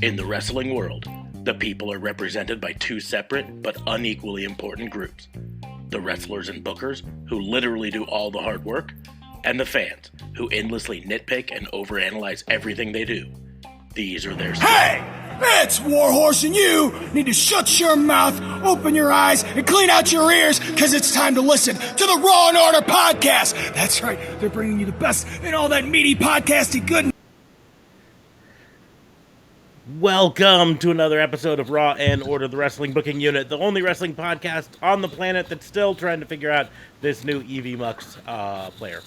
In the wrestling world, the people are represented by two separate but unequally important groups. The wrestlers and bookers, who literally do all the hard work, and the fans, who endlessly nitpick and overanalyze everything they do. These are their Hey! It's Warhorse, and you need to shut your mouth, open your eyes, and clean out your ears, because it's time to listen to the Raw and Order podcast. That's right, they're bringing you the best in all that meaty podcasting goodness. Welcome to another episode of Raw and Order, the Wrestling Booking Unit, the only wrestling podcast on the planet that's still trying to figure out this new EV Mux player.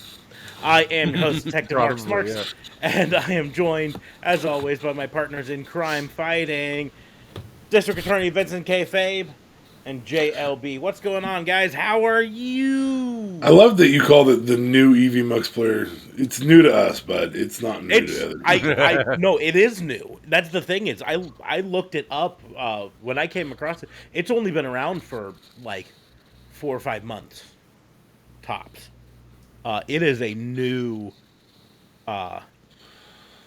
I am host Detective Mark Smarks, and I am joined, as always, by my partners in crime fighting, District Attorney Vincent K. Fabe and JLB. What's going on, guys? How are you? I love that you called it the new EV Mux player. It's new to us, but it's not new to others. No, it is new. That's the thing is, I looked it up when I came across it. It's only been around for like 4 or 5 months, tops. It is a new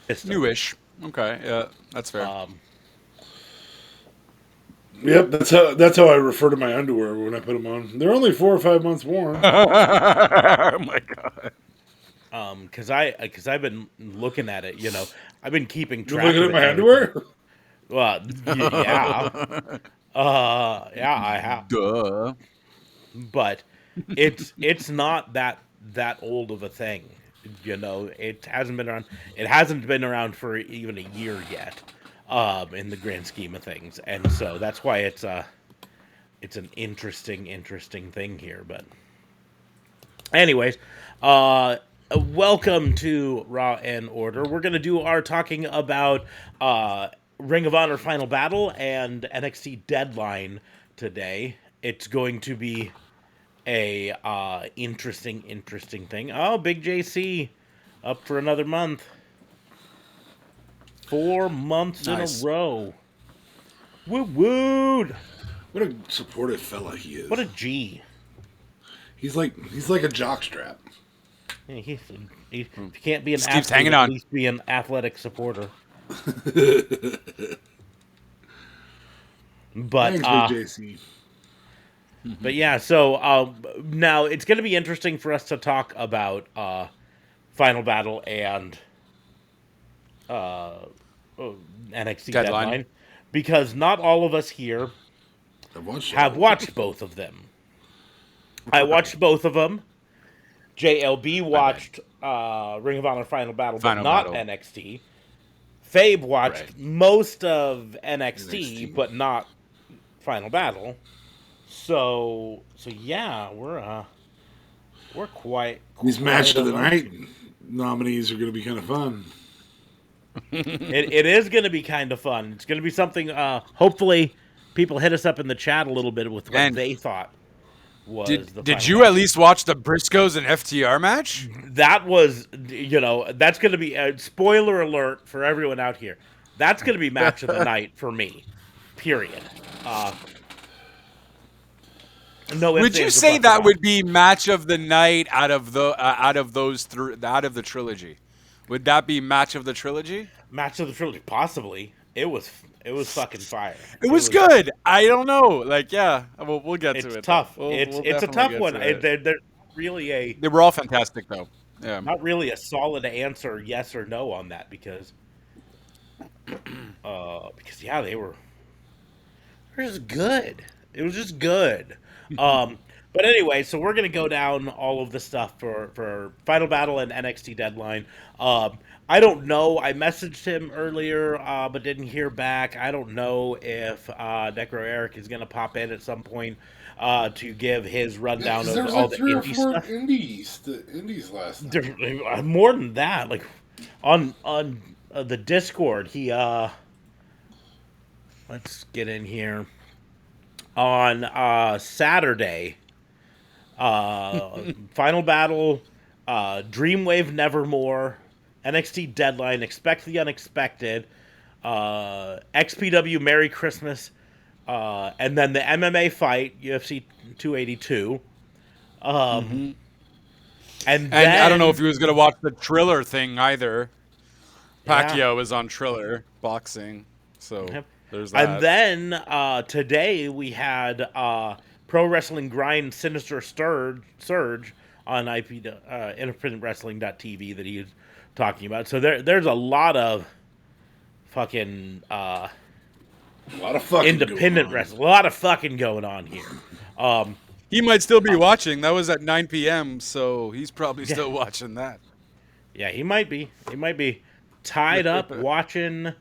system. Newish. Okay, yeah, that's fair. Yep, that's how I refer to my underwear when I put them on. They're only 4 or 5 months worn. Oh my god. Because I've been looking at it. You know, I've been keeping track. You're looking at my underwear? Well, yeah, yeah, I have. Duh. But it's not that old of a thing. You know, it hasn't been around. It hasn't been around for even a year yet. In the grand scheme of things, and so that's why it's an interesting thing here. But anyways, welcome to Raw and Order. We're gonna do our talking about Ring of Honor Final Battle and NXT Deadline today. It's going to be a interesting thing. Oh, Big JC up for another month. 4 months nice. in a row. Woo! What a supportive fella he is. What a G. He's like a jockstrap. Yeah, he can't be an Just athlete, keeps hanging at on. least be an athletic supporter. But Thanks, Big JC. But yeah, so now it's going to be interesting for us to talk about Final Battle and NXT Deadline, because not all of us here have watched both of them. I watched both of them. JLB watched Ring of Honor Final Battle, but not NXT. Fabe watched most of NXT, but not Final Battle. So yeah, we're quite These match of the night nominees are going to be kind of fun. It is going to be kind of fun. It's going to be something. Hopefully, people hit us up in the chat a little bit with what they thought was. Did you at least watch the Briscoes and FTR match? That was, that's going to be a spoiler alert for everyone out here. That's going to be match of the night for me. Period. No. Would you say that would be match of the night out of the trilogy? Would that be match of the trilogy? Match of the trilogy, possibly. It was fucking fire. It was good. I don't know. Like, yeah, we'll get to it. It's tough. It's a tough one. They're really They were all fantastic, though. Yeah. Not really a solid answer, yes or no, on that because yeah, they were just good. It was just good. But anyway, so we're gonna go down all of the stuff for Final Battle and NXT Deadline. I don't know. I messaged him earlier, but didn't hear back. I don't know if Necro Eric is gonna pop in at some point to give his rundown of all the indie stuff. The indies last night. More than that, like on the Discord, he let's get in here on Saturday. Final Battle, Dreamwave Nevermore, NXT Deadline, Expect the Unexpected, XPW Merry Christmas, and then the MMA fight, UFC 282. And then, I don't know if he was going to watch the Triller thing either. Pacquiao is on Triller boxing. So there's And that. then today we had Pro Wrestling Grind Sinister Surge on independentwrestling.tv that he was talking about. So there's a lot of fucking A lot of fucking independent wrestling, a lot of fucking going on here. He might still be watching. That was at 9 p.m., so he's probably still watching that. Yeah, he might be. He might be tied up watching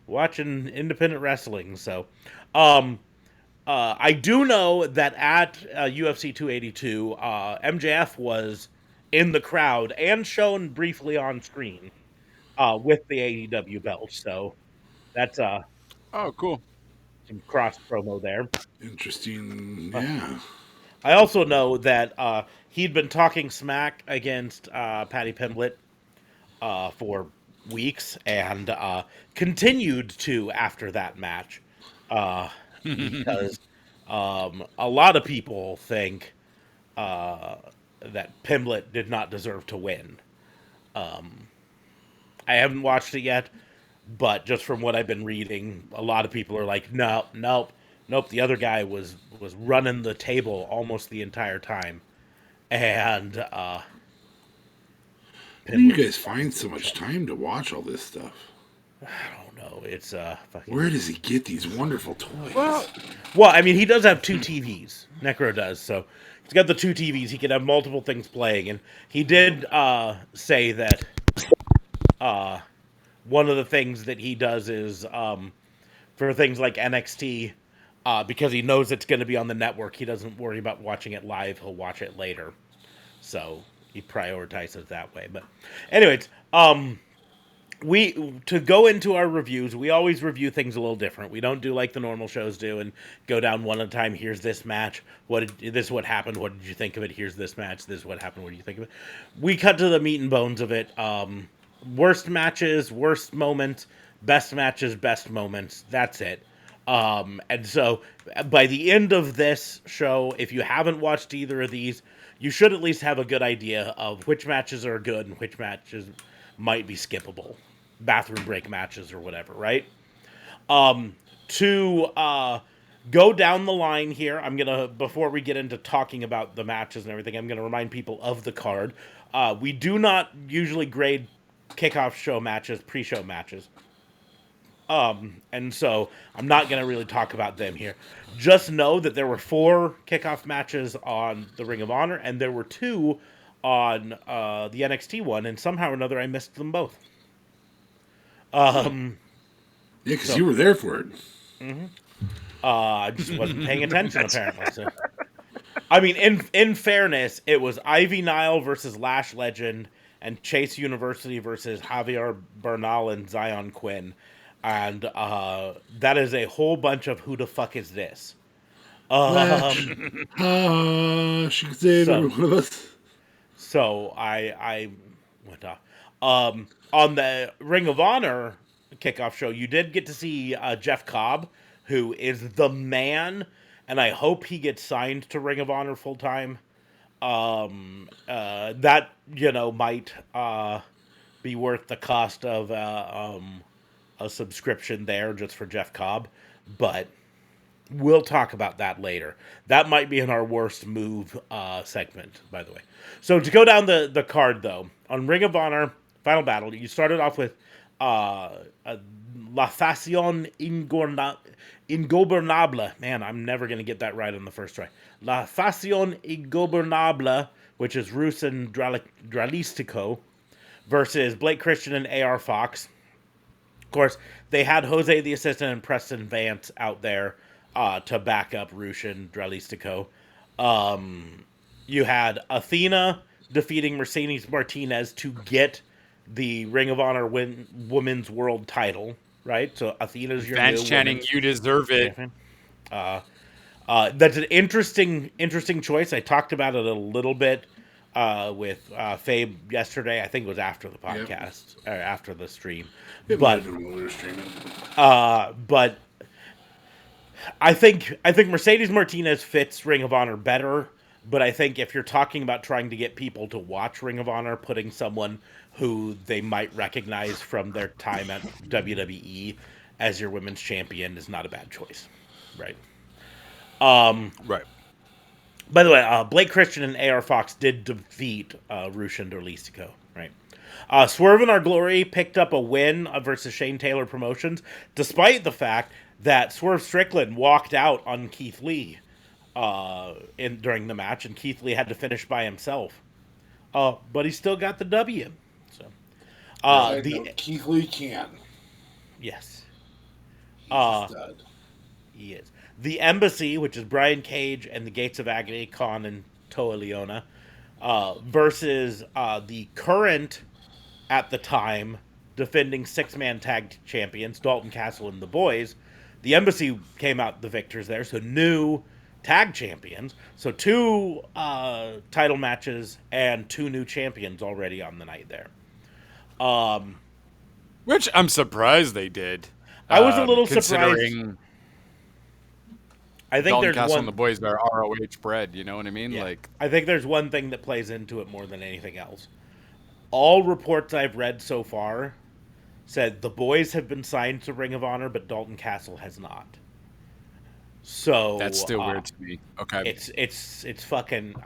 independent wrestling. So, I do know that at UFC 282, MJF was in the crowd and shown briefly on screen with the AEW belt. So that's Oh, cool. some cross promo there. Interesting. Yeah. I also know that he'd been talking smack against Patty Pimblett for weeks and continued to after that match because a lot of people think that Pimblett did not deserve to win. I haven't watched it yet, but just from what I've been reading, a lot of people are like, no, nope, nope. The other guy was running the table almost the entire time, and How do you guys find so much time to watch all this stuff? I don't know. It's fucking. Where does he get these wonderful toys? Well, I mean, he does have two TVs. Necro does, so he's got the two TVs. He can have multiple things playing, and he did say that one of the things that he does is for things like NXT, because he knows it's going to be on the network. He doesn't worry about watching it live. He'll watch it later, so he prioritizes that way. But, anyways, we to go into our reviews, we always review things a little different. We don't do like the normal shows do and go down one at a time. Here's this match. This is what happened. What did you think of it? Here's this match. This is what happened. What do you think of it? We cut to the meat and bones of it. Worst matches, worst moments, best matches, best moments. That's it. And so by the end of this show, if you haven't watched either of these, you should at least have a good idea of which matches are good and which matches might be skippable. Bathroom break matches or whatever, right? To go down the line here, I'm going to, before we get into talking about the matches and everything, I'm going to remind people of the card. We do not usually grade kickoff show matches, pre-show matches. And so I'm not going to really talk about them here. Just know that there were 4 kickoff matches on the Ring of Honor, and there were 2 on the NXT one, and somehow or another I missed them both. Yeah, because you were there for it. Mm-hmm. I just wasn't paying attention, apparently. So. I mean, in fairness, it was Ivy Nile versus Lash Legend and Chase University versus Javier Bernal and Zion Quinn. And that is a whole bunch of who the fuck is this? She can say every one of us. So I went off. On the Ring of Honor kickoff show, you did get to see Jeff Cobb, who is the man, and I hope he gets signed to Ring of Honor full time. That might be worth the cost of a subscription there just for Jeff Cobb, but we'll talk about that later. That might be in our worst move segment, by the way. So to go down the card, though, on Ring of Honor Final Battle, you started off with La Facion Ingobernable. Man, I'm never going to get that right on the first try. La Facion Ingobernable, which is Rus and Dralistico, versus Blake Christian and AR Fox. Of course, they had Jose the Assistant and Preston Vance out there to back up Rus and Dralistico. You had Athena defeating Mercedes Martinez to get the Ring of Honor Women's World title, right? So Athena's your Vance new chanting, women's "You deserve it." That's an interesting choice. I talked about it a little bit with Fabe yesterday. I think it was after the podcast or after the stream. But I think Mercedes Martinez fits Ring of Honor better. But I think if you're talking about trying to get people to watch Ring of Honor, putting someone who they might recognize from their time at WWE as your women's champion is not a bad choice, right? Right. By the way, Blake Christian and AR Fox did defeat Rush and Orlístico, right? Swerve in Our Glory picked up a win versus Shane Taylor Promotions, despite the fact that Swerve Strickland walked out on Keith Lee during the match, and Keith Lee had to finish by himself. But he still got the W. So, Keith Lee can. Yes. He's a stud. He is. The Embassy, which is Brian Cage and the Gates of Agony, Khan and Toa Leona, versus the current, at the time, defending six-man tag champions, Dalton Castle and the Boys. The Embassy came out the victors there, so new tag champions. So 2 title matches and 2 new champions already on the night there. Which I'm surprised they did. I was a little surprised. I think Dalton there's Castle one. and the Boys are ROH bred. You know what I mean? Yeah. Like, I think there's one thing that plays into it more than anything else. All reports I've read so far said the Boys have been signed to Ring of Honor, but Dalton Castle has not. So that's still weird to me. Okay, it's fucking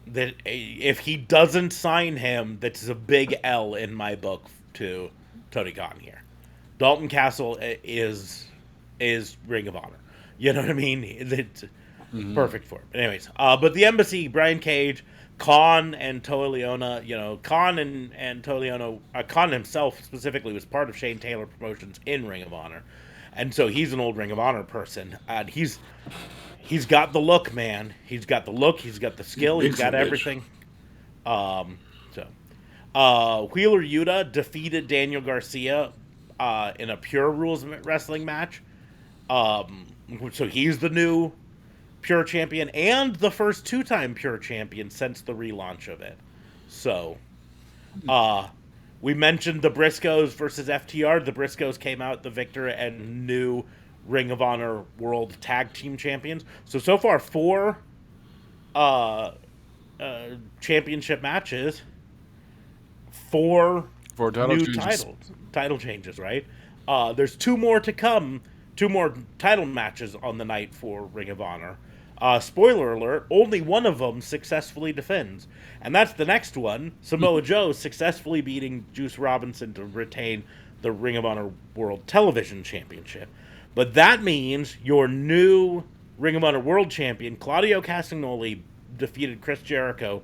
that if he doesn't sign him, that's a big L in my book to Tony Khan here. Dalton Castle is Ring of Honor. You know what I mean? It's perfect for him. Anyways, but the Embassy, Brian Cage, Khan and Toa Leona, Khan and Toa Leona, Khan himself specifically was part of Shane Taylor Promotions in Ring of Honor. And so he's an old Ring of Honor person. And he's got the look, man. He's got the look, he's got the skill, he's got everything. Wheeler Yuta defeated Daniel Garcia in a Pure Rules wrestling match. So he's the new Pure champion and the first 2-time Pure champion since the relaunch of it. So, we mentioned the Briscoes versus FTR. The Briscoes came out the victor and new Ring of Honor World Tag Team Champions. So far 4 championship matches, 4 new title changes, right? There's 2 more to come. 2 more title matches on the night for Ring of Honor. Spoiler alert, only one of them successfully defends. And that's the next one. Samoa Joe successfully beating Juice Robinson to retain the Ring of Honor World Television Championship. But that means your new Ring of Honor World Champion, Claudio Castagnoli, defeated Chris Jericho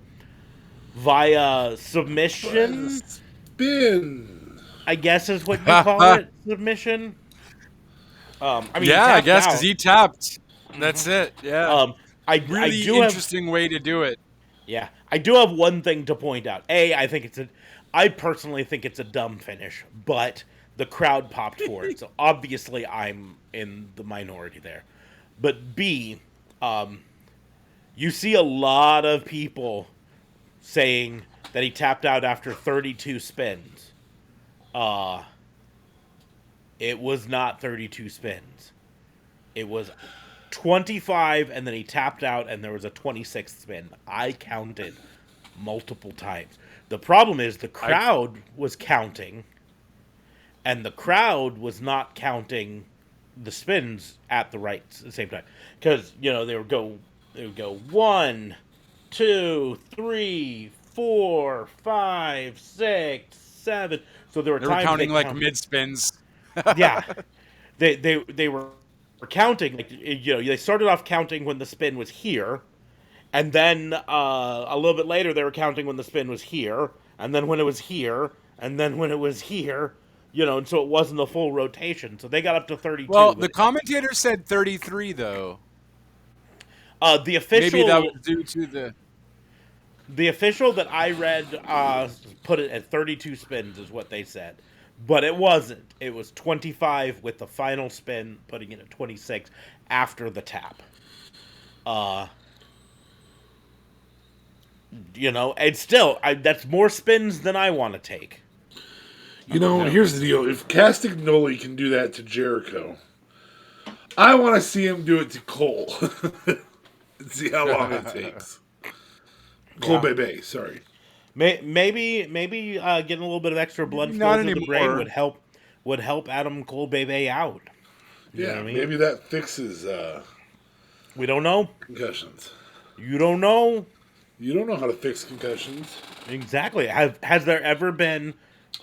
via submission. Spin. I guess is what you call it. Submission. I guess because he tapped. That's it. Yeah. Really interesting way to do it. Yeah, I do have one thing to point out. I personally think it's a dumb finish, but the crowd popped for it, so obviously I'm in the minority there. But B, you see a lot of people saying that he tapped out after 32 spins. It was not 32 spins. It was 25, and then he tapped out, and there was a 26th spin. I counted multiple times. The problem is the crowd was counting, and the crowd was not counting the spins at the same time. Because, they would go 1, 2, 3, 4, 5, 6, 7. So there were they times were counting like mid spins. Yeah, they were counting. They started off counting when the spin was here, and then a little bit later they were counting when the spin was here, and then when it was here, and then when it was here. And so it wasn't a full rotation. So they got up to 32. Well, the commentator said 33 though. The official, maybe that was due to the official that I read put it at 32 spins is what they said. But it wasn't. It was 25 with the final spin, putting it at 26 after the tap. And still, that's more spins than I want to take. Here's the deal. If Castagnoli can do that to Jericho, I want to see him do it to Cole. See how long it takes. Cole Bebe, sorry. Maybe getting a little bit of extra blood flow to the brain would help Adam Cole Bebe out. You know what I mean? Maybe that fixes we don't know. Concussions. You don't know. You don't know how to fix concussions. Exactly. Has there ever been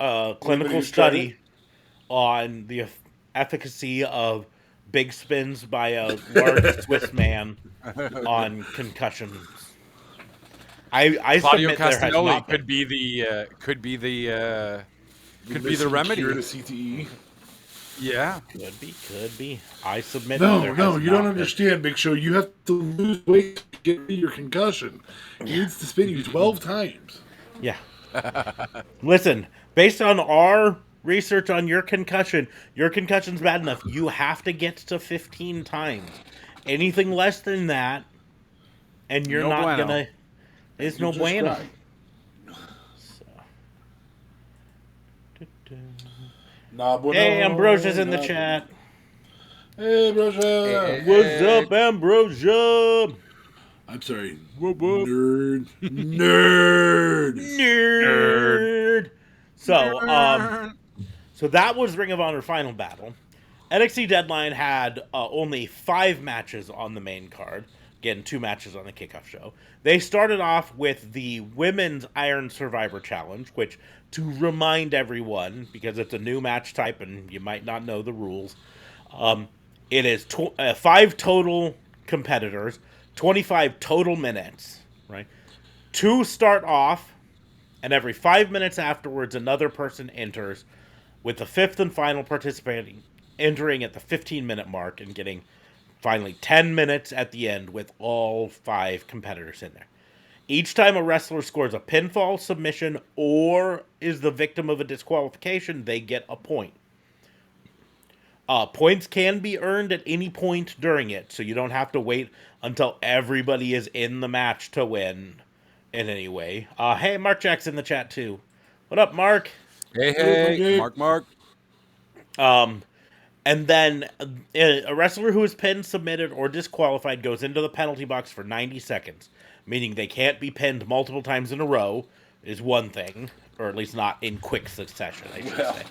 a clinical study on the efficacy of big spins by a large Swiss man on concussions? I Claudio submit there has Castagnoli not been. could be the remedy. Cure to CTE. Yeah, Could be. I submit. No, you don't understand, Big Show. You have to lose weight to get rid of your concussion. He needs to spin you 12 times. Yeah. Listen, based on our research on your concussion's bad enough. You have to get to 15 times. Anything less than that, and you're not gonna. It's no bueno. Hey, Ambrosia's in the chat. Hey, Ambrosia. Hey. What's up, Ambrosia? I'm sorry. Nerd. So that was Ring of Honor Final Battle. NXT Deadline had only 5 matches on the main card. Again, 2 matches on the kickoff show. They started off with the Women's Iron Survivor Challenge, which, to remind everyone, because it's a new match type and you might not know the rules, it is 5 total competitors, 25 total minutes, right? 2 start off, and every 5 minutes afterwards, another person enters, with the 5th and final participating entering at the 15-minute mark and getting finally 10 minutes at the end with all 5 competitors in there. Each time a wrestler scores a pinfall, submission, or is the victim of a disqualification, they get a point. Points can be earned at any point during it, so you don't have to wait until everybody is in the match to win in any way. Hey, Mark Jack's in the chat too. What up, Mark? Hey, Mark. And then a wrestler who is pinned, submitted, or disqualified goes into the penalty box for 90 seconds, meaning they can't be pinned multiple times in a row, is one thing, or at least not in quick succession, I should say.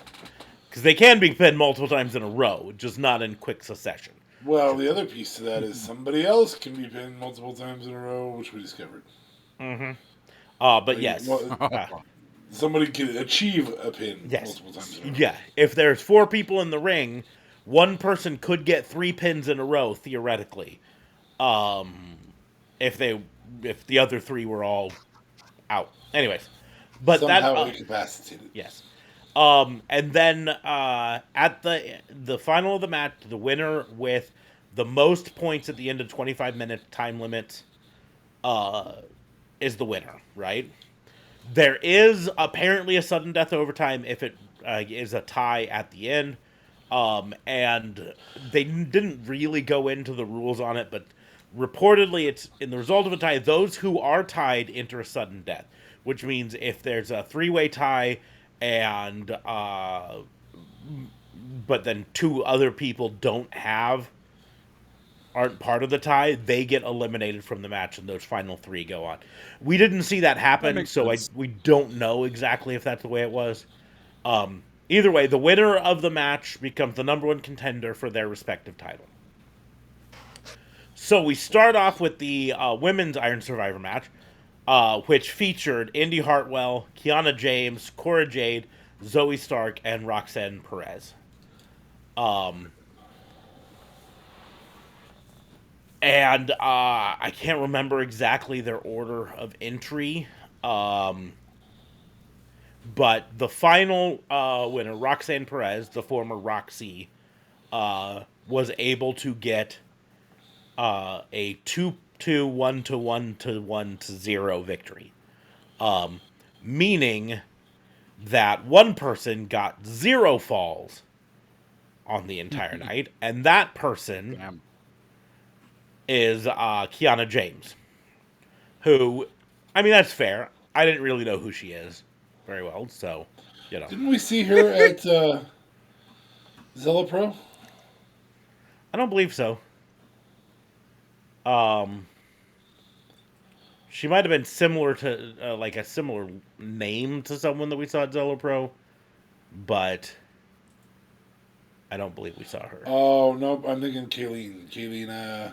Because they can be pinned multiple times in a row, just not in quick succession. Well, the other piece to that is somebody else can be pinned multiple times in a row, which we discovered. Mm-hmm. But like, yes. Somebody can achieve a pin multiple times in a row. Yeah. If there's 4 people in the ring, one person could get 3 pins in a row, theoretically. If the other 3 were all out. Anyways. But somehow incapacitated. Yes. And then at the final of the match, the winner with the most points at the end of 25-minute time limit is the winner, right? There is apparently a sudden death overtime if it is a tie at the end. And they didn't really go into the rules on it, but reportedly it's in the result of a tie, those who are tied enter a sudden death, which means if there's a 3-way tie and but then 2 other people aren't part of the tie, they get eliminated from the match and those final 3 go on. We didn't see that happen, so we don't know exactly if that's the way it was. Either way, the winner of the match becomes the number 1 contender for their respective title. So we start off with the Women's Iron Survivor match, which featured Indy Hartwell, Kiana James, Cora Jade, Zoe Stark, and Roxanne Perez. And I can't remember exactly their order of entry. But the final winner, Roxanne Perez, the former Roxy, was able to get a 2-1 to 1 to 0 victory. Meaning that one person got 0 falls on the entire night, and that person is Kiana James, who, I mean, that's fair. I didn't really know who she is very well, so, you know. Didn't we see her at Zella Pro? I don't believe so. She might have been similar to, like a similar name to someone that we saw at Zella Pro, but I don't believe we saw her. Oh, nope. I'm thinking Kayleen,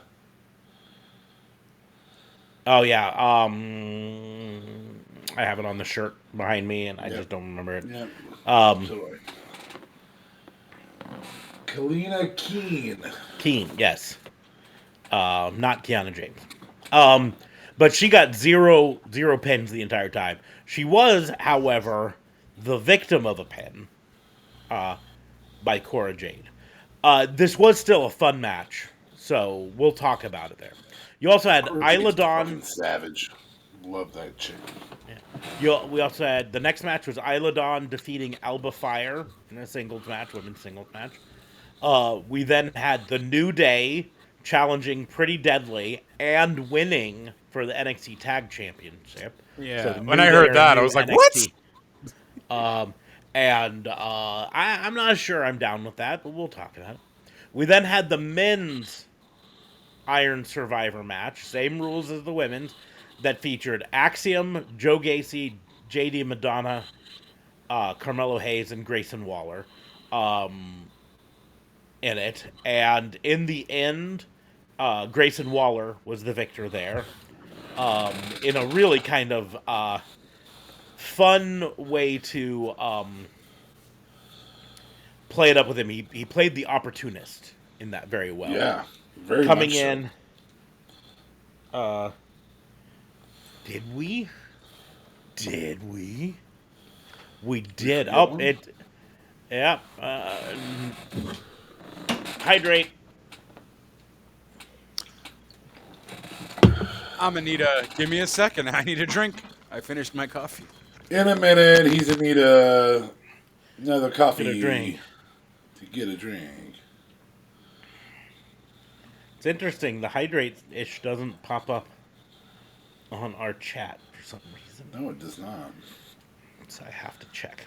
Oh, yeah. I have it on the shirt behind me, and I just don't remember it. Yep. Um, Kalina Keene. Keene, yes. Not Kiana James. But she got zero pins the entire time. She was, however, the victim of a pin by Cora Jade. This was still a fun match, so we'll talk about it there. You also had Isla Dawn. Savage. Love that chick. Yeah. We also had the next match was Isla Dawn defeating Alba Fire in a singles match, women's singles match. We then had the New Day challenging Pretty Deadly and winning for the NXT Tag Championship. Yeah. So when I heard that, I was like, NXT. What? I'm not sure I'm down with that, but we'll talk about it. We then had the men's Iron Survivor match, same rules as the women's, that featured Axiom, Joe Gacy, JD Madonna, Carmelo Hayes, and Grayson Waller in it. And in the end, Grayson Waller was the victor there in a really kind of fun way to play it up with him. He played the opportunist in that very well. Yeah, very coming much so. in. Did we? We did. Oh, it. Yeah. Hydrate. I'm gonna need a. Give me a second. I need a drink. I finished my coffee. In a minute, he's gonna need another coffee. Get a drink. To get a drink. It's interesting. The hydrate-ish doesn't pop up on our chat for some reason. No, it does not. So I have to check.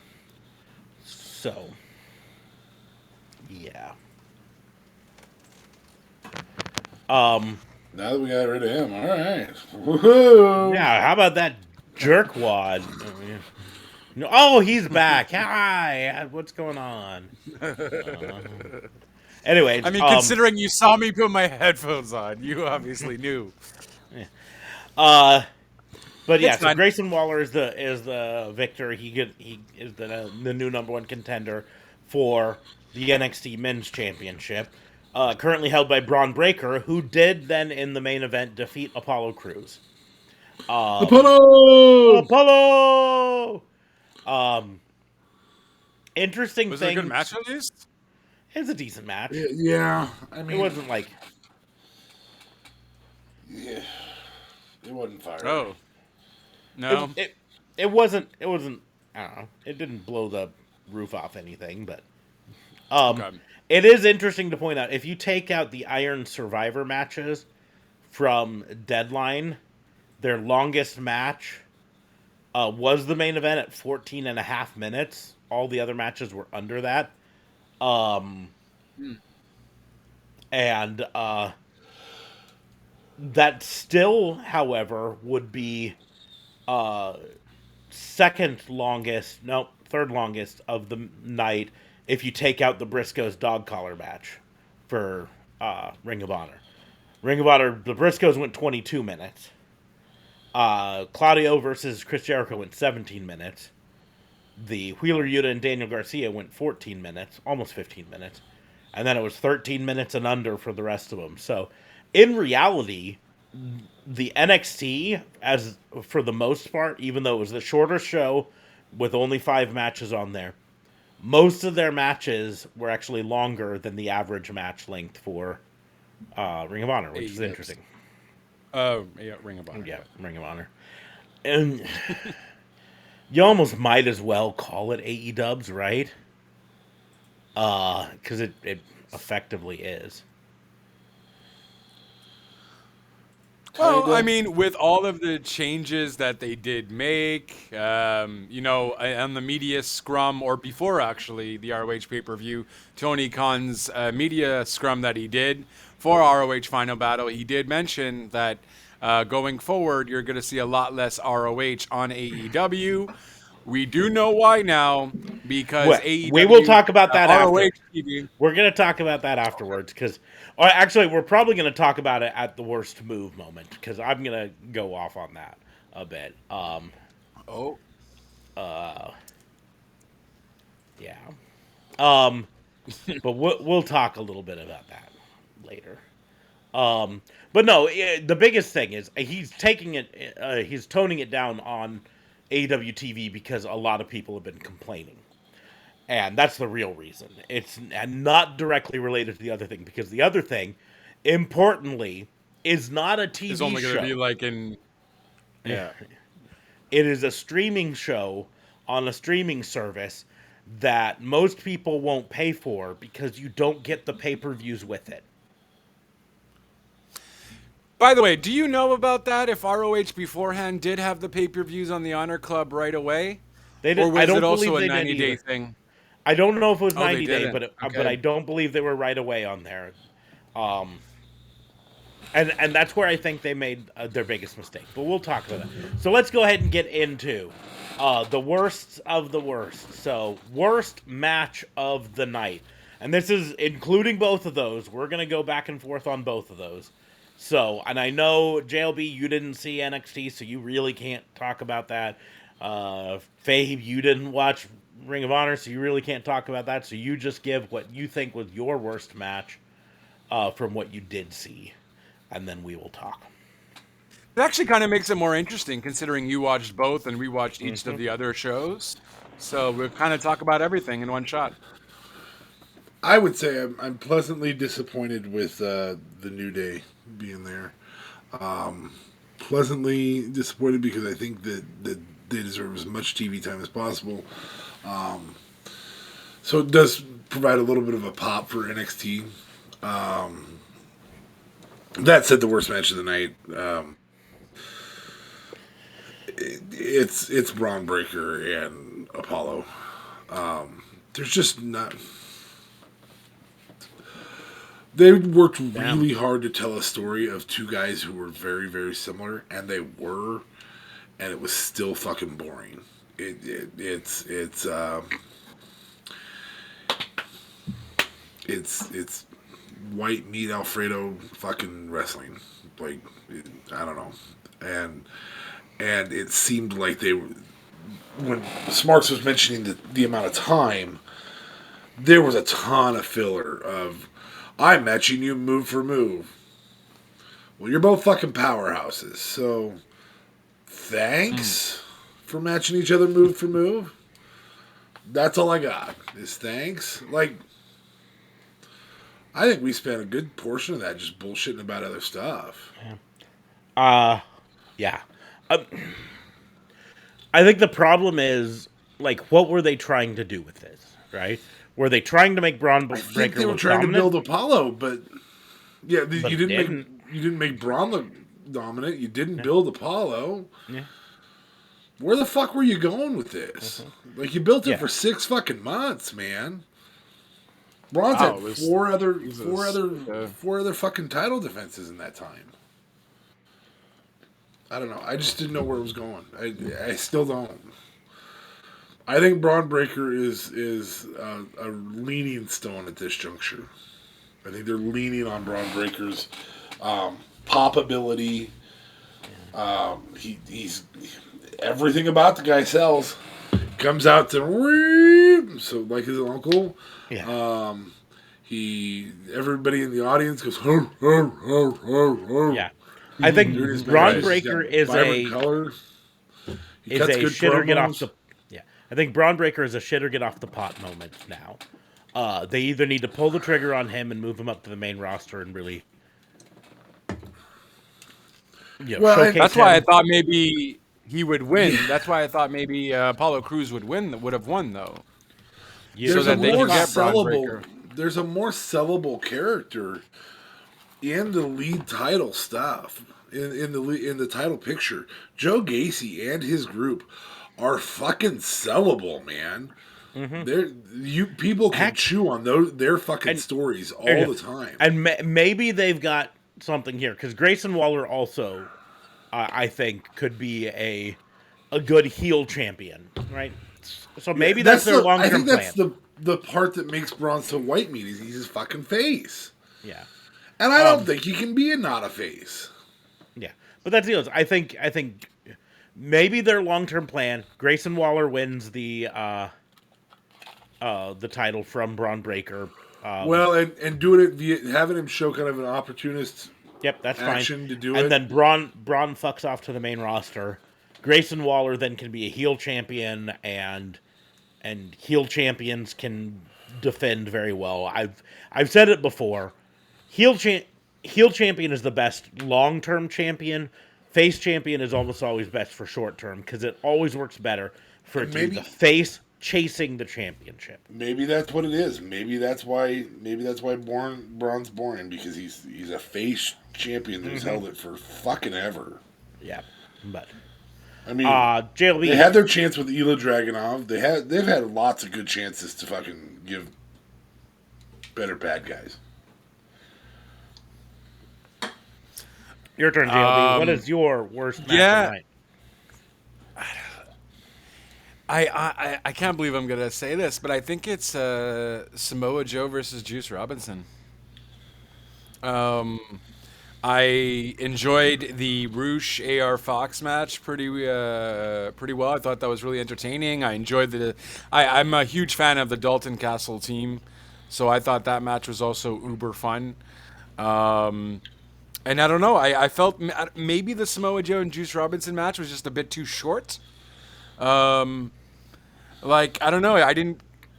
So, yeah. Now that we got rid of him, all right. Woohoo! Yeah, how about that jerkwad? No, oh, he's back. Hi, what's going on? Anyway, I mean, considering you saw me put my headphones on, you obviously knew. But yeah, It's so fine. Grayson Waller is the victor. He is the new number one contender for the NXT Men's Championship. Currently held by Braun Breaker, who did then in the main event defeat Apollo Crews. Apollo! Interesting Was thing. it a good match at least? It was a decent match. Yeah, I mean, It wasn't like. Yeah, it wasn't fire. Oh, no. It wasn't. I don't know. It didn't blow the roof off anything, but. Okay. It is interesting to point out, if you take out the Iron Survivor matches from Deadline, their longest match was the main event at 14 and a half minutes. All the other matches were under that. And that still, however, would be third longest of the night if you take out the Briscoes dog collar match for Ring of Honor. Ring of Honor, the Briscoes went 22 minutes. Claudio versus Chris Jericho went 17 minutes. The Wheeler Yuta and Daniel Garcia went 14 minutes, almost 15 minutes. And then it was 13 minutes and under for the rest of them. So, in reality, the NXT, as for the most part, even though it was the shorter show with only 5 matches on there, most of their matches were actually longer than the average match length for Ring of Honor, which is interesting. Oh, yeah, Ring of Honor. Yeah, Ring of Honor. And you almost might as well call it AE Dubs, right? Because it effectively is. Well, I mean, with all of the changes that they did make, on the media scrum, or before actually the ROH pay-per-view, Tony Khan's media scrum that he did for ROH Final Battle, he did mention that going forward, you're going to see a lot less ROH on AEW, We do know why now, because AEW. We will talk about that ROH after. TV. We're going to talk about that afterwards, because, or actually, we're probably going to talk about it at the worst move moment, because I'm going to go off on that a bit. Yeah. But we'll talk a little bit about that later. But no, the biggest thing is he's taking it, he's toning it down on AEW TV because a lot of people have been complaining. And that's the real reason. It's not directly related to the other thing, because the other thing, importantly, is not a TV It's only going show. to be like in. Yeah. It is a streaming show on a streaming service that most people won't pay for because you don't get the pay-per-views with it. By the way, do you know about that? If ROH beforehand did have the pay-per-views on the Honor Club right away, They did, or was I don't it also believe a they 90-day did thing? I don't know if it was Oh, they 90 day, didn't. but I don't believe they were right away on there. And that's where I think they made their biggest mistake. But we'll talk about it. So let's go ahead and get into the worst of the worst. So, worst match of the night. And this is including both of those. We're going to go back and forth on both of those. So, and I know, JLB, you didn't see NXT, so you really can't talk about that. Faye, you didn't watch Ring of Honor, so you really can't talk about that. So you just give what you think was your worst match from what you did see. And then we will talk. It actually kind of makes it more interesting, considering you watched both and we watched each of the other shows. So we'll kind of talk about everything in one shot. I would say I'm pleasantly disappointed with the New Day being there. Pleasantly disappointed because I think that they deserve as much TV time as possible. So it does provide a little bit of a pop for NXT. That said, the worst match of the night. It's Braun Breaker and Apollo. There's just not. They worked really hard to tell a story of two guys who were very, very similar, and they were, and it was still fucking boring. It's white meat Alfredo fucking wrestling. Like, I don't know. And it seemed like they were, when Smarks was mentioning the amount of time, there was a ton of filler of, I'm matching you move for move. Well, you're both fucking powerhouses, so thanks for matching each other move for move. That's all I got, is thanks. Like, I think we spent a good portion of that just bullshitting about other stuff. Yeah. I think the problem is, like, what were they trying to do with this, right? Were they trying to make Braun Breaker I think they were trying to build Apollo, but yeah, you didn't make Braun look dominant. You didn't build Apollo. Yeah. Where the fuck were you going with this? Like, you built it for 6 fucking months, man. Braun's had four other fucking title defenses in that time. I don't know. I just didn't know where it was going. I still don't. I think Braun Breaker is a leaning stone at this juncture. I think they're leaning on Braun Breaker's pop ability. He's everything about the guy sells. Comes out to so like his uncle. Yeah. Everybody in the audience goes. Hur, hur, hur, hur, hur. Yeah. I think Braun Breaker is a shitter get off the. Yeah, I think Braun Breaker is a shitter get off the pot moment now. They either need to pull the trigger on him and move him up to the main roster and really. That's why I thought maybe he would win. Yeah. That's why I thought maybe Apollo Crews would have won though. Yeah, so that they can get Braun Breaker. There's a more sellable character in the lead title stuff, in the title picture. Joe Gacy and his group are fucking sellable, man. Mm-hmm. People can chew on their fucking stories all the time. And maybe they've got something here, because Grayson Waller also, I think, could be a a good heel champion, right? So maybe that's their long-term plan. I think that's the part that makes Braun so white meat is he's his fucking face. Yeah. And I don't think he can be not a face. Yeah. But that's the deal. I think maybe their long-term plan, Grayson Waller wins the title from Braun Breaker. And doing it via having him show kind of an opportunist that's action fine. to do and it. then Braun fucks off to the main roster. Grayson Waller then can be a heel champion, and heel champions can defend very well. I've said it before. Heel champion is the best long-term champion. Face champion is almost always best for short-term because it always works better for it to be the face chasing the championship. Maybe that's what it is. Maybe that's why Braun's born, because he's a face champion who's held it for fucking ever. Yeah, but I mean, JLB, they had their chance with Ilya Dragunov. They've had lots of good chances to fucking give better bad guys. Your turn, JLB. What is your worst match tonight? I can't believe I'm gonna say this, but I think it's Samoa Joe versus Juice Robinson. I enjoyed the Roosh AR Fox match pretty well. I thought that was really entertaining. I enjoyed I'm a huge fan of the Dalton Castle team, so I thought that match was also uber fun. And I don't know. I felt maybe the Samoa Joe and Juice Robinson match was just a bit too short. I don't know.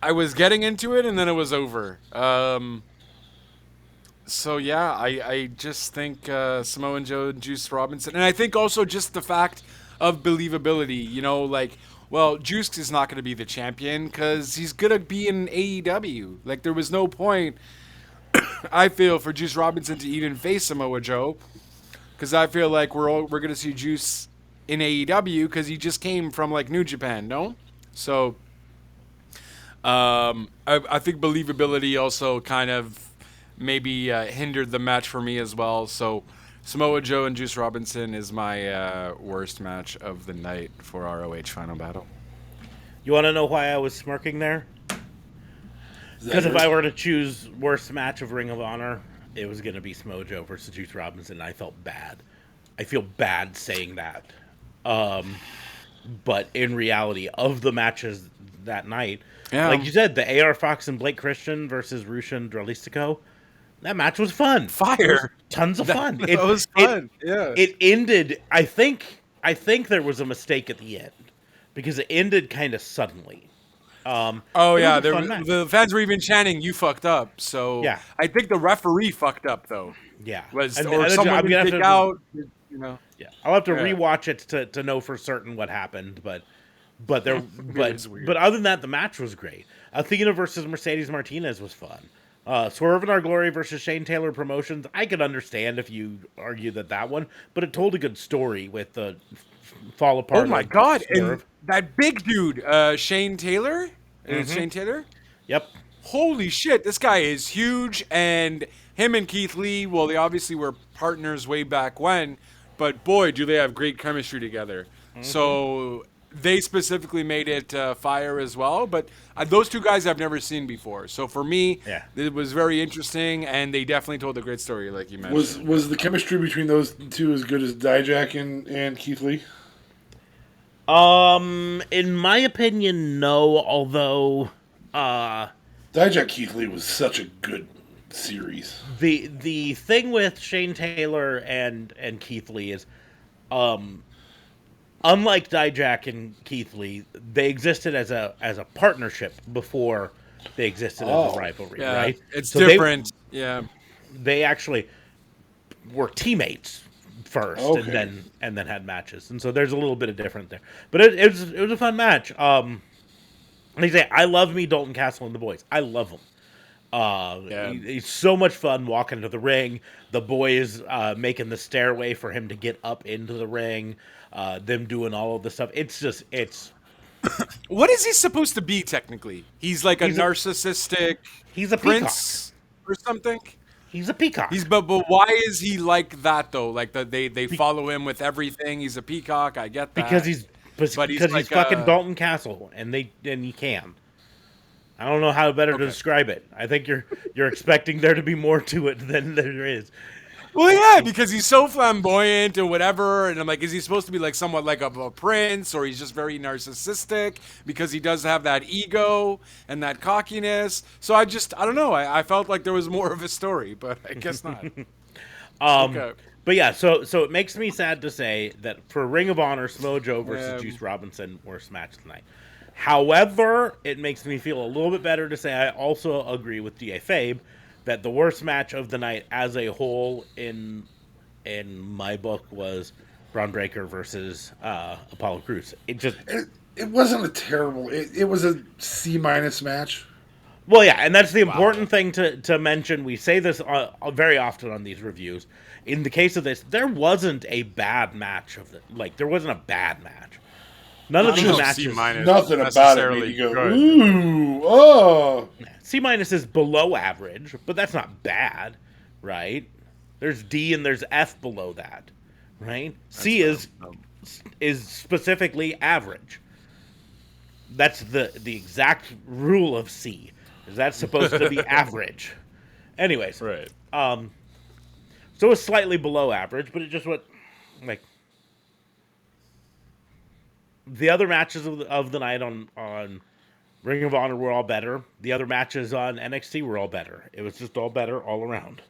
I was getting into it and then it was over. So yeah, I just think Samoa Joe and Juice Robinson, and I think also just the fact of believability. Juice is not going to be the champion because he's going to be in AEW. Like, there was no point, I feel, for Juice Robinson to even face Samoa Joe, because I feel like we're going to see Juice in AEW because he just came from like New Japan, no? So I think believability also kind of maybe hindered the match for me as well. So Samoa Joe and Juice Robinson is my worst match of the night for ROH Final Battle. You want to know why I was smirking there? Because if I were to choose worst match of Ring of Honor, it was going to be Samoa Joe versus Juice Robinson. I felt bad. I feel bad saying that. But in reality, of the matches that night, like you said, the AR Fox and Blake Christian versus Roosh and Dralistico, that match was fun. Fire. Tons of fun. That was fun. It ended, I think there was a mistake at the end because it ended kind of suddenly. The fans were even chanting, "You fucked up." So yeah. I think the referee fucked up though. Yeah. Someone didn't kick out. Yeah, I'll have to rewatch it to know for certain what happened, but other than that, the match was great. Athena versus Mercedes Martinez was fun. Swerve in Our Glory versus Shane Taylor Promotions. I could understand if you argue that one, but it told a good story with the fall apart. Oh my god! And that big dude, Shane Taylor. Is it Shane Taylor? Yep. Holy shit! This guy is huge, and him and Keith Lee. Well, they obviously were partners way back when. But boy, do they have great chemistry together. So they specifically made it fire as well. But those two guys I've never seen before. So for me, it was very interesting, and they definitely told a great story, like you mentioned. Was the chemistry between those two as good as Dijak and Keith Lee? In my opinion, no. Although Dijak Keith Lee was such a good series. The thing with Shane Taylor and Keith Lee is, unlike Dijak and Keith Lee, they existed as a partnership before they existed as a rivalry, right? It's so different. They actually were teammates first, and then had matches, and so there's a little bit of different there. But it was a fun match. Like I say, I love me Dalton Castle and the boys. I love them. He's so much fun walking to the ring. The boys making the stairway for him to get up into the ring. Them doing all of the stuff. It's. What is he supposed to be technically? He's like a narcissistic. He's a prince or something. He's a peacock. But why is he like that though? Like they follow him with everything. He's a peacock. I get that But because he's fucking Dalton Castle, and he can. I don't know how better to describe it. I think you're expecting there to be more to it than there is. Well, yeah, because he's so flamboyant and whatever, and I'm like, is he supposed to be like somewhat like a prince, or he's just very narcissistic because he does have that ego and that cockiness? So I don't know. I felt like there was more of a story, but I guess not. Okay. But yeah, so it makes me sad to say that for Ring of Honor, Samoa Joe versus Juice Robinson, worst match tonight. However, it makes me feel a little bit better to say I also agree with D.A. Fabe that the worst match of the night as a whole in my book was Braun Breaker versus Apollo Crews. It wasn't a terrible. It was a C- match. Well, yeah, and that's the important thing to mention. We say this very often on these reviews. In the case of this, there wasn't a bad match there wasn't a bad match. None of these matches. Nothing about it made you go, ooh, oh. C- is below average, but that's not bad, right? There's D and there's F below that, right? C is specifically average. That's the exact rule of C. Is that supposed to be average? Anyways, right. So it's slightly below average, but it just went like the other matches of the night on Ring of Honor were all better. The other matches on NXT were all better. It was just all better all around.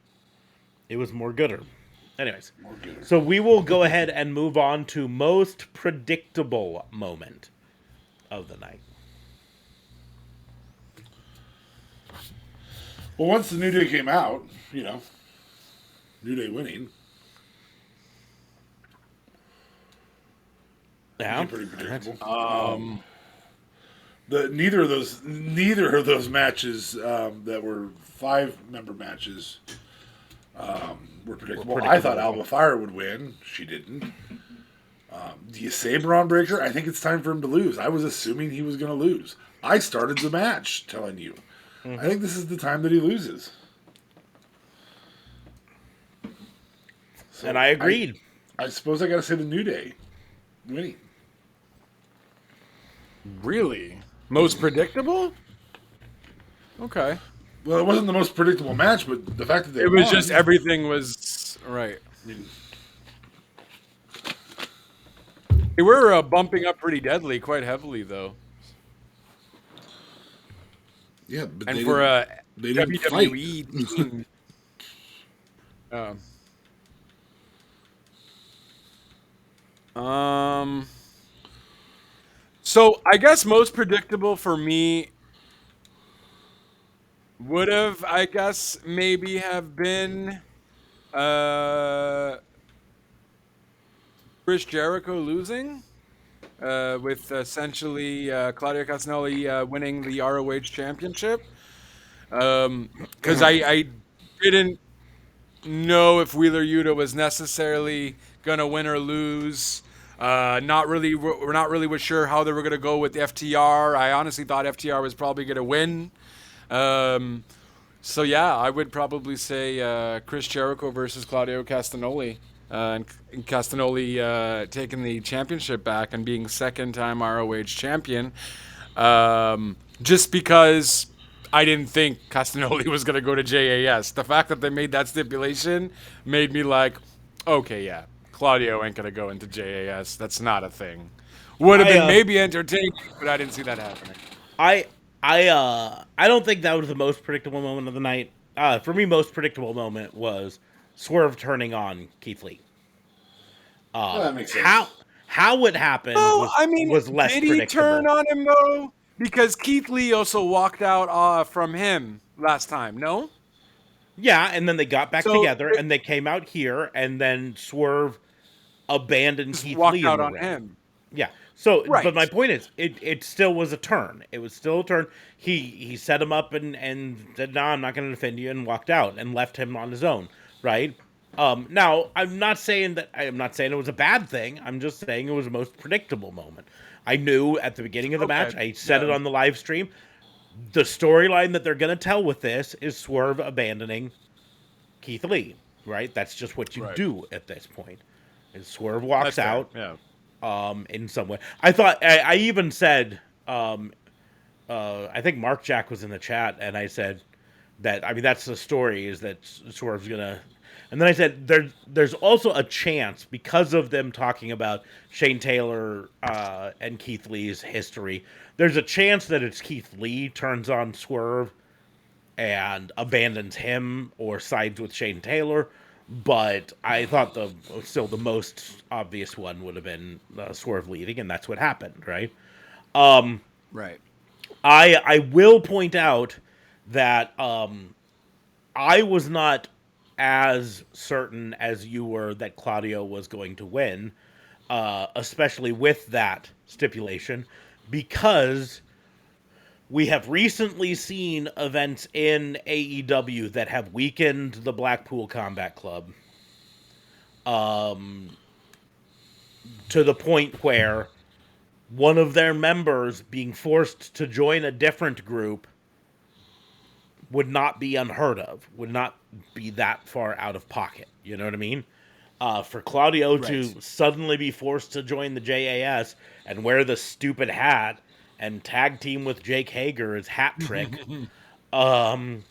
It was more gooder. Anyways, so we will go ahead and move on to most predictable moment of the night. Well, once the New Day came out, New Day winning. Yeah, pretty predictable. Neither of those matches that were 5-member matches were predictable. I thought Alba Fire would win. She didn't. Do you say Braun Breaker? I think it's time for him to lose. I was assuming he was going to lose. I started the match telling you. Mm-hmm. I think this is the time that he loses. So and I agreed. I suppose I got to say the New Day winning. Really? Most predictable? Okay. Well, it wasn't the most predictable match, but the fact that it was just everything was right. They were bumping up pretty deadly, quite heavily, though. Yeah, but and for a WWE team. So I guess most predictable for me would have, I guess, maybe have been Chris Jericho losing, with essentially Claudio Castagnoli winning the ROH championship. Because I didn't know if Wheeler Yuta was necessarily gonna win or lose. We're not really sure how they were gonna go with FTR. I honestly thought FTR was probably gonna win. So yeah, I would probably say Chris Jericho versus Claudio Castagnoli, and Castagnoli taking the championship back and being second-time ROH champion. Just because I didn't think Castagnoli was going to go to JAS. The fact that they made that stipulation made me like, okay, yeah, Claudio ain't going to go into JAS. That's not a thing. Would have been maybe entertaining, but I didn't see that happening. I don't think that was the most predictable moment of the night. For me, most predictable moment was Swerve turning on Keith Lee. That makes sense. How it happened was less predictable. Did he turn on him, though? Because Keith Lee also walked out from him last time, no? Yeah, and then they got back together, and they came out here, and then Swerve abandoned Keith walked Lee out in the on ring. him. Yeah. So, right. But my point is, it still was a turn. It was still a turn. He set him up and said, "No, I'm not going to defend you," and walked out and left him on his own. Right. Now, I'm not saying it was a bad thing. I'm just saying it was the most predictable moment. I knew at the beginning of the match. I said it on the live stream. The storyline that they're going to tell with this is Swerve abandoning Keith Lee. Right. That's just what you do at this point. And Swerve walks out. Yeah. in some way. I thought I even said I think Mark Jack was in the chat, and I said that that's the story, is that Swerve's gonna. And then I said there's also a chance, because of them talking about Shane Taylor and Keith Lee's history. There's a chance that it's Keith Lee turns on Swerve and abandons him or sides with Shane Taylor. But I thought the most obvious one would have been Swerve leading, and that's what happened, right? Right. I will point out that I was not as certain as you were that Claudio was going to win, especially with that stipulation, because we have recently seen events in AEW that have weakened the Blackpool Combat Club to the point where one of their members being forced to join a different group would not be unheard of, would not be that far out of pocket. You know what I mean? For Claudio to suddenly be forced to join the JAS and wear the stupid hat and tag team with Jake Hager as Hat Trick, I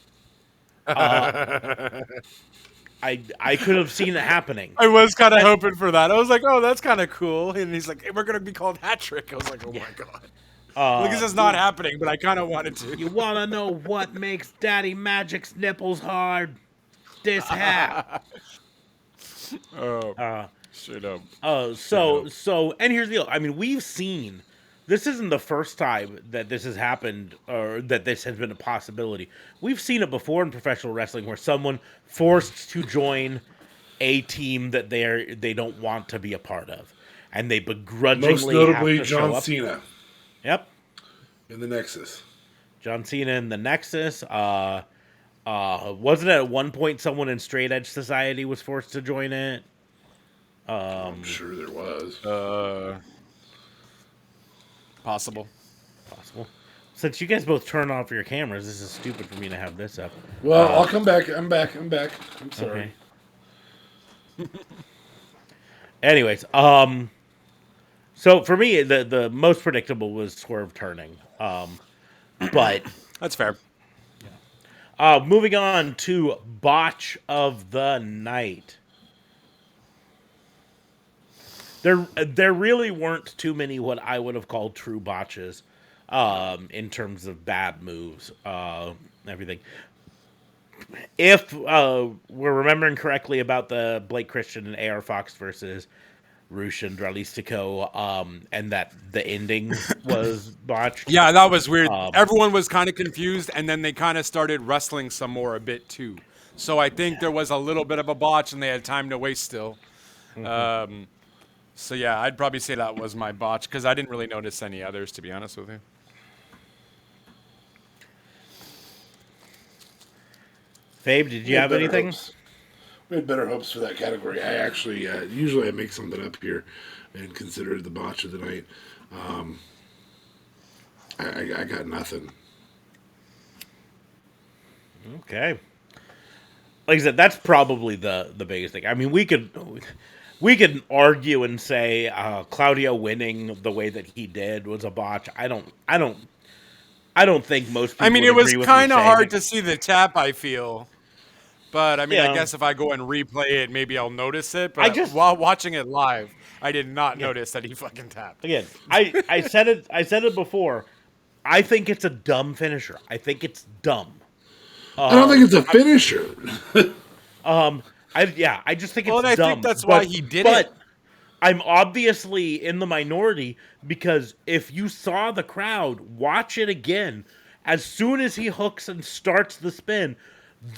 could have seen it happening. I was kind of hoping for that. I was like, oh, that's kind of cool. And he's like, hey, we're going to be called Hat Trick. I was like, oh my God. This is not happening, but I kind of wanted to. You want to know what makes Daddy Magic's nipples hard? This hat. Straight up. So, and here's the deal. I mean, we've seen, this isn't the first time that this has happened, or that this has been a possibility. We've seen it before in professional wrestling, where someone forced to join a team that they don't want to be a part of, and they begrudgingly most notably have to show John up. Cena. Yep. In the Nexus. John Cena in the Nexus. Wasn't it at one point someone in Straight Edge Society was forced to join it? I'm sure there was. Possible. Since you guys both turn off your cameras, this is stupid for me to have this up. Well, I'll come back. I'm back. I'm sorry. Okay. Anyways, so for me, the most predictable was Swerve turning. But that's fair. Moving on to botch of the night. There really weren't too many what I would have called true botches, in terms of bad moves, everything. If we're remembering correctly about the Blake Christian and AR Fox versus Rush and Dralistico, and that the ending was botched. Yeah, that was weird. Everyone was kind of confused, and then they kind of started wrestling some more a bit too. So I think there was a little bit of a botch, and they had time to waste still. Mm-hmm. So yeah, I'd probably say that was my botch, because I didn't really notice any others, to be honest with you. Fabe, did you have anything? Hopes. We had better hopes for that category. I actually, usually I make something up here and consider it the botch of the night. I got nothing. Okay. Like I said, that's probably the biggest thing. I mean, we could argue and say Claudio winning the way that he did was a botch. I don't think most people. I mean, it was kind of hard to see the tap, I feel. But I mean, I guess if I go and replay it, maybe I'll notice it. But while watching it live, I did not notice that he fucking tapped. Again, I said it before. I think it's a dumb finisher. I think it's dumb. I don't think it's a finisher. I just think it's dumb. I think that's why he did it. But I'm obviously in the minority, because if you saw the crowd, watch it again. As soon as he hooks and starts the spin,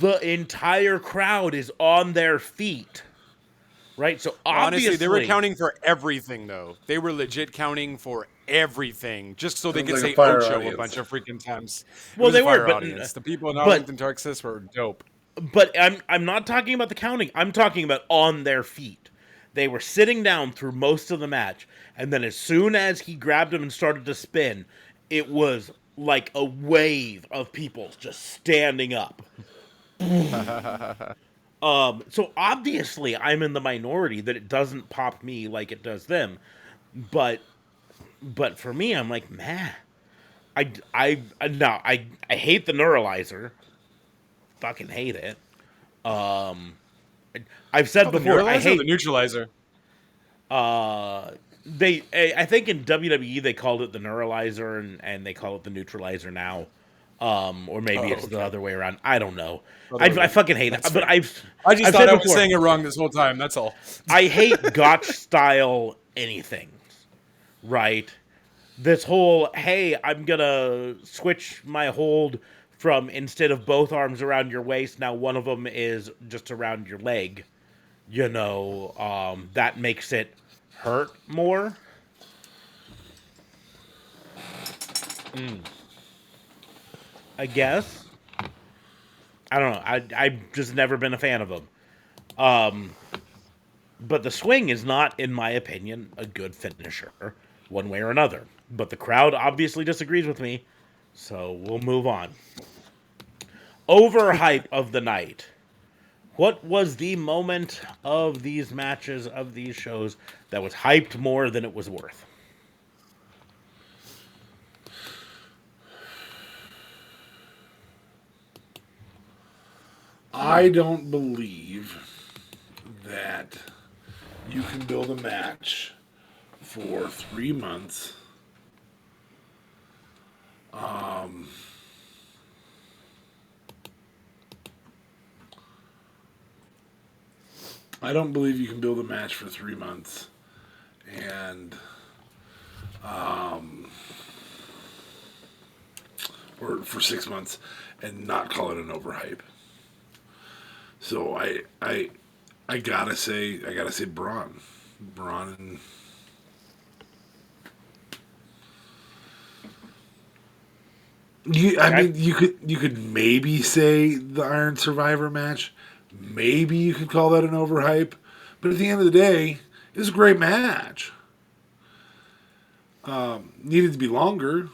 the entire crowd is on their feet. Right? So obviously, honestly, they were counting for everything, though. They were legit counting for everything, just so they could say Ocho a bunch of freaking times. Well, they were, but the people in Arlington, Texas were dope. But I'm not talking about the counting. I'm talking about on their feet. They were sitting down through most of the match, and then as soon as he grabbed him and started to spin, it was like a wave of people just standing up. So obviously I'm in the minority that it doesn't pop me like it does them. But for me, I'm like, man, I hate the neuralizer. Fucking hate it. I've said Oh, the before, I neuralizer or the hate. neutralizer? I think in WWE they called it the neuralizer, and they call it the neutralizer now. Or maybe Oh, it's the okay. other way around. I don't know. Other way I around. fucking hate it. That's But fair. I just I've thought said I was before, saying it wrong this whole time. That's all. I hate gotch style anything. Right? This whole, hey, I'm gonna switch my hold from, instead of both arms around your waist, now one of them is just around your leg. That makes it hurt more. I guess. I don't know. I've just never been a fan of them. But the swing is not, in my opinion, a good finisher, one way or another. But the crowd obviously disagrees with me, so we'll move on. Overhype of the night. What was the moment of these matches, of these shows, that was hyped more than it was worth? I don't believe that you can build a match for 3 months. I don't believe you can build a match for 3 months and or for 6 months and not call it an overhype. So I gotta say Braun and I mean, you could maybe say the Iron Survivor match. Maybe you could call that an overhype, but at the end of the day, it was a great match. Needed to be longer,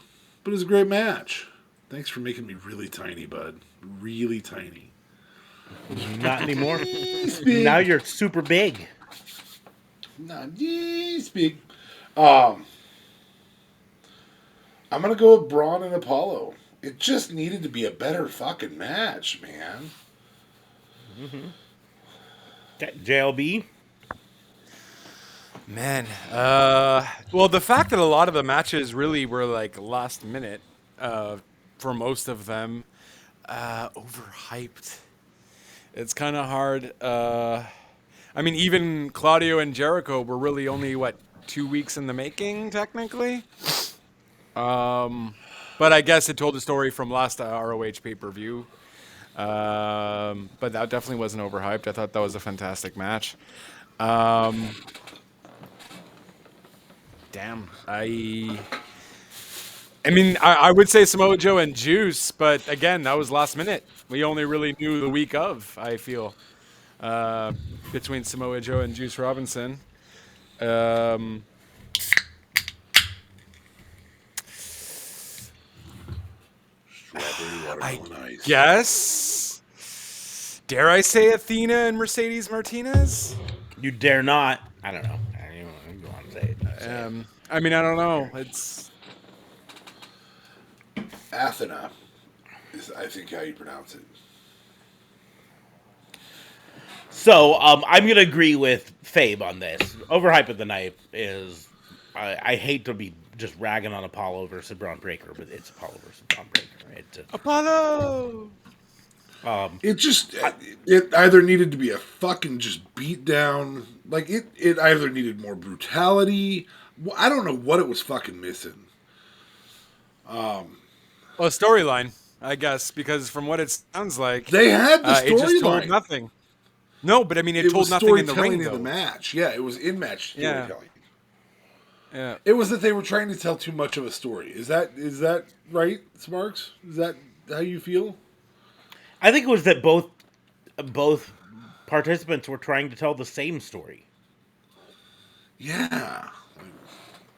but it was a great match. Thanks for making me really tiny, bud. Really tiny. Not anymore. Now you're super big. Not this big. I'm gonna go with Braun and Apollo. It just needed to be a better fucking match, man. JLB? Man, well, the fact that a lot of the matches really were like last minute, for most of them, overhyped. It's kind of hard. I mean, even Claudio and Jericho were really only 2 weeks in the making, technically. But I guess it told the story from last ROH pay-per-view. But that definitely wasn't overhyped. I thought that was a fantastic match. Damn. I mean, I would say Samoa Joe and Juice, but again, that was last minute. We only really knew the week of, I feel, between Samoa Joe and Juice Robinson. Strawberry watermelon ice. Yes. Dare I say Athena and Mercedes Martinez? You dare not. I don't know. I don't even go on and say it. I mean, I don't know. It's Athena is, I think, how you pronounce it. So, I'm going to agree with Fabe on this. Overhype of the night is... I hate to be just ragging on Apollo versus Braun Breaker, but it's Apollo versus Braun Breaker. Apollo! It either needed to be a fucking just beat down. Like, it either needed more brutality. I don't know what it was fucking missing. Well, storyline, I guess, because from what it sounds like... They had the it just told storyline. nothing. No, but I mean, it told nothing in the ring, though. In the match. Yeah, it was in-match storytelling. Yeah. It was that they were trying to tell too much of a story. Is that right, Sparks? Is that how you feel? I think it was that both participants were trying to tell the same story. Yeah.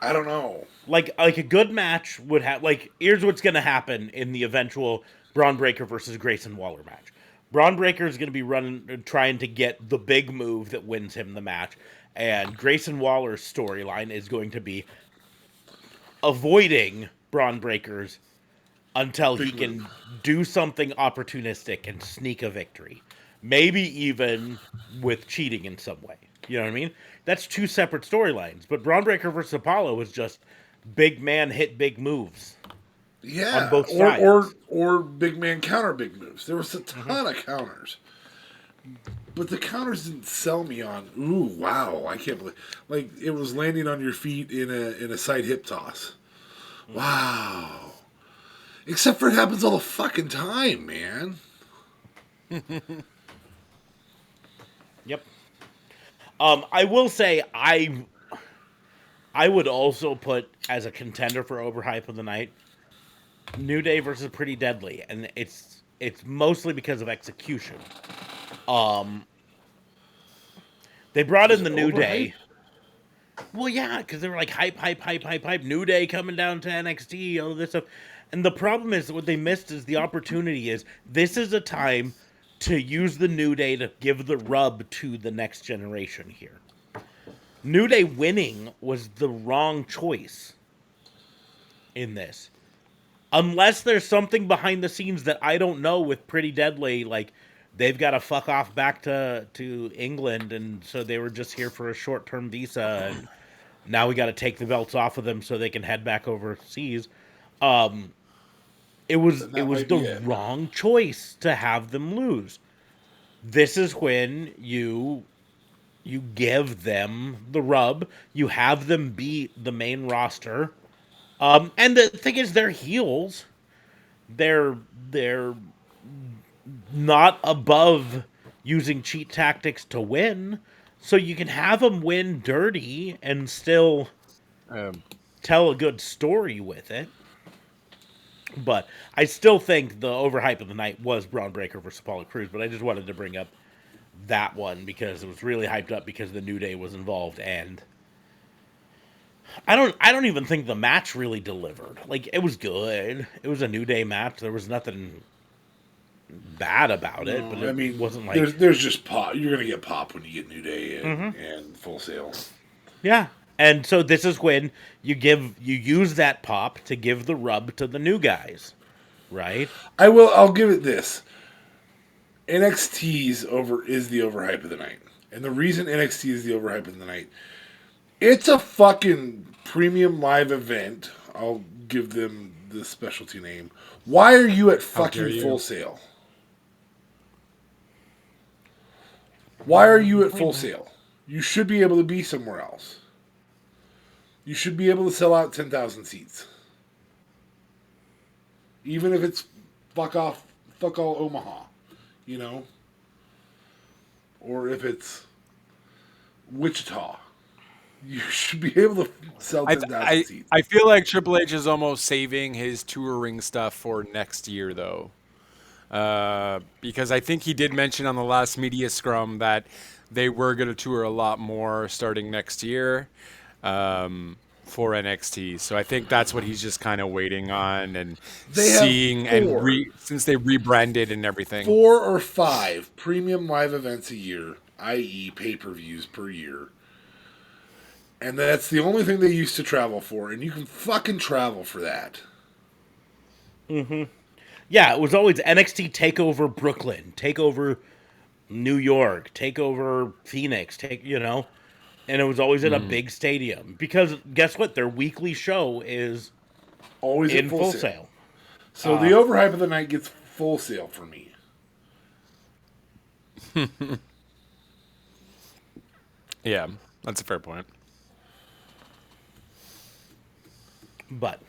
I don't know. Like a good match would have, here's what's going to happen in the eventual Braun Breaker versus Grayson Waller match. Braun Breaker is going to be trying to get the big move that wins him the match, and Grayson Waller's storyline is going to be avoiding Braun Breaker's until he can do something opportunistic and sneak a victory. Maybe even with cheating in some way. You know what I mean? That's two separate storylines. But Braun Breaker versus Apollo was just big man hit big moves. Yeah, on both sides. Or big man counter big moves. There was a ton of counters. But the counters didn't sell me on, ooh, wow, I can't believe, like, it was landing on your feet in a side hip toss. Wow. Except for it happens all the fucking time, man. Yep. I will say I would also put as a contender for overhype of the night New Day versus Pretty Deadly, and it's mostly because of execution. They brought in the New Day. Well, yeah, because they were like hype. New Day coming down to NXT, all this stuff. And the problem is, what they missed is the opportunity is this is a time to use the New Day to give the rub to the next generation here. New Day winning was the wrong choice in this. Unless there's something behind the scenes that I don't know with Pretty Deadly, like they've got to fuck off back to England, and so they were just here for a short-term visa, and now we got to take the belts off of them so they can head back overseas. It was the wrong choice to have them lose. This is when you give them the rub, you have them beat the main roster. And the thing is, they're heels. They're not above using cheat tactics to win, so you can have them win dirty and still tell a good story with it. But I still think the overhype of the night was Braun Breaker versus Apollo Crews, but I just wanted to bring up that one because it was really hyped up because the New Day was involved, and I don't even think the match really delivered. Like, it was good. It was a New Day match. There was nothing bad about it, but it wasn't like there's just pop. You're gonna get pop when you get New Day and Full Sail. Yeah, and so this is when you use that pop to give the rub to the new guys, right? I'll give it this. NXT's is the overhype of the night, and the reason NXT is the overhype of the night. It's a fucking premium live event. I'll give them the specialty name. Why are you at fucking Full Sail? Why are you at Full Sail? You should be able to be somewhere else. You should be able to sell out 10,000 seats. Even if it's fuck all Omaha, you know? Or if it's Wichita. You should be able to sell 10,000 seats. I feel like Triple H is almost saving his touring stuff for next year, though. Because I think he did mention on the last media scrum that they were going to tour a lot more starting next year for NXT. So I think that's what he's just kind of waiting on and seeing. Since they rebranded and everything. 4 or 5 premium live events a year, i.e. pay-per-views per year. And that's the only thing they used to travel for, and you can fucking travel for that. Mm-hmm. Yeah, it was always NXT TakeOver Brooklyn, TakeOver New York, TakeOver Phoenix, and it was always at a big stadium. Because guess what? Their weekly show is always in at Full Sail. Sail. So the overhype of the night gets Full Sail for me. Yeah, that's a fair point. But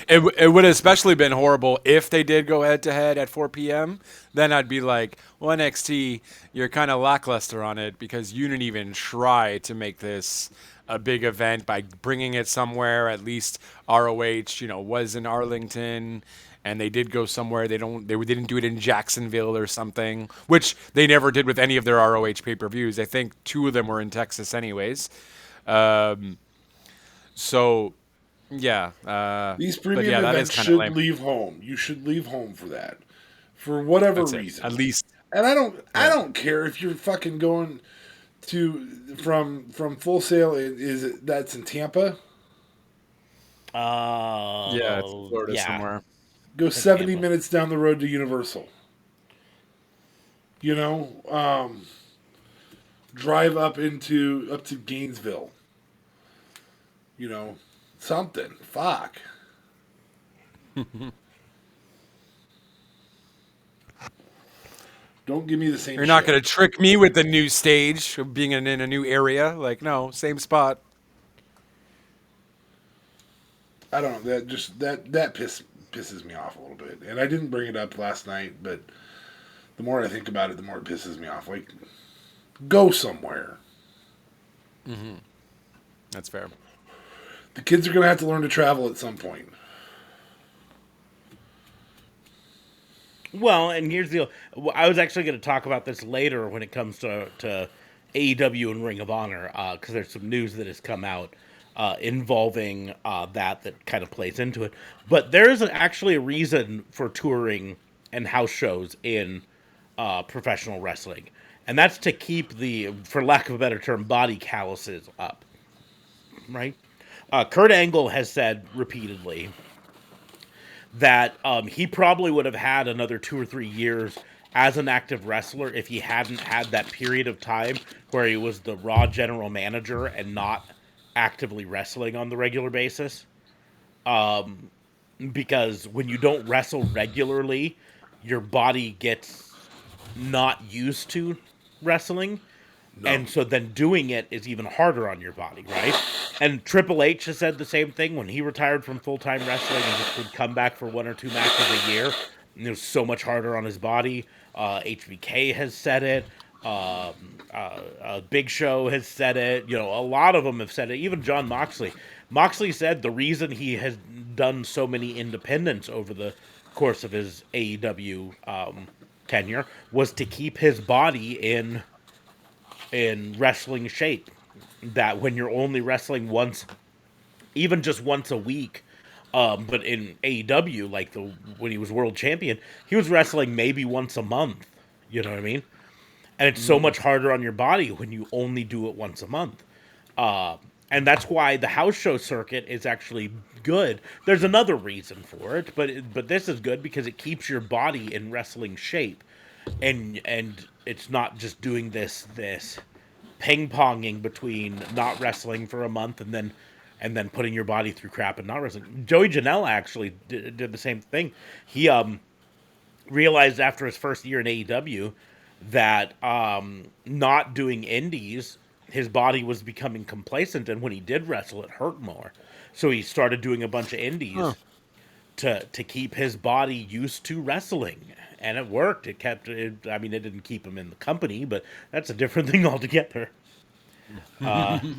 it would have especially been horrible if they did go head-to-head at 4 p.m. Then I'd be like, well, NXT, you're kind of lackluster on it because you didn't even try to make this a big event by bringing it somewhere. At least ROH, was in Arlington, and they did go somewhere. They didn't do it in Jacksonville or something, which they never did with any of their ROH pay-per-views. I think 2 of them were in Texas anyways. So... Yeah. These premium events should leave home. You should leave home for that. For whatever reason. At least And I don't care if you're fucking going from Full Sail. That's in Tampa? Yeah, it's in Florida Yeah. somewhere. Go 70 Tampa. minutes down the road to Universal. You know, drive up to Gainesville. You know, something. Fuck. Don't give me the same. You're not going to trick me with the new stage of being in a new area. Like, no, same spot. I don't know. That pisses me off a little bit. And I didn't bring it up last night, but the more I think about it, the more it pisses me off. Like, go somewhere. Mm-hmm. That's fair. The kids are going to have to learn to travel at some point. Well, and here's the deal. I was actually going to talk about this later when it comes to AEW and Ring of Honor, because there's some news that has come out involving that kind of plays into it. But there is actually a reason for touring and house shows in professional wrestling, and that's to keep the, for lack of a better term, body calluses up. Right? Kurt Angle has said repeatedly that he probably would have had another 2 or 3 years as an active wrestler if he hadn't had that period of time where he was the Raw general manager and not actively wrestling on the regular basis. Because when you don't wrestle regularly, your body gets not used to wrestling. No. And so then doing it is even harder on your body, right? And Triple H has said the same thing when he retired from full-time wrestling and just would come back for 1 or 2 matches a year. And it was so much harder on his body. HBK has said it. Big Show has said it. You know, a lot of them have said it. Even John Moxley. Moxley said the reason he has done so many independents over the course of his AEW tenure was to keep his body in wrestling shape. That when you're only wrestling once, even just once a week, but in AEW, like when he was world champion, he was wrestling maybe once a month. You know what I mean? And it's so much harder on your body when you only do it once a month. And that's why the house show circuit is actually good. There's another reason for it, but this is good because it keeps your body in wrestling shape, and it's not just doing this ping-ponging between not wrestling for a month and then putting your body through crap and not wrestling. Joey Janela actually did the same thing. He realized after his first year in AEW that not doing indies, his body was becoming complacent, and when he did wrestle, it hurt more. So he started doing a bunch of indies to keep his body used to wrestling. And it worked. It didn't keep him in the company, but that's a different thing altogether. That's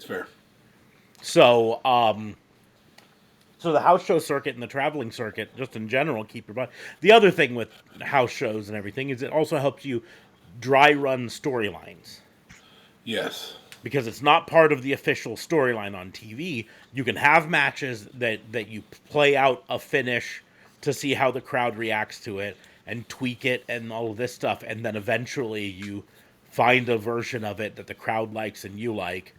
fair. So the house show circuit and the traveling circuit, just in general, keep your body. The other thing with house shows and everything is it also helps you dry run storylines. Yes. Because it's not part of the official storyline on TV. You can have matches that you play out a finish to see how the crowd reacts to it and tweak it and all of this stuff. And then eventually you find a version of it that the crowd likes and you like,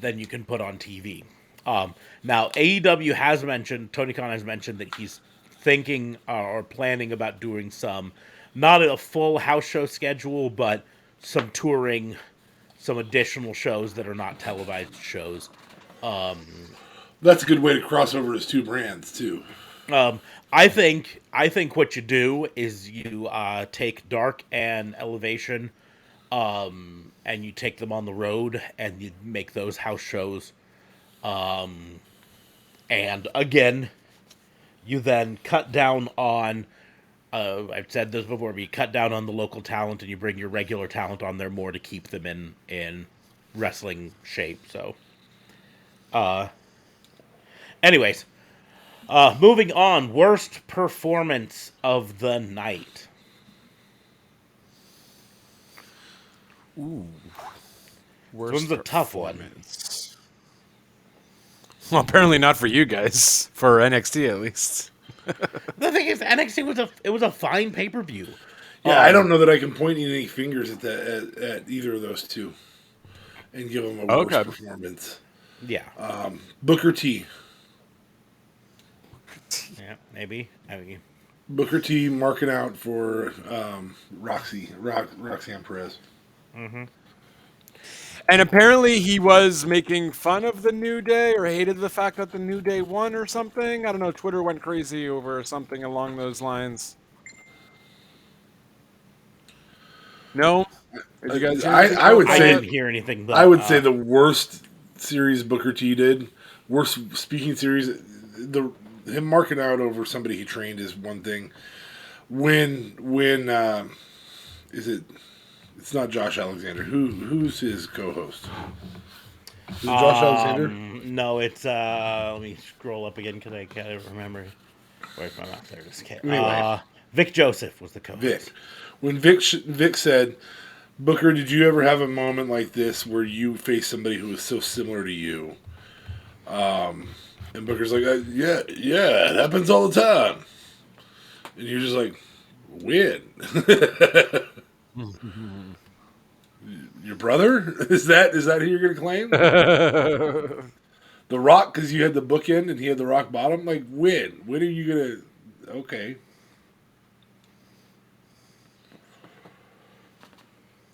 then you can put on TV. Now, AEW has mentioned, Tony Khan has mentioned that he's thinking or planning about doing some, not a full house show schedule, but some touring, some additional shows that are not televised shows. That's a good way to cross over his two brands too. I think what you do is you take Dark and Elevation, and you take them on the road and you make those house shows. And again, you then cut down on. I've said this before, but you cut down on the local talent and you bring your regular talent on there more to keep them in wrestling shape. So, anyways, moving on. Worst performance of the night. Ooh, This one's a tough one. Well, apparently not for you guys. For NXT, at least. The thing is, NXT was a fine pay-per-view. Yeah, I don't know that I can point any fingers at either of those two and give them a worse performance. Yeah. Booker T. Yeah, maybe. Booker T marking out for Roxanne Perez. Mm-hmm. And apparently he was making fun of the New Day or hated the fact that the New Day won or something. I don't know. Twitter went crazy over something along those lines. No? Did you guys hear anything? I would say, I didn't hear anything. But, I would say the worst series Booker T did, worst speaking series, him marking out over somebody he trained is one thing. When is it? It's not Josh Alexander. Who's his co-host? Is it Josh Alexander? No, it's let me scroll up again because I can't remember. Where's my mouse? There it is. Okay. Anyway. Vic Joseph was the co-host. Vic. When Vic said, Booker, did you ever have a moment like this where you faced somebody who was so similar to you? And Booker's like, yeah, it happens all the time. And you're just like, when? Your brother? Is that who you're going to claim? The Rock, because you had the bookend and he had the rock bottom? Like, when? When are you going to... Okay.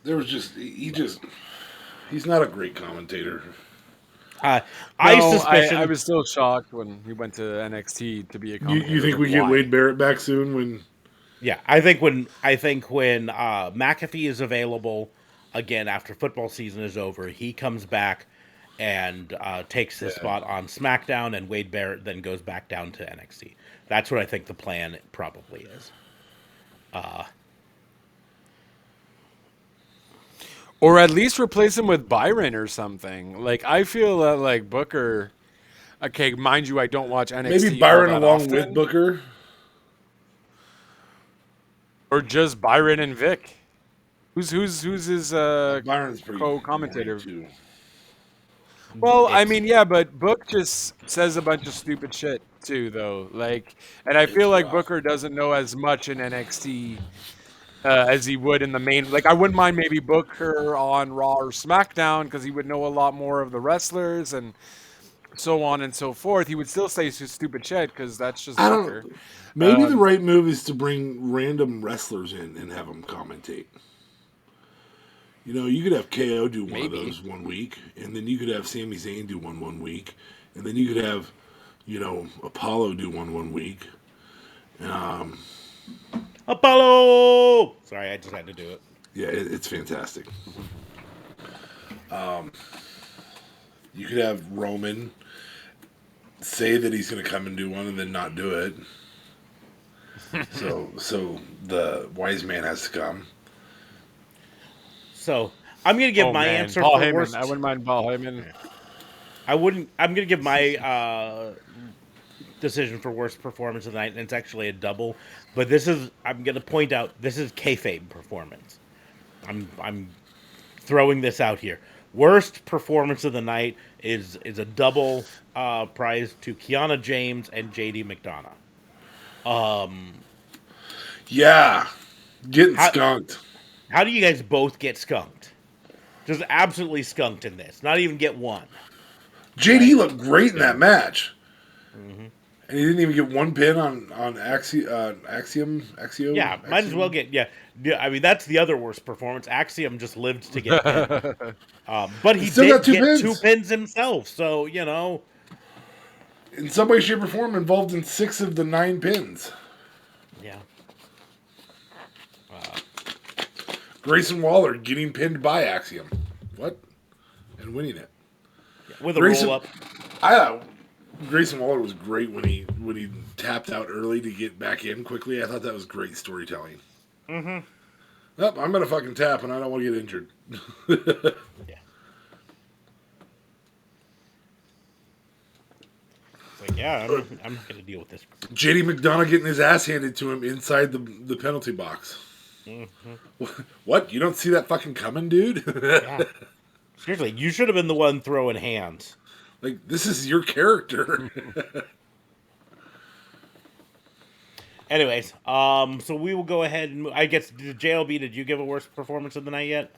There was he's not a great commentator. I was still shocked when he went to NXT to be a commentator. You think we get Wade Barrett back soon? When? Yeah, I think when McAfee is available again after football season is over, he comes back and takes his spot on SmackDown, and Wade Barrett then goes back down to NXT. That's what I think the plan probably is. Or at least replace him with Byron or something. Like, I feel that, like, Booker... Okay, mind you, I don't watch NXT. Maybe Byron along with Booker? Or just Byron and Vic. Who's his Byron's co-commentator? Too. Well, I mean, yeah, but Book just says a bunch of stupid shit, too, though. Like, and I feel like Booker doesn't know as much in NXT... as he would in the main. Like, I wouldn't mind maybe Booker on Raw or SmackDown because he would know a lot more of the wrestlers and so on and so forth. He would still say stupid shit because that's just Booker. Maybe the right move is to bring random wrestlers in and have them commentate. You know, you could have KO do one of those 1 week, and then you could have Sami Zayn do one week, and then you could have, Apollo do one week. Apollo! Sorry, I just had to do it. Yeah, it's fantastic. You could have Roman say that he's going to come and do one and then not do it. So the wise man has to come. So I'm going to give my answer Paul for Heyman. worst. I wouldn't mind Paul Heyman. I'm going to give my decision for worst performance of the night, and it's actually a double. But I'm going to point out, this is kayfabe performance. I'm throwing this out here. Worst performance of the night is a double prize to Kiana James and JD McDonough. Yeah, getting skunked. How do you guys both get skunked? Just absolutely skunked in this. Not even get one. JD looked great in that match. Mm-hmm. And he didn't even get one pin on Axiom. Yeah, might as well get. Yeah, I mean, that's the other worst performance. Axiom just lived to get pinned. But he still did got get 2 pins himself, so, in some way, shape, or form, involved in 6 of the 9 pins. Yeah. Grayson Waller getting pinned by Axiom. What? And winning it. Yeah, with a roll-up. Grayson Waller was great when he tapped out early to get back in quickly. I thought that was great storytelling. Mm-hmm. Nope, I'm going to fucking tap, and I don't want to get injured. Yeah. It's like, yeah, I'm not going to deal with this. JD McDonough getting his ass handed to him inside the penalty box. Mm-hmm. What? You don't see that fucking coming, dude? Yeah. Seriously, you should have been the one throwing hands. Like, this is your character. Anyways, so we will go ahead and I guess JLB. Did you give a worst performance of the night yet?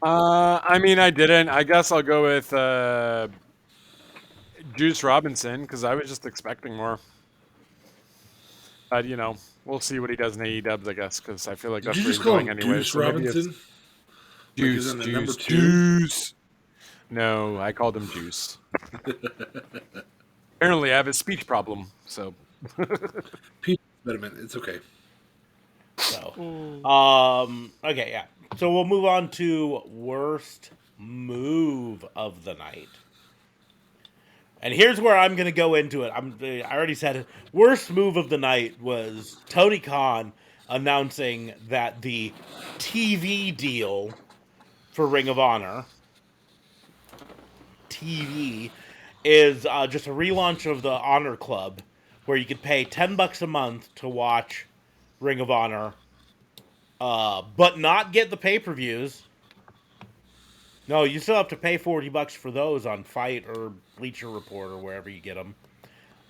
I mean, I didn't. I guess I'll go with Juice Robinson because I was just expecting more. But we'll see what he does in AEW, I guess, because I feel like Did that's you where just he's call going him anyway. Deuce So maybe it's Robinson? Juice, Like, Juice, number 2? Juice. No, I called him Juice. Apparently, I have a speech problem, so. Impediment. It's okay. So, okay, yeah. So we'll move on to worst move of the night. And here's where I'm going to go into it. I already said it. Worst move of the night was Tony Khan announcing that the TV deal for Ring of Honor TV is just a relaunch of the Honor Club, where you could pay $10 a month to watch Ring of Honor, but not get the pay-per-views. No, you still have to pay $40 for those on Fight or Bleacher Report or wherever you get them.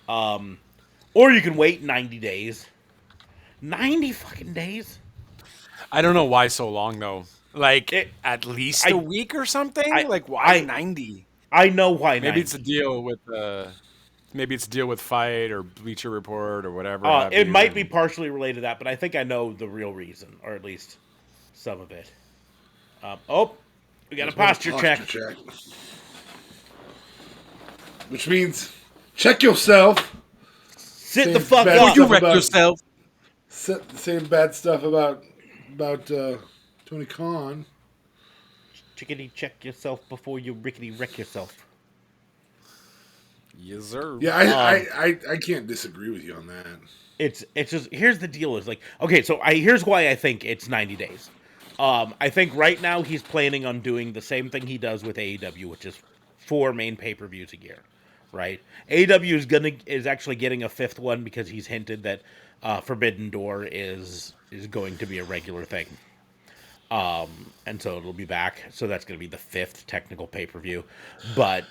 Or you can wait 90 days. 90 fucking days? I don't know why so long, though. Like, at least a week or something? Why 90? I know why 90. Maybe it's a deal with Fight or Bleacher Report or whatever. It might be partially related to that, but I think I know the real reason, or at least some of it. We got a posture check. Which means check yourself. Sit the fuck up. You wreck yourself. Saying bad stuff about Tony Khan. Chickadee check yourself before you rickety wreck yourself. Yes, sir. Yeah, I can't disagree with you on that. It's just, here's the deal is like, okay, so here's why I think it's 90 days. I think right now he's planning on doing the same thing he does with AEW, which is 4 main pay-per-views a year, right? AEW is actually getting a 5th one because he's hinted that Forbidden Door is going to be a regular thing. And so it'll be back. So that's going to be the 5th technical pay-per-view. But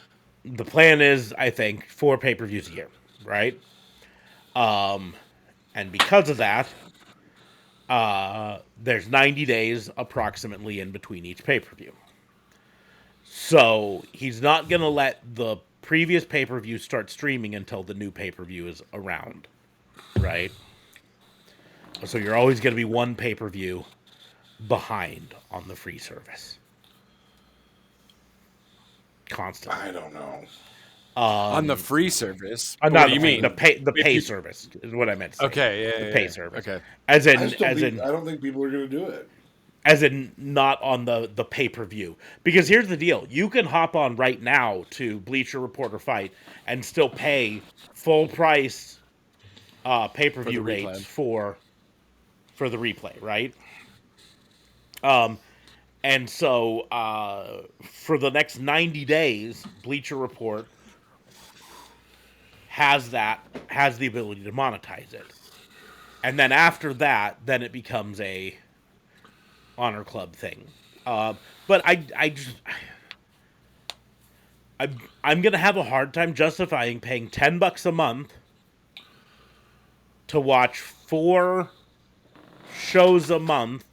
the plan is, I think, 4 pay-per-views a year, right? And because of that, there's 90 days approximately in between each pay-per-view. So he's not going to let the previous pay-per-view start streaming until the new pay-per-view is around, right? So you're always going to be 1 pay-per-view behind on the free service. Constantly. I don't know. On the free service? What do you mean? The pay service is what I meant to say. Okay, the pay service. Okay. I don't think people are going to do it. As in not on the pay-per-view. Because here's the deal. You can hop on right now to Bleacher Report or Fight and still pay full price pay-per-view rates for the replay, right? And so for the next 90 days, Bleacher Report has the ability to monetize it. And then after that, then it becomes a Honor Club thing. But I'm gonna have a hard time justifying paying $10 a month to watch 4 shows a month.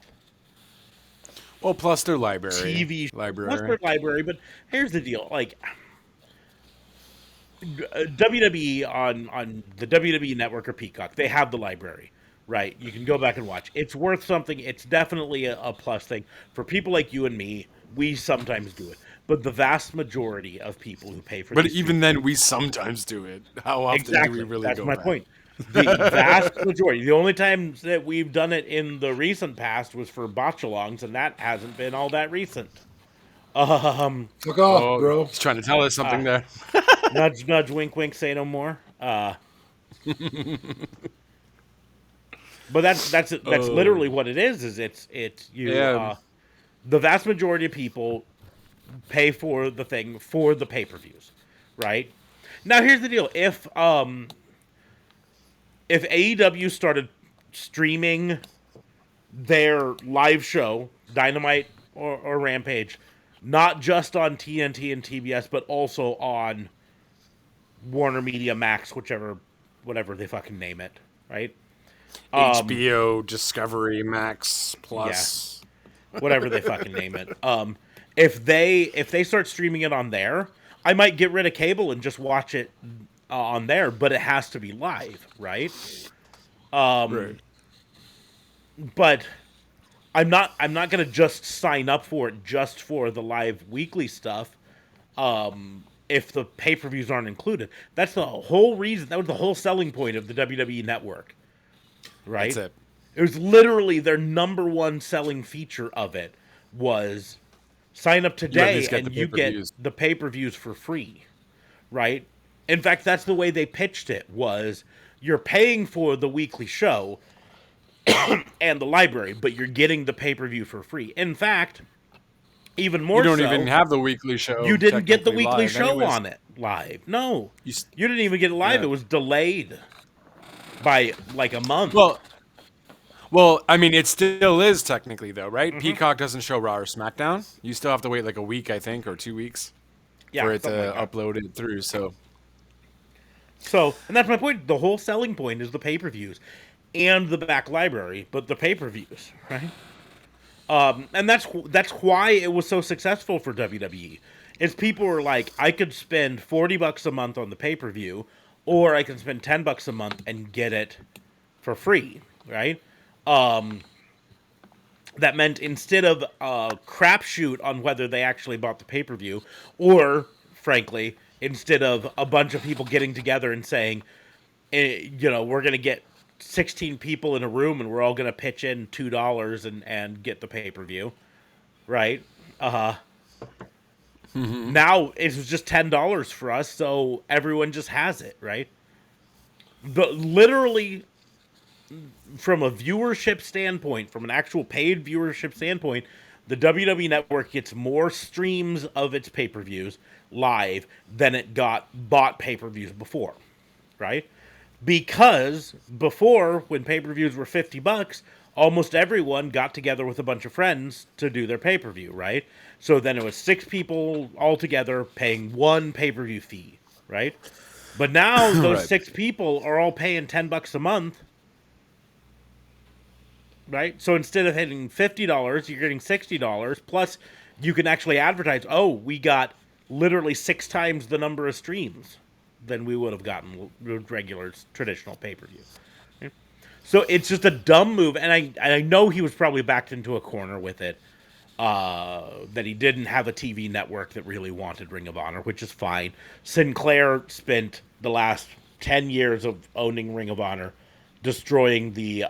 Well, plus their library. TV library. Plus their library, but here's the deal. Like, WWE on the WWE Network or Peacock, they have the library, right? You can go back and watch. It's worth something. It's definitely a plus thing. For people like you and me, we sometimes do it. But the vast majority of people who pay for But even then, we sometimes do it. How often do we really That's go my back? point. The vast majority. The only time that we've done it in the recent past was for botchalongs, and that hasn't been all that recent. Fuck off, bro. He's trying to tell us something there. Nudge, nudge, wink, wink, say no more. But that's literally what it is. It's you. Yeah. The vast majority of people pay for the thing for the pay-per-views, right? Now here's the deal: if AEW started streaming their live show, Dynamite or Rampage, not just on TNT and TBS, but also on Warner Media Max, whatever they fucking name it, right? HBO, Discovery, Max Plus, whatever they fucking name it. If they start streaming it on there, I might get rid of cable and just watch it on there. But it has to be live, right? right? But I'm not gonna just sign up for it just for the live weekly stuff. If the pay-per-views aren't included, that's the whole reason. That was the whole selling point of the WWE Network, right? That's it. It was literally their number one selling feature of it was sign up today and you get the pay-per-views for free, right? In fact, that's the way they pitched it was you're paying for the weekly show and the library, but you're getting the pay-per-view for free. In fact, even more so, you don't even have the weekly show. You didn't get the weekly show on it live. No. You didn't even get it live. Yeah. It was delayed by like a month. Well, I mean, it still is technically, though, right? Mm-hmm. Peacock doesn't show Raw or SmackDown. You still have to wait like a week, I think, or 2 weeks for it to upload it through. So, and that's my point. The whole selling point is the pay-per-views and the back library, but the pay-per-views, right? And that's why it was so successful for WWE. Is people were like, I could spend $40 a month on the pay-per-view, or I can spend $10 a month and get it for free, right? That meant instead of a crapshoot on whether they actually bought the pay-per-view, or, frankly, instead of a bunch of people getting together and saying, we're going to get 16 people in a room and we're all going to pitch in $2 and get the pay-per-view, right? Mm-hmm. Now it was just $10 for us, so everyone just has it, right? Literally, from a viewership standpoint, from an actual paid viewership standpoint, the WWE Network gets more streams of its pay-per-views live than it got bought pay-per-views before, right? Because before, when pay-per-views were $50, almost everyone got together with a bunch of friends to do their pay-per-view, right? So then it was 6 people all together paying one pay-per-view fee, right? But now those right. 6 people are all paying $10 a month, right? So instead of hitting $50, you're getting $60, plus you can actually advertise, we got literally 6 times the number of streams than we would have gotten with regular traditional pay-per-view. Okay? So it's just a dumb move, and I know he was probably backed into a corner with it, that he didn't have a TV network that really wanted Ring of Honor, which is fine. Sinclair spent the last 10 years of owning Ring of Honor destroying the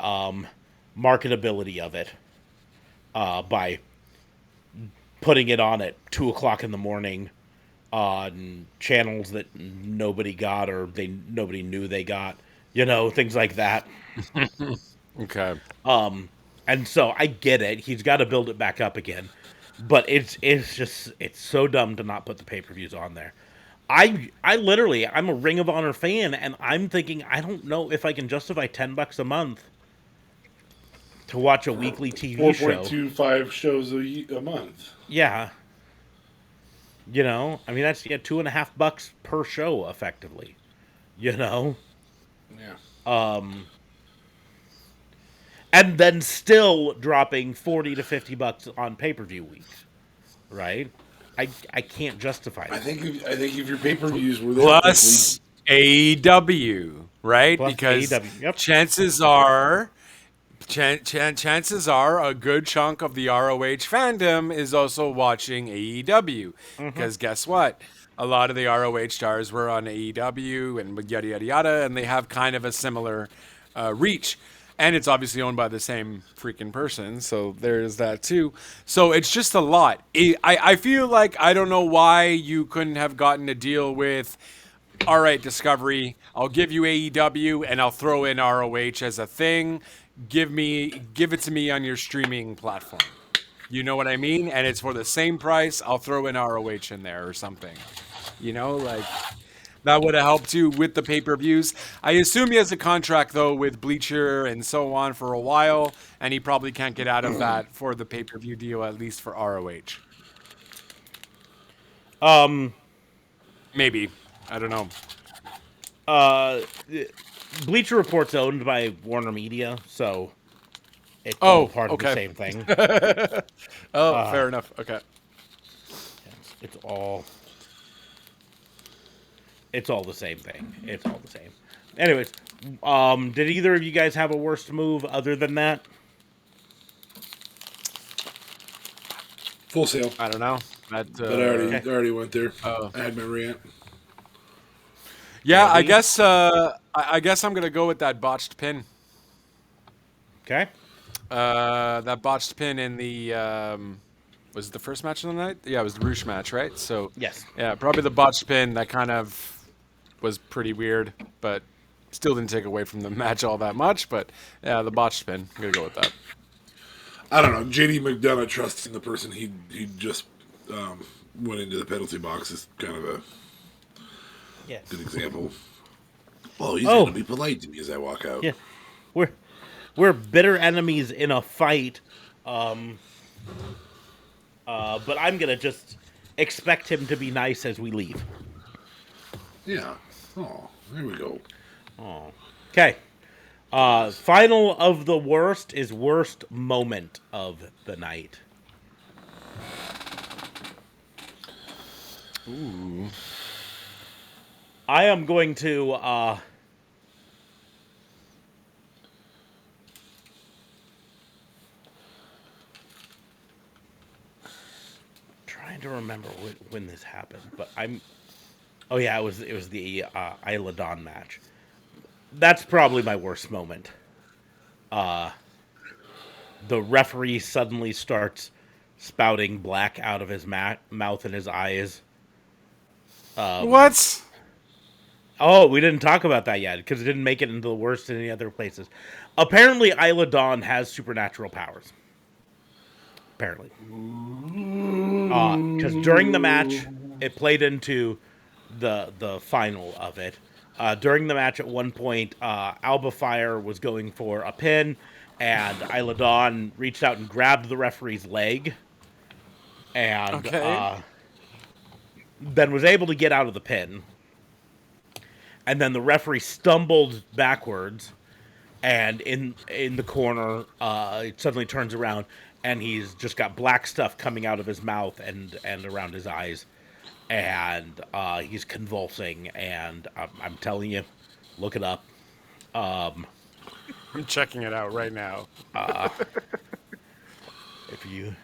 marketability of it by putting it on at 2 o'clock in the morning on channels that nobody got or nobody knew they got, things like that. Okay. And so I get it. He's got to build it back up again, but it's so dumb to not put the pay-per-views on there. I'm a Ring of Honor fan, and I'm thinking I don't know if I can justify $10 a month to watch a weekly TV show. 4.25 shows a month. Yeah. I mean, that's $2.50 per show, effectively. Yeah. And then still dropping $40 to $50 on pay-per-view weeks, right? I can't justify that. I think if your pay-per-views were there plus AEW, right? Plus because AEW. Yep. chances are a good chunk of the ROH fandom is also watching AEW. Because guess what? A lot of the ROH stars were on AEW and yada, yada, yada, and they have kind of a similar reach. And it's obviously owned by the same freaking person, so there's that too. So it's just a lot. I feel like I don't know why you couldn't have gotten a deal with, all right, Discovery, I'll give you AEW and I'll throw in ROH as a thing. Give it to me on your streaming platform. You know what I mean? And it's for the same price. I'll throw in ROH in there or something. That would have helped you with the pay-per-views. I assume he has a contract, though, with Bleacher and so on for a while, and he probably can't get out of that for the pay-per-view deal, at least for ROH. Maybe. I don't know. Bleacher Report's owned by Warner Media, so it's all part of the same thing. Fair enough. Okay. It's all the same thing. It's all the same. Anyways, did either of you guys have a worst move other than that? Full Sail. I don't know. But I already went there. I had my rant. Yeah, I guess I'm gonna go with that botched pin. Okay. That botched pin in the was it the first match of the night? Yeah, it was the ROH match, right? So Yes. yeah, probably the botched pin that kind of was pretty weird, but still didn't take away from the match all that much. But yeah, the botched pin. I'm gonna go with that. I don't know. JD McDonough trusting the person he just went into the penalty box is kind of a good example. Oh, he's going to be polite to me as I walk out. Yeah, we're bitter enemies in a fight, but I'm gonna just expect him to be nice as we leave. Yeah. Oh, there we go. Oh. Okay. Final of the worst is worst moment of the night. Ooh. I am going to trying to remember when this happened, but oh yeah, it was the Isla Dawn match. That's probably my worst moment. The referee suddenly starts spouting black out of his mouth and his eyes. What? Oh, we didn't talk about that yet because it didn't make it into the worst in any other places. Apparently, Isla Dawn has supernatural powers. Apparently. Because during the match, it played into the final of it. During the match, at one point, Alba Fire was going for a pin, and Isla Dawn reached out and grabbed the referee's leg, and then was able to get out of the pin. And then the referee stumbled backwards, and in the corner, it suddenly turns around, and he's just got black stuff coming out of his mouth and around his eyes, and he's convulsing. And I'm telling you, look it up. I'm checking it out right now. If you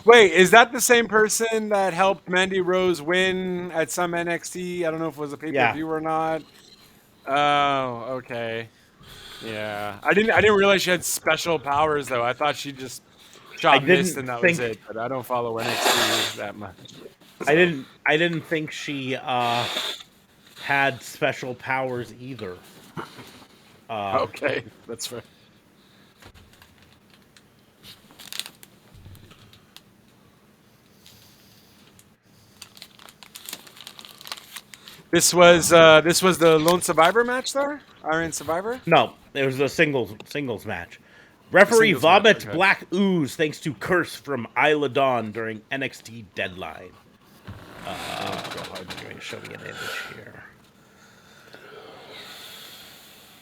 wait, is that the same person that helped Mandy Rose win at some NXT? I don't know if it was a pay-per-view or not. Oh, okay. Yeah, I didn't realize she had special powers though. I thought she just shot mist and that was it. But I don't follow NXT that much. So. I didn't think she had special powers either. Okay, that's fair. This was the Lone Survivor match there? Iron Survivor? No, it was a singles match. Referee vomits black ooze thanks to curse from Isla Dawn during NXT Deadline. Going to show me an image here.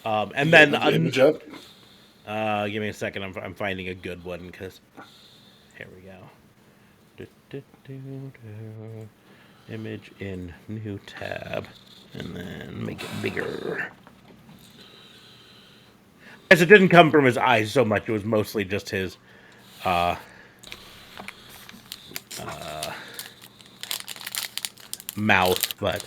And then image up. Give me a second. I'm finding a good one because here we go. Image in new tab, and then make it bigger. As it didn't come from his eyes so much; it was mostly just his mouth. But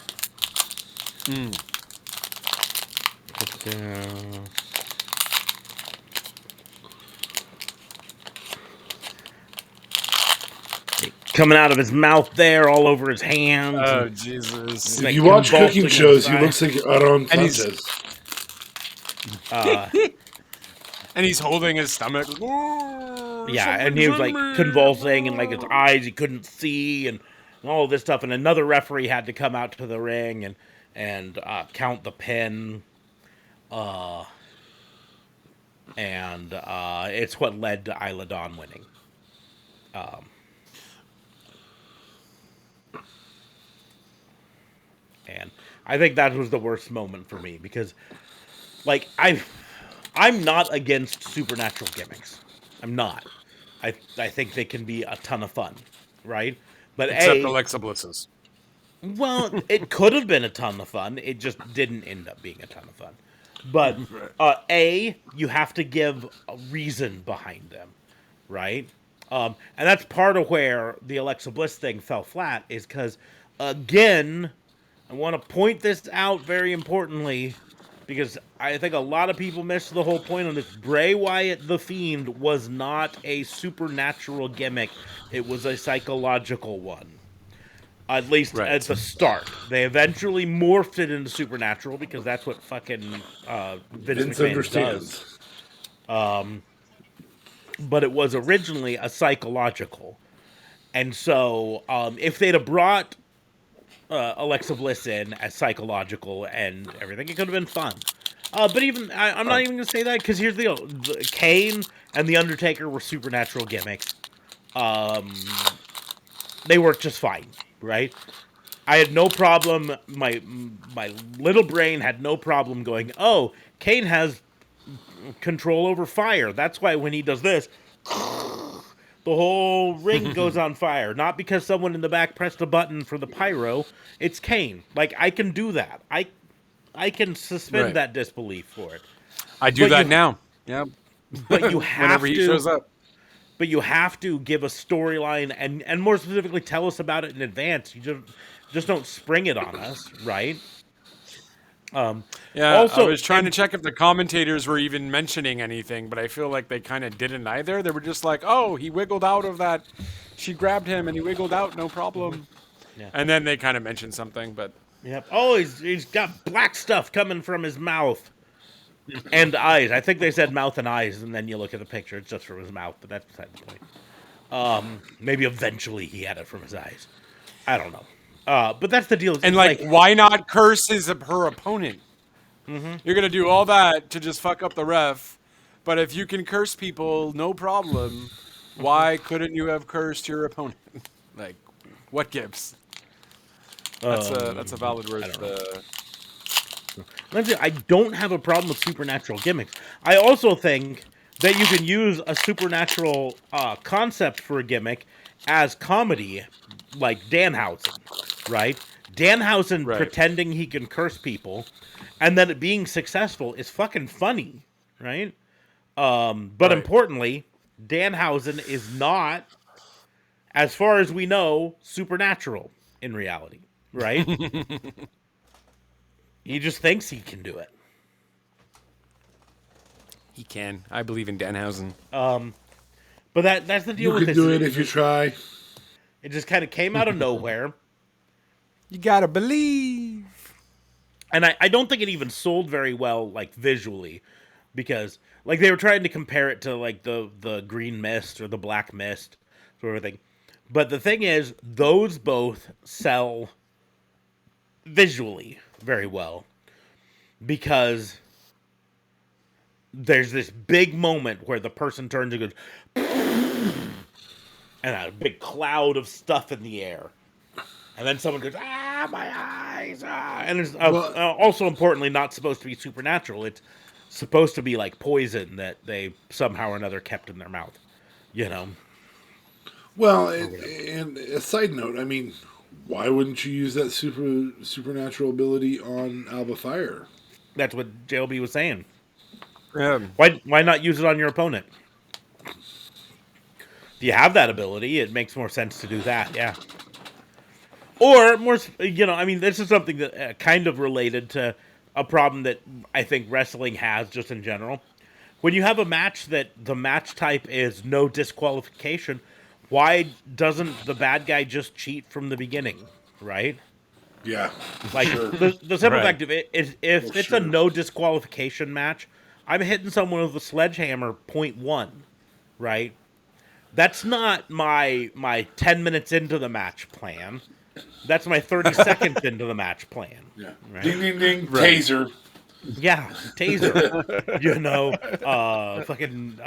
coming out of his mouth there, all over his hands. Oh, Jesus. If you watch cooking shows, he looks like Aaron Sanchez. And he's holding his stomach. Yeah, and he was like convulsing, and like his eyes he couldn't see, and all this stuff. And another referee had to come out to the ring and count the pin. And it's what led to Isla Dawn winning. And I think that was the worst moment for me because like I'm not against supernatural gimmicks. I'm not. I think they can be a ton of fun, right? But Except Alexa Bliss's. well, it could have been a ton of fun. It just didn't end up being a ton of fun. But you have to give a reason behind them, right? And that's part of where the Alexa Bliss thing fell flat is because, again, I want to point this out very importantly because I think a lot of people missed the whole point on this. Bray Wyatt the Fiend was not a supernatural gimmick. It was a psychological one. At least at the start. They eventually morphed it into supernatural because that's what fucking Vince McMahon understands. does. But it was originally a psychological. And so if they'd have brought Alexa Bliss in as psychological and everything, it could have been fun. But even I'm not even going to say that because here's the deal. Kane and The Undertaker were supernatural gimmicks. They worked just fine. Right? I had no problem. My little brain had no problem going, oh, Kane has control over fire. That's why when he does this, the whole ring goes on fire. Not because someone in the back pressed a button for the pyro. It's Kane. Like, I can do that. I can suspend that disbelief for it. I do that now. Yeah. But you have whenever he shows up. But you have to give a storyline and more specifically tell us about it in advance. You just don't spring it on us, right? Yeah, also, I was trying to check if the commentators were even mentioning anything, but I feel like they kind of didn't either. They were just like, oh, he wiggled out of that. She grabbed him and he wiggled out, no problem. Yeah. And then they kind of mentioned something, but... Yep. Oh, he's got black stuff coming from his mouth. And eyes. I think they said mouth and eyes, and then you look at the picture, it's just from his mouth, but that's beside the point. Maybe eventually he had it from his eyes. I don't know. But that's the deal. And why not curse her opponent? Mm-hmm. You're going to do all that to just fuck up the ref, but if you can curse people, no problem. Why couldn't you have cursed your opponent? Like, what gives? That's a valid word. I don't have a problem with supernatural gimmicks. I also think that you can use a supernatural concept for a gimmick as comedy, like Danhausen, right? Danhausen pretending he can curse people, and then it being successful is fucking funny, right? But importantly, Danhausen is not, as far as we know, supernatural in reality, right? He just thinks he can do it. He can. I believe in Danhausen. But that's the deal with this. You can do it if you try. It just kind of came out of nowhere. You gotta believe. And I don't think it even sold very well, like, visually. Because, like, they were trying to compare it to, like, the green mist or the black mist sort of thing. But the thing is, those both sell visually very well. Because there's this big moment where the person turns and goes, and a big cloud of stuff in the air. And then someone goes, my eyes, And it's also importantly not supposed to be supernatural. It's supposed to be like poison that they somehow or another kept in their mouth. You know? Well, and a side note, I mean, why wouldn't you use that supernatural ability on Alba Fire? That's what JLB was saying. Yeah. Why not use it on your opponent? If you have that ability, it makes more sense to do that, yeah. Or, more, I mean, this is something that kind of related to a problem that I think wrestling has just in general. When you have a match that the match type is no disqualification, why doesn't the bad guy just cheat from the beginning, right? Yeah. Like, the simple fact of it is, if it's a no disqualification match, I'm hitting someone with a sledgehammer 0.1, right? That's not my 10 minutes into the match plan. That's my 30 seconds into the match plan. Yeah. Right? Ding, ding, ding. Right. Taser. Yeah, taser. Fucking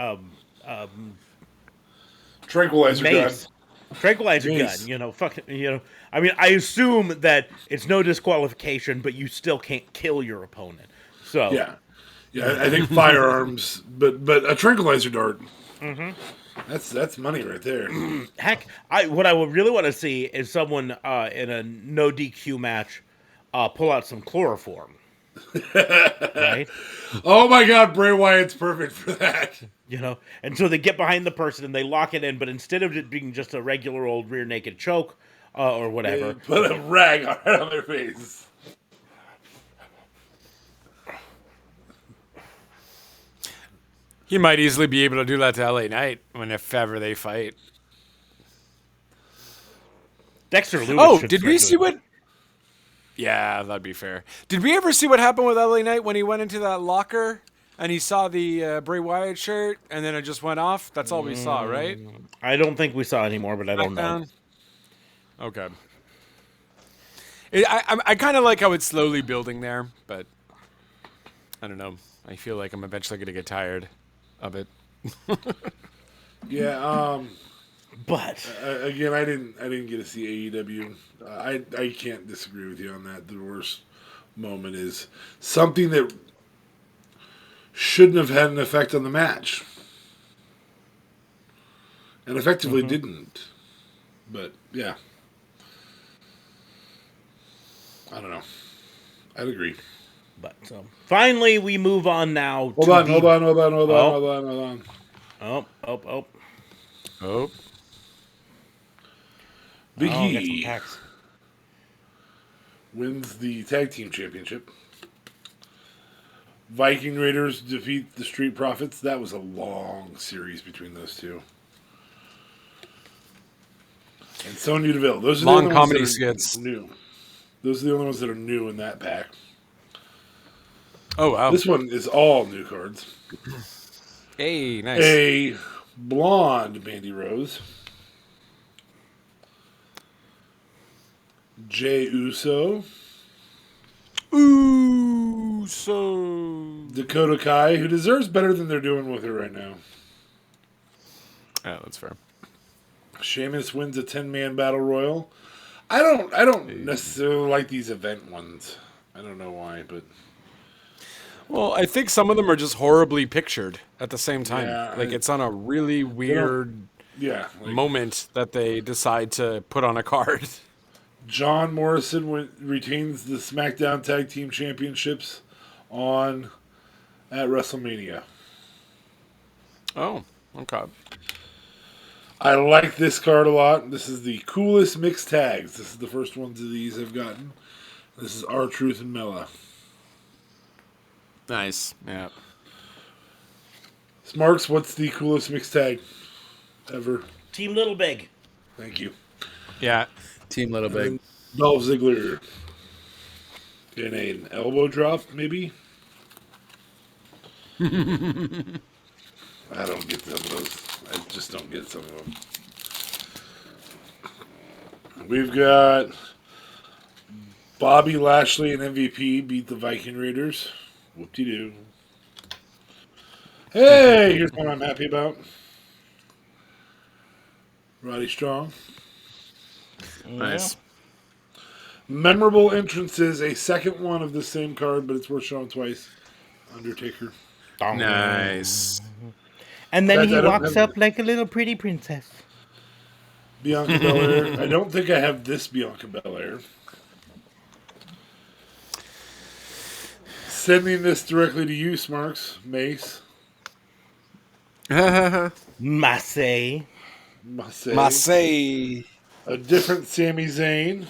tranquilizer mace. gun. Tranquilizer gun. Fucking. I mean, I assume that it's no disqualification, but you still can't kill your opponent. So yeah. Yeah, I think firearms, but a tranquilizer dart. Mm-hmm. That's money right there. Heck, what I would really want to see is someone in a no DQ match pull out some chloroform. Right? Oh my God, Bray Wyatt's perfect for that. And so they get behind the person and they lock it in, but instead of it being just a regular old rear naked choke or whatever, Put a rag on their face. He might easily be able to do that to LA Knight if ever they fight. Dexter Lewis. Oh, did we see what? Yeah, that'd be fair. Did we ever see what happened with LA Knight when he went into that locker and he saw the Bray Wyatt shirt and then it just went off? That's all we saw, right? I don't think we saw anymore, but I don't know. Okay. I kind of like how it's slowly building there, but I don't know. I feel like I'm eventually going to get tired of it. Yeah. But again, I didn't get to see AEW. I can't disagree with you on that. The worst moment is something that shouldn't have had an effect on the match, and effectively didn't. But yeah, I don't know. I'd agree. But finally, we move on now. Hold on. Oh. Big E wins the tag team championship. Viking Raiders defeat the Street Profits. That was a long series between those two. And Sonya Deville. Those are long the only comedy ones that are skits. new. Those are the only ones that are new in that pack. Oh, wow. This one is all new cards. Hey, nice. A blonde Mandy Rose. Jey Uso. Dakota Kai, who deserves better than they're doing with her right now. Yeah, that's fair. Sheamus wins a 10-man battle royal. I don't necessarily like these event ones. I don't know why, but well, I think some of them are just horribly pictured at the same time. Yeah, it's on a really weird moment that they decide to put on a card. John Morrison retains the SmackDown Tag Team Championships at WrestleMania. Oh, okay. I like this card a lot. This is the coolest mixed tags. This is the first ones of these I've gotten. This is R-Truth and Mella. Nice. Yeah. Smarks, what's the coolest mixed tag ever? Team Little Big. Thank you. Yeah. Team Little Big. Dolph Ziggler in an elbow drop, maybe? I don't get some of those. I just don't get some of them. We've got Bobby Lashley and MVP beat the Viking Raiders. Whoop-de-doo. Hey, here's one I'm happy about. Roddy Strong. Nice. Memorable entrances, a second one of the same card, but it's worth showing twice. Undertaker. Nice. And then he walks up like a little pretty princess. Bianca Belair. I don't think I have this Bianca Belair. Sending this directly to you, Smarks. Mace. Massey. A different Sami Zayn.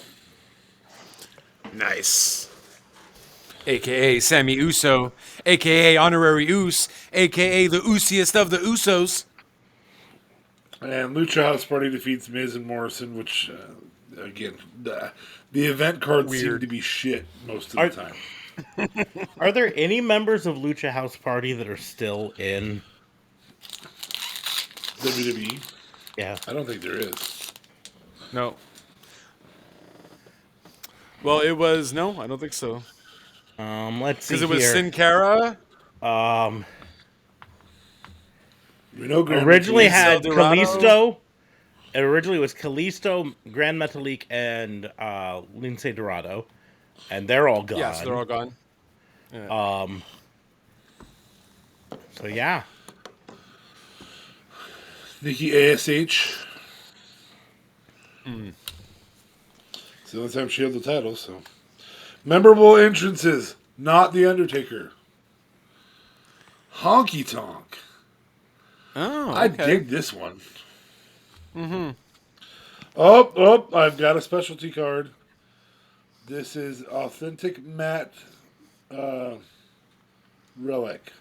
Nice. AKA Sammy Uso, AKA Honorary Us, AKA the Usiest of the Usos. And Lucha House Party defeats Miz and Morrison, which, again, the event cards seem to be shit most of the time. Are there any members of Lucha House Party that are still in WWE? Yeah. I don't think there is. No. Well, it was no, I don't think so. Let's see. Because it was Sin Cara. Originally had Kalisto. It originally was Kalisto, Grand Metalik, and Lince Dorado, and they're all gone. Yes, they're all gone. Yeah. So yeah. Nikki ASH. It's the only time she held the title, so. Memorable entrances. Not The Undertaker. Honky Tonk. Oh, I okay. dig this one. Oh, I've got a specialty card. This is authentic matte relic.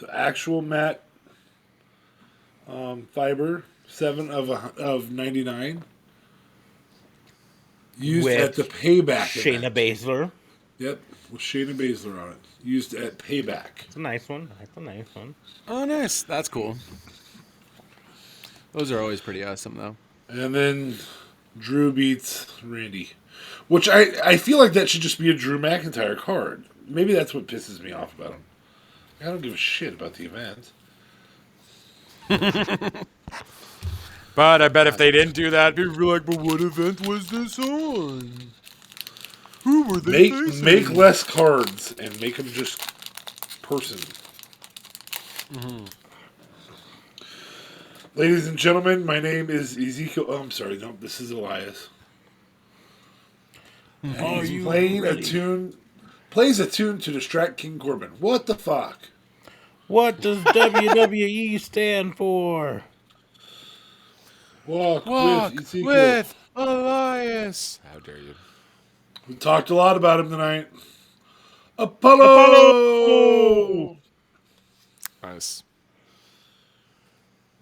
So actual matte fiber, 7 of 99. Used With at the Payback Shayna event. Baszler. Yep, with Shayna Baszler on it. Used at Payback. It's a nice one. That's a nice one. Oh, nice. That's cool. Those are always pretty awesome, though. And then Drew beats Randy. Which I feel like that should just be a Drew McIntyre card. Maybe that's what pisses me off about him. I don't give a shit about the event. But I bet if they didn't do that, people would be like, but what event was this on? Who were they facing? Make less cards and make them just person. Ladies and gentlemen, my name is Ezekiel. Oh, I'm sorry. No, this is Elias. And he's playing a tune. Plays a tune to distract King Corbin. What the fuck? What does WWE stand for? Walk with Ezekiel. with Elias. How dare you? We talked a lot about him tonight. Apollo! Nice.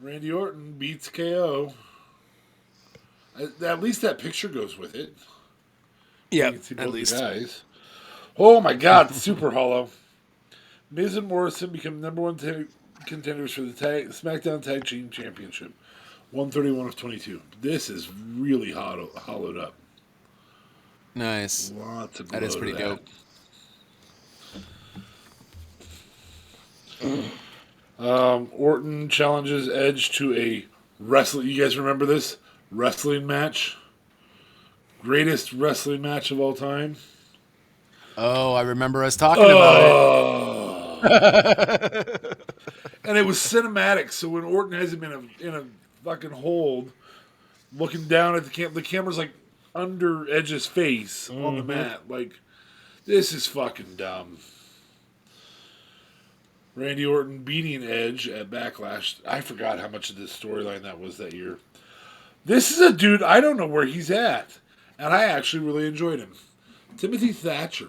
Randy Orton beats KO. At least that picture goes with it. Yeah, You can see both at least. the guys. Oh my God, super hollow. Miz and Morrison become number one contenders for the SmackDown Tag Team Championship. 131 of 22. This is really hollowed up. Nice. Lots of That is pretty dope. Orton challenges Edge to a wrestling. You guys remember this wrestling match? Greatest wrestling match of all time. Oh, I remember us talking about it. And it was cinematic. So when Orton has him in a fucking hold, looking down at the camera's like under Edge's face on the mat. Like, this is fucking dumb. Randy Orton beating Edge at Backlash. I forgot how much of this storyline that was that year. This is a dude, I don't know where he's at. And I actually really enjoyed him. Timothy Thatcher.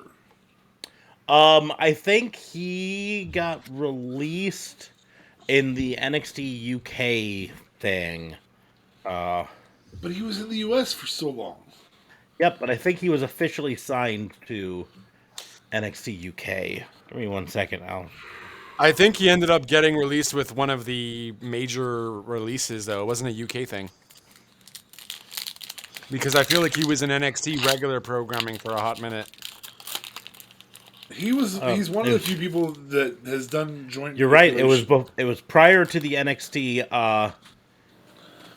I think he got released in the NXT UK thing. But he was in the US for so long. Yep, but I think he was officially signed to NXT UK. Give me 1 second, Al. I think he ended up getting released with one of the major releases, though. It wasn't a UK thing. Because I feel like he was in NXT regular programming for a hot minute. He's one of the few people that has done joint. You're right. It was prior to the NXT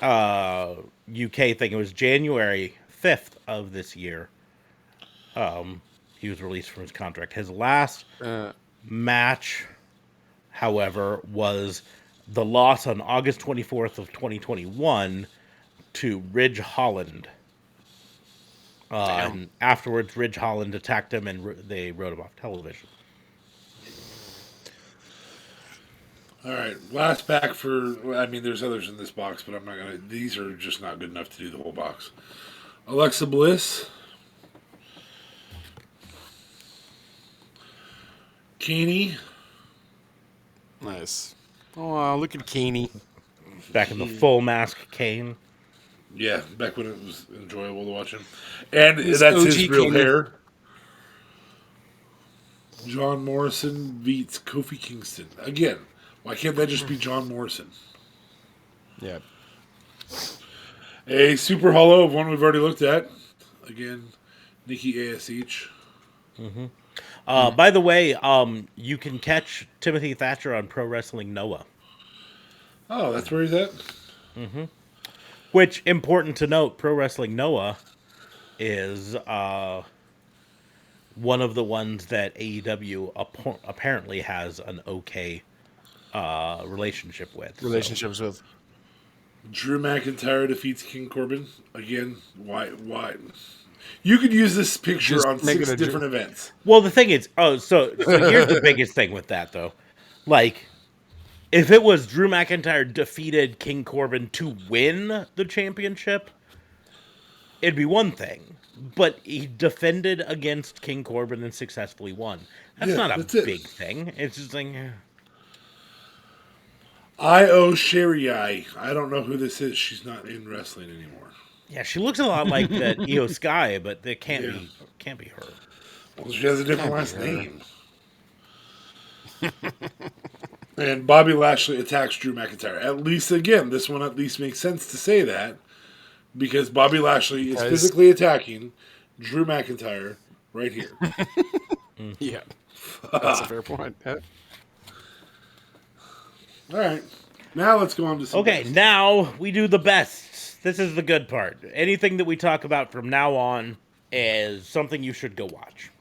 UK thing. It was January 5th of this year. He was released from his contract. His last match, however, was the loss on August 24th of 2021 to Ridge Holland. And afterwards, Ridge Holland attacked him, and they wrote him off television. All right, last pack for. I mean, there's others in this box, but I'm not gonna. These are just not good enough to do the whole box. Alexa Bliss, Keeney. Nice. Oh, look at Keeney. Back in the full mask Kane. Yeah, back when it was enjoyable to watch him. And that's his real hair. John Morrison beats Kofi Kingston. Again, why can't that just be John Morrison? Yeah. A super hollow of one we've already looked at. Again, Nikki ASH. By the way, you can catch Timothy Thatcher on Pro Wrestling Noah. Oh, that's where he's at? Which, important to note, Pro Wrestling Noah is one of the ones that AEW apparently has an okay relationship with. Relationships with. Drew McIntyre defeats King Corbin again. Why? You could use this picture Just on make it 6 a different events. Well, the thing is, so here's the biggest thing with that though. Like, if it was Drew McIntyre defeated King Corbin to win the championship, it'd be one thing. But he defended against King Corbin and successfully won. That's not a big thing. It's just like... Io Shirai. I don't know who this is. She's not in wrestling anymore. Yeah, she looks a lot like that Io Sky, but it can't be her. Well, she has a different last name. And Bobby Lashley attacks Drew McIntyre. At least, again, this one at least makes sense to say that, because Bobby Lashley is physically attacking Drew McIntyre right here. Yeah, that's a fair point. Yeah. All right, now let's go on to some best. Now we do the best. This is the good part. Anything that we talk about from now on is something you should go watch.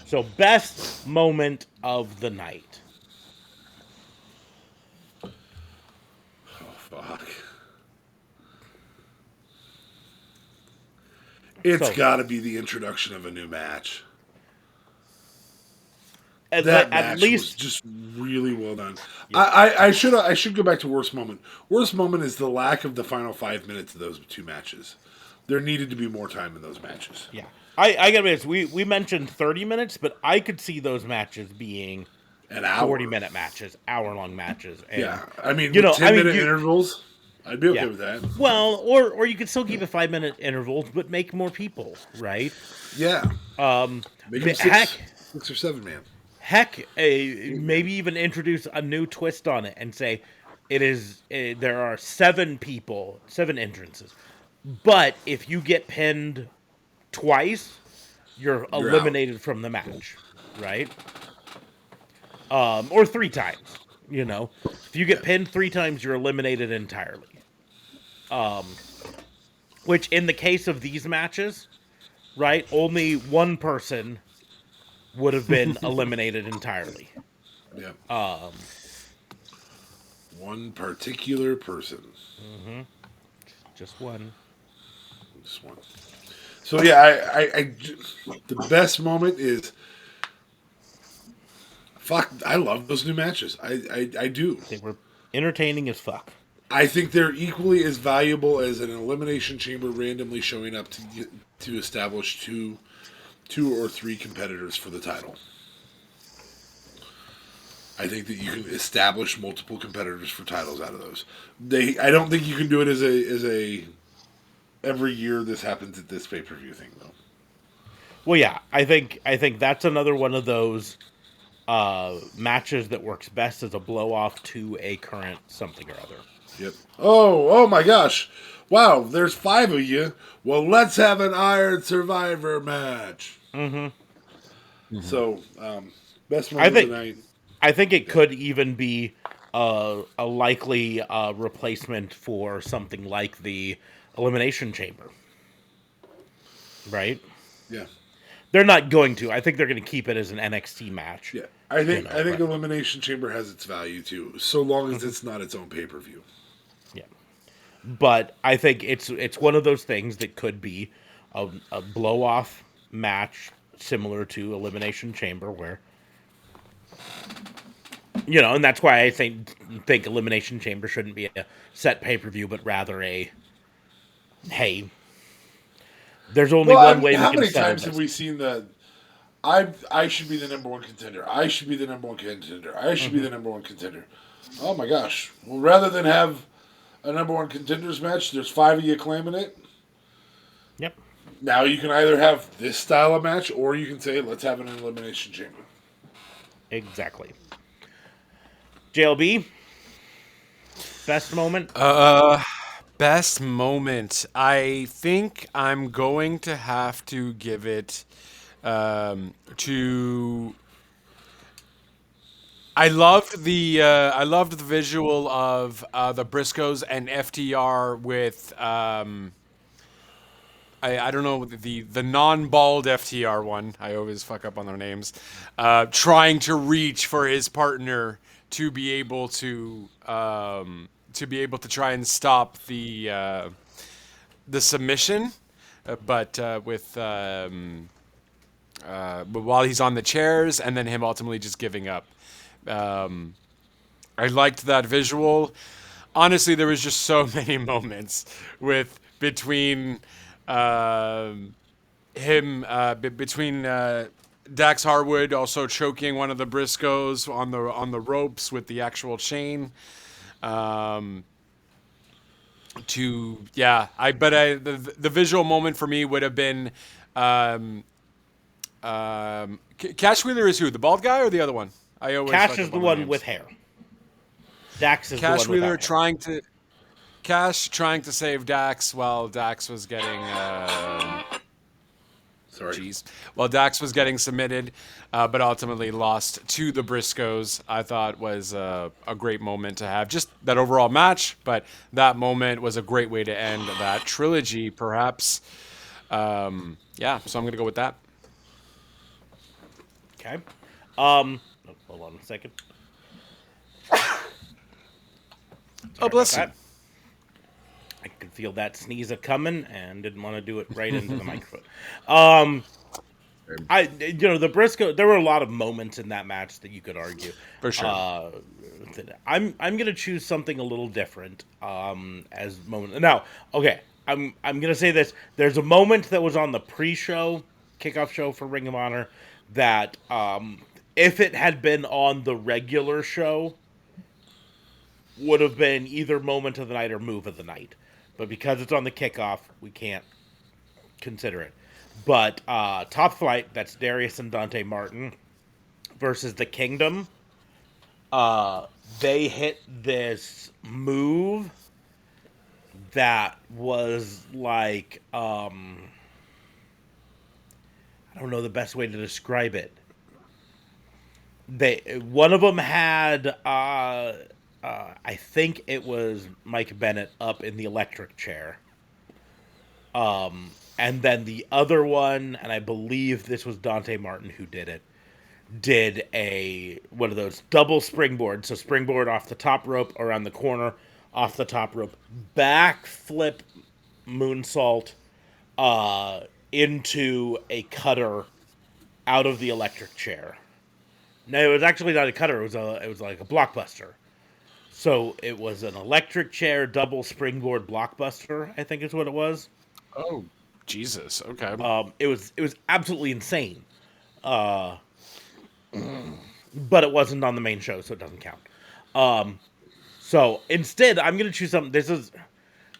So, best moment of the night. Oh, fuck. It's got to be the introduction of a new match. That match was just really well done. Yeah. I should go back to worst moment. Worst moment is the lack of the final 5 minutes of those two matches. There needed to be more time in those matches. Yeah. I gotta be honest, we mentioned 30 minutes, but I could see those matches being an hour. 40-minute matches, hour-long matches. And, yeah. I mean, 10-minute intervals, I'd be okay with that. Well, or you could still keep it 5-minute intervals, but make more people, right? Yeah. Make them 6 or 7 man. Heck, maybe even introduce a new twist on it and say there are 7 people, 7 entrances. But if you get pinned twice, you're eliminated from the match, right? Or 3 times, If you get pinned 3 times, you're eliminated entirely. Which in the case of these matches, right, only one person would have been eliminated entirely. Yeah. One particular person. Mm-hmm. Just one. Just one. So yeah, I the best moment is, fuck, I love those new matches. I do. They were entertaining as fuck. I think they're equally as valuable as an elimination chamber randomly showing up to establish two or 3 competitors for the title. I think that you can establish multiple competitors for titles out of those. I don't think you can do it as a every year this happens at this pay-per-view thing though. Well, yeah, I think that's another one of those matches that works best as a blow-off to a current something or other. Yep. Oh my gosh. Wow, there's 5 of you. Well, let's have an Iron Survivor match. Mm-hmm. So, best moment of the night. I think it could even be a likely replacement for something like the Elimination Chamber. Right? Yeah. They're not going to. I think they're going to keep it as an NXT match. Yeah. I think Elimination Chamber has its value too, so long as it's not its own pay-per-view. Yeah. But I think it's one of those things that could be a blow-off match similar to Elimination Chamber where, and that's why I think Elimination Chamber shouldn't be a set pay-per-view, but rather hey, there's only one way we can how many times have we seen the I should be the number 1 contender. I should be the number 1 contender. I should be the number 1 contender. Oh my gosh. Well, rather than have a number 1 contenders match, there's 5 of you claiming it. Yep. Now you can either have this style of match or you can say, let's have an Elimination Chamber. Exactly. JLB, best moment? Best moment. I think I'm going to have to give it to. I loved the visual of the Briscoes and FTR with I don't know the non-bald FTR one. I always fuck up on their names. Trying to reach for his partner to be able to try and stop the submission, but while he's on the chairs, and then him ultimately just giving up. I liked that visual. Honestly, there was just so many moments between Dax Harwood also choking one of the Briscoes on the ropes with the actual chain. The visual moment for me would have been Cash Wheeler is who? The bald guy or the other one? Cash is the one with hair. Dax is Cash the one Wheeler without Cash trying to save Dax while Dax was getting Dax was getting submitted, but ultimately lost to the Briscoes. I thought was a great moment to have. Just that overall match, but that moment was a great way to end that trilogy, perhaps. So I'm going to go with that. Okay. Hold on a second. Oh, bless you. I could feel that sneeze coming and didn't want to do it right into the microphone. The Briscoe. There were a lot of moments in that match that you could argue. For sure. I'm gonna choose something a little different. As moment now. Okay. I'm gonna say this. There's a moment that was on the pre-show kickoff show for Ring of Honor that if it had been on the regular show, would have been either moment of the night or move of the night. But because it's on the kickoff, we can't consider it. But Top Flight, that's Darius and Dante Martin, versus the Kingdom, they hit this move that was like, I don't know the best way to describe it. One of them had... I think it was Mike Bennett up in the electric chair. And then the other one, and I believe this was Dante Martin who did it, did one of those double springboards. So springboard off the top rope, around the corner, off the top rope, backflip moonsault into a cutter out of the electric chair. No, it was actually not a cutter. It was like a blockbuster. So it was an electric chair double springboard blockbuster, I think is what it was. Oh, Jesus. Okay. It was absolutely insane. But it wasn't on the main show, so it doesn't count. So instead, I'm going to choose something. This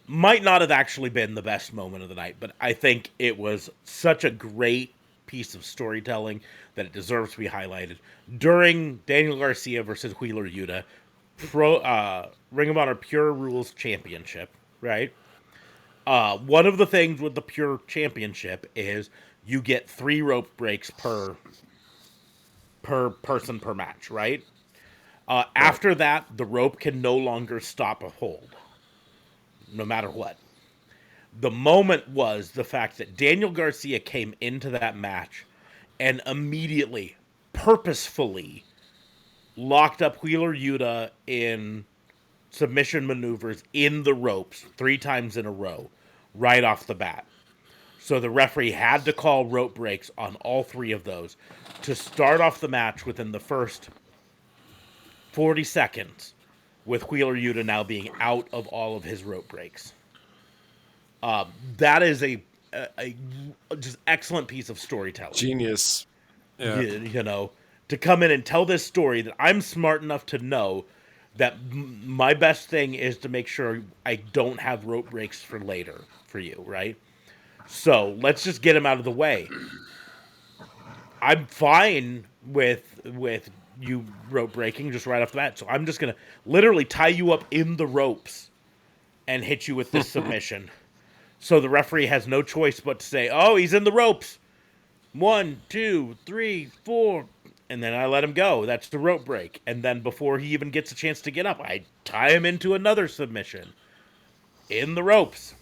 might not have actually been the best moment of the night, but I think it was such a great piece of storytelling that it deserves to be highlighted. During Daniel Garcia versus Wheeler Yuta, Ring of Honor Pure Rules Championship, right? One of the things with the Pure Championship is you get 3 rope breaks per person per match, right? After that, the rope can no longer stop a hold, no matter what. The moment was the fact that Daniel Garcia came into that match and immediately, purposefully, locked up Wheeler Yuta in submission maneuvers in the ropes 3 times in a row, right off the bat. So the referee had to call rope breaks on all 3 of those to start off the match within the first 40 seconds, with Wheeler Yuta now being out of all of his rope breaks. That is a just excellent piece of storytelling. Genius. Yeah. To come in and tell this story that I'm smart enough to know that my best thing is to make sure I don't have rope breaks for later for you, right? So let's just get him out of the way. I'm fine with you rope breaking just right off the bat. So I'm just going to literally tie you up in the ropes and hit you with this submission. So the referee has no choice but to say, oh, he's in the ropes. 1, 2, 3, 4... And then I let him go. That's the rope break. And then before he even gets a chance to get up, I tie him into another submission in the ropes.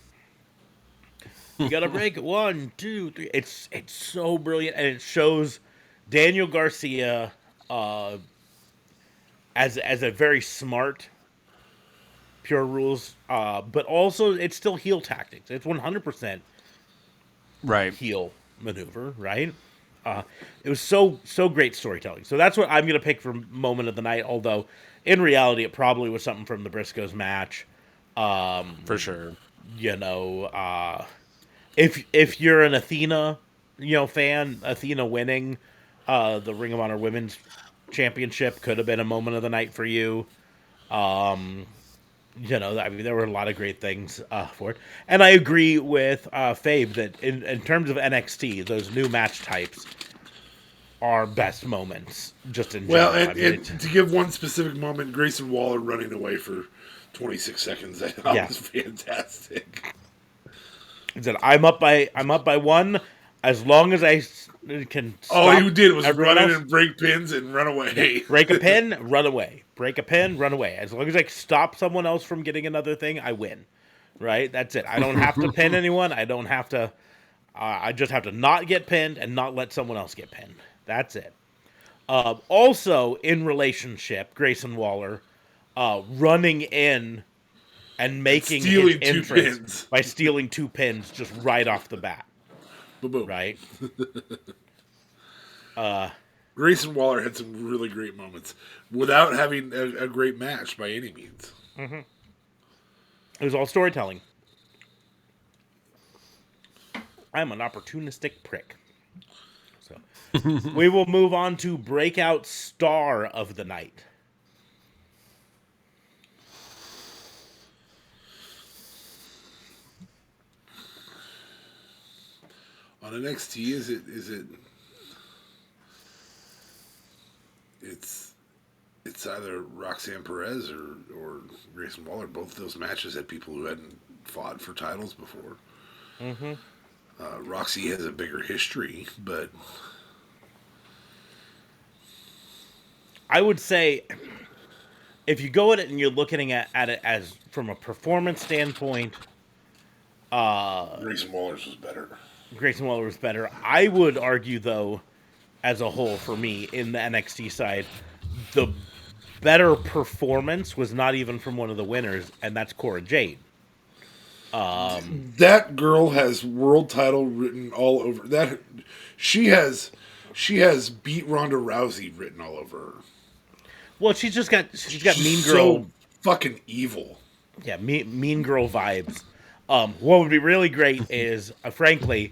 You gotta break it. 1, 2, 3. It's so brilliant, and it shows Daniel Garcia as a very smart pure rules, but also it's still heel tactics. It's 100% Right. heel maneuver, right? It was so great storytelling. So that's what I'm gonna pick for moment of the night. Although in reality, it probably was something from the Briscoes match. For sure. You know, if you're an Athena, fan, Athena winning the Ring of Honor Women's Championship could have been a moment of the night for you. I mean, there were a lot of great things for it. And I agree with Fabe that in terms of NXT, those new match types are best moments just in general. Well, and to give one specific moment, Grayson Waller running away for 26 seconds, I thought was fantastic. He said, I'm up by 1. As long as I can stop all you did was run in else, and break pins and run away. Break a pin, run away. Break a pin, run away. As long as I stop someone else from getting another thing, I win. Right? That's it. I don't have to pin anyone. I don't have to. I just have to not get pinned and not let someone else get pinned. That's it. Also, in relationship, Grayson Waller running in and making his entrance by stealing 2 pins just right off the bat. Boom. Right? Grayson Waller had some really great moments without having a great match by any means. Mm-hmm. It was all storytelling. I'm an opportunistic prick. So we will move on to breakout star of the night. On NXT, it's either Roxanne Perez or Grayson Waller. Both of those matches had people who hadn't fought for titles before. Mm-hmm. Roxy has a bigger history, but I would say if you go at it and you're looking at it as from a performance standpoint, Grayson Waller's was better. Grayson Waller was better. I would argue, though, as a whole, for me, in the NXT side, the better performance was not even from one of the winners, and that's Cora Jade. That girl has world title written all over that. She has beat Ronda Rousey written all over her. Well, she's got Mean Girl, so fucking evil. Yeah, Mean Girl vibes. What would be really great is, frankly,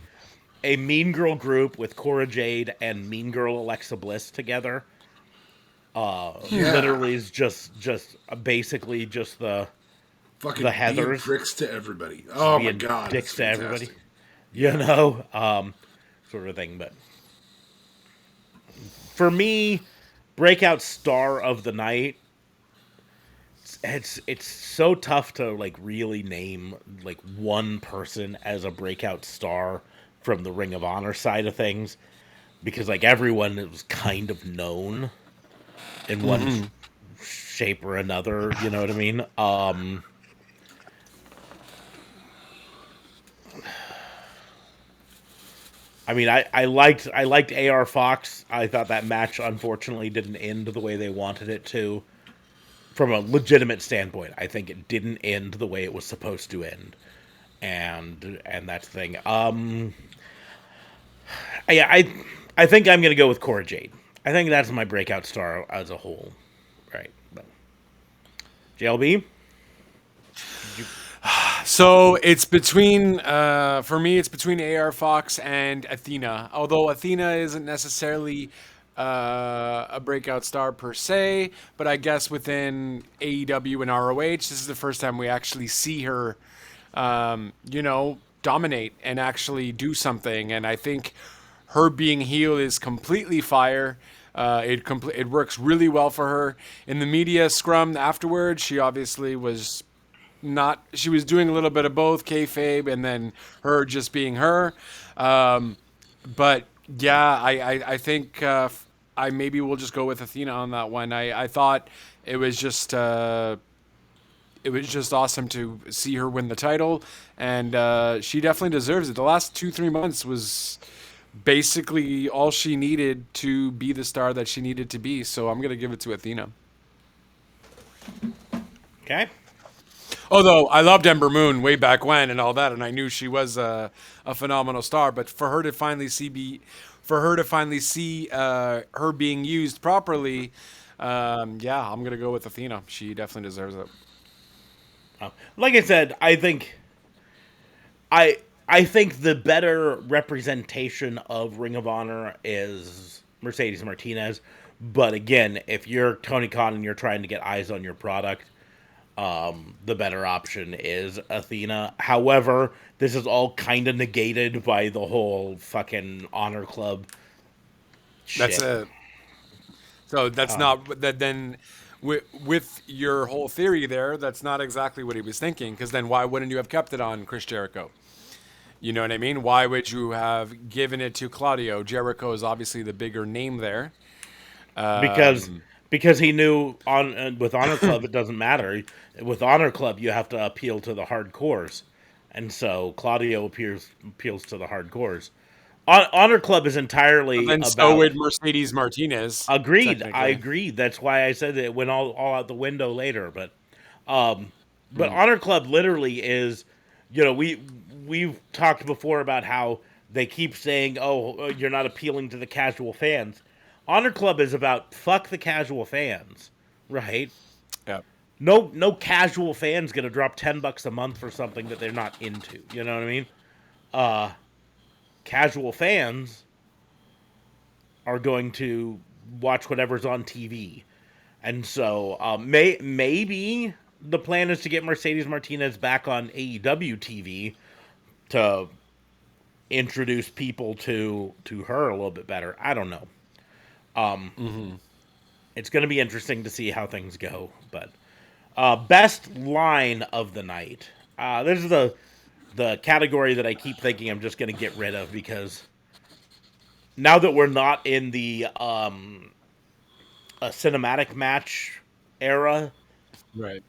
a Mean Girl group with Cora Jade and Mean Girl Alexa Bliss together. Literally is just basically just the fucking the Heathers pricks to everybody. Oh my god, dicks to everybody. Yeah. Sort of thing. But for me, breakout star of the night. It's so tough to really name one person as a breakout star from the Ring of Honor side of things, because everyone was kind of known in one shape or another. You know what I mean? I liked AR Fox. I thought that match unfortunately didn't end the way they wanted it to. From a legitimate standpoint, I think it didn't end the way it was supposed to end, and that's the thing. I think I'm gonna go with Cora Jade. I think that's my breakout star as a whole, right? But JLB. So it's between, for me, it's between AR Fox and Athena. Although Athena isn't necessarily a breakout star per se, but I guess within AEW and ROH, this is the first time we actually see her, dominate and actually do something. And I think her being heel is completely fire. It works really well for her. In the media scrum afterwards, she obviously was she was doing a little bit of both, kayfabe, and then her just being her. But yeah, I think I maybe will just go with Athena on that one. I thought it was just it was just awesome to see her win the title, and she definitely deserves it. The last 2-3 months was basically all she needed to be the star that she needed to be. So I'm gonna give it to Athena. Okay. Although I loved Ember Moon way back when and all that, and I knew she was a phenomenal star, but for her to finally see her being used properly, yeah, I'm gonna go with Athena. She definitely deserves it. Like I said, I think the better representation of Ring of Honor is Mercedes Martinez. But again, if you're Tony Khan and you're trying to get eyes on your product, the better option is Athena. However, this is all kind of negated by the whole fucking Honor Club shit. That's it. So that's not that then. With your whole theory there, that's not exactly what he was thinking. Because then, why wouldn't you have kept it on Chris Jericho? You know what I mean? Why would you have given it to Claudio? Jericho is obviously the bigger name there. Because he knew with Honor Club it doesn't matter. With Honor Club you have to appeal to the hardcores, and so Claudio appeals to the hardcores. Honor Club is entirely And about. so would Mercedes Martinez. Agreed. I agree. That's why I said it went all out the window later. But Honor Club literally is, we've talked before about how they keep saying, "Oh, you're not appealing to the casual fans." Honor Club is about fuck the casual fans, right? Yeah. No casual fan's gonna drop $10 a month for something that they're not into. You know what I mean? Casual fans are going to watch whatever's on TV. And so maybe the plan is to get Mercedes Martinez back on AEW TV to introduce people to her a little bit better. I don't know. It's going to be interesting to see how things go. But best line of the night. This is the category that I keep thinking I'm just going to get rid of because now that we're not in the a cinematic match era, Right.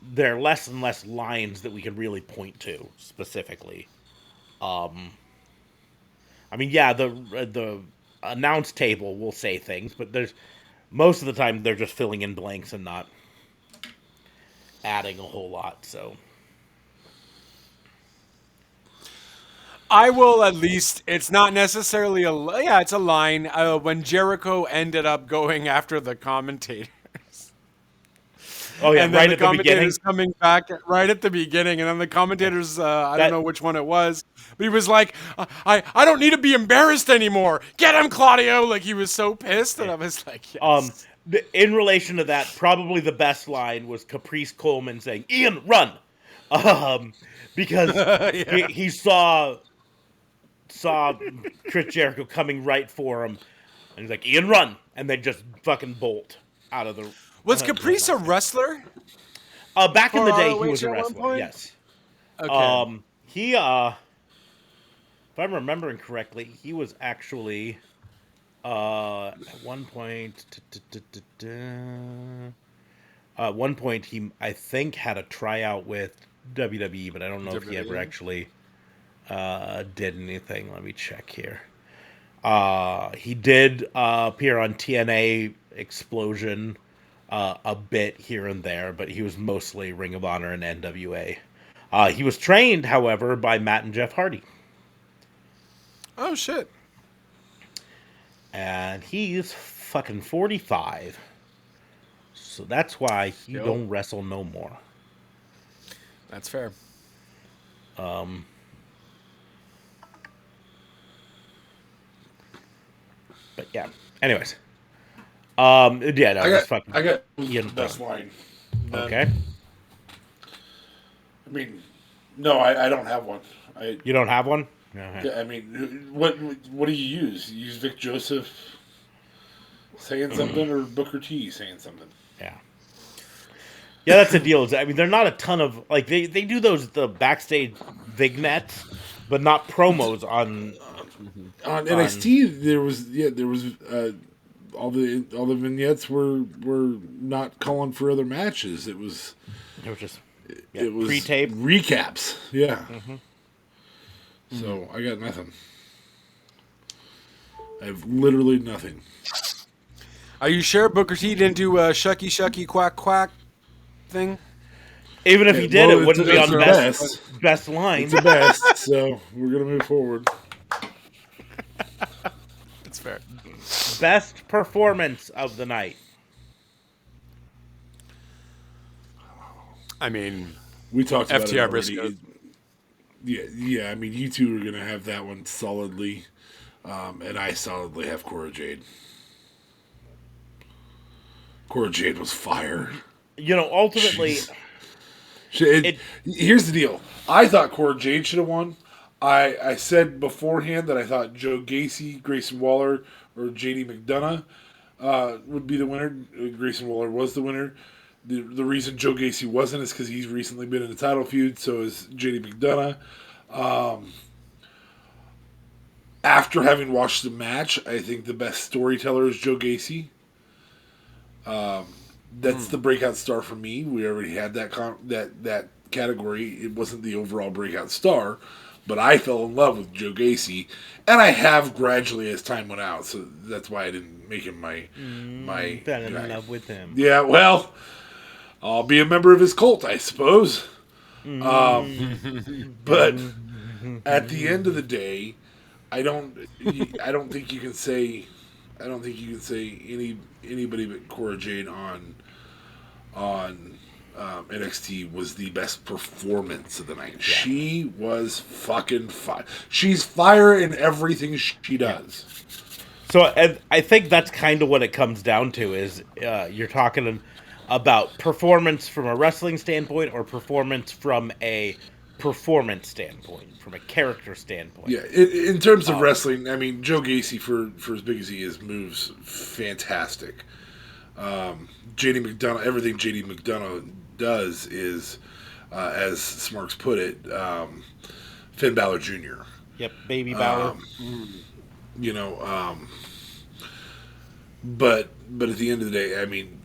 there are less and less lines that we can really point to specifically. I mean, yeah, the announce table will say things, but there's most of the time they're just filling in blanks and not adding a whole lot. So I will at least. It's not necessarily it's a line. When Jericho ended up going after the commentators. Oh yeah, and then right the at the beginning. commentators coming back right at the beginning, and then the commentators, I don't know which one it was, but he was like, I don't need to be embarrassed anymore. Get him, Claudio. Like, he was so pissed, and I was like, yes. In relation to that, probably the best line was Caprice Coleman saying, "Ian, run," because Yeah. he saw Chris Jericho coming right for him, and he's like, "Ian, run," and then just fucking bolt out of the. Was Caprice a wrestler? Back in the day, he ROH was a at one wrestler. point? Yes. Okay. He, if I'm remembering correctly, he was actually, at one point, he, I think, had a tryout with WWE, but I don't know if he ever actually did anything. Let me check here. He did appear on TNA Explosion a bit here and there, but he was mostly Ring of Honor and NWA. He was trained, however, by Matt and Jeff Hardy. Oh, shit. And he's fucking 45. So that's why he don't wrestle no more. That's fair. But yeah. Anyways. Yeah, no, I got Ian best line. Okay. I mean, no, I don't have one. You don't have one? Okay. Yeah, I mean, what do you use? You use Vic Joseph saying something or Booker T saying something? Yeah. Yeah, that's the deal. I mean, they're not a ton of like they do the backstage vignettes, but not promos on NXT. There was all the vignettes were not calling for other matches. It was just it was pre-tape recaps. Yeah. So I got nothing. I have literally nothing. Are you sure Booker T didn't do a shucky shucky quack quack thing? Even if he did, it wouldn't be on best line. It's the best, so we're gonna move forward. That's fair. Best performance of the night. I mean, we talked about FTR it already. Briscoe. Yeah. I mean, you two are gonna have that one solidly, and I solidly have Cora Jade. Cora Jade was fire. Ultimately, here's the deal. I thought Cora Jade should have won. I said beforehand that I thought Joe Gacy, Grayson Waller, or JD McDonough would be the winner. Grayson Waller was the winner. The reason Joe Gacy wasn't is because he's recently been in a title feud. So is JD McDonough. After having watched the match, I think the best storyteller is Joe Gacy. That's the breakout star for me. We already had that category. It wasn't the overall breakout star, but I fell in love with Joe Gacy, and I have gradually as time went out. So that's why I didn't make him my fell in love with him. Yeah, well, I'll be a member of his cult, I suppose. But at the end of the day, I don't think you can say anybody but Cora Jade on NXT was the best performance of the night. Yeah. She was fucking fire. She's fire in everything she does. So I think that's kind of what it comes down to is you're talking about performance from a wrestling standpoint or performance from a performance standpoint, from a character standpoint. Yeah, in terms of wrestling, I mean, Joe Gacy, for as big as he is, moves fantastic. JD McDonough, everything JD McDonough does is, as Smarks put it, Finn Balor Jr. Yep, baby Balor. But at the end of the day, I mean,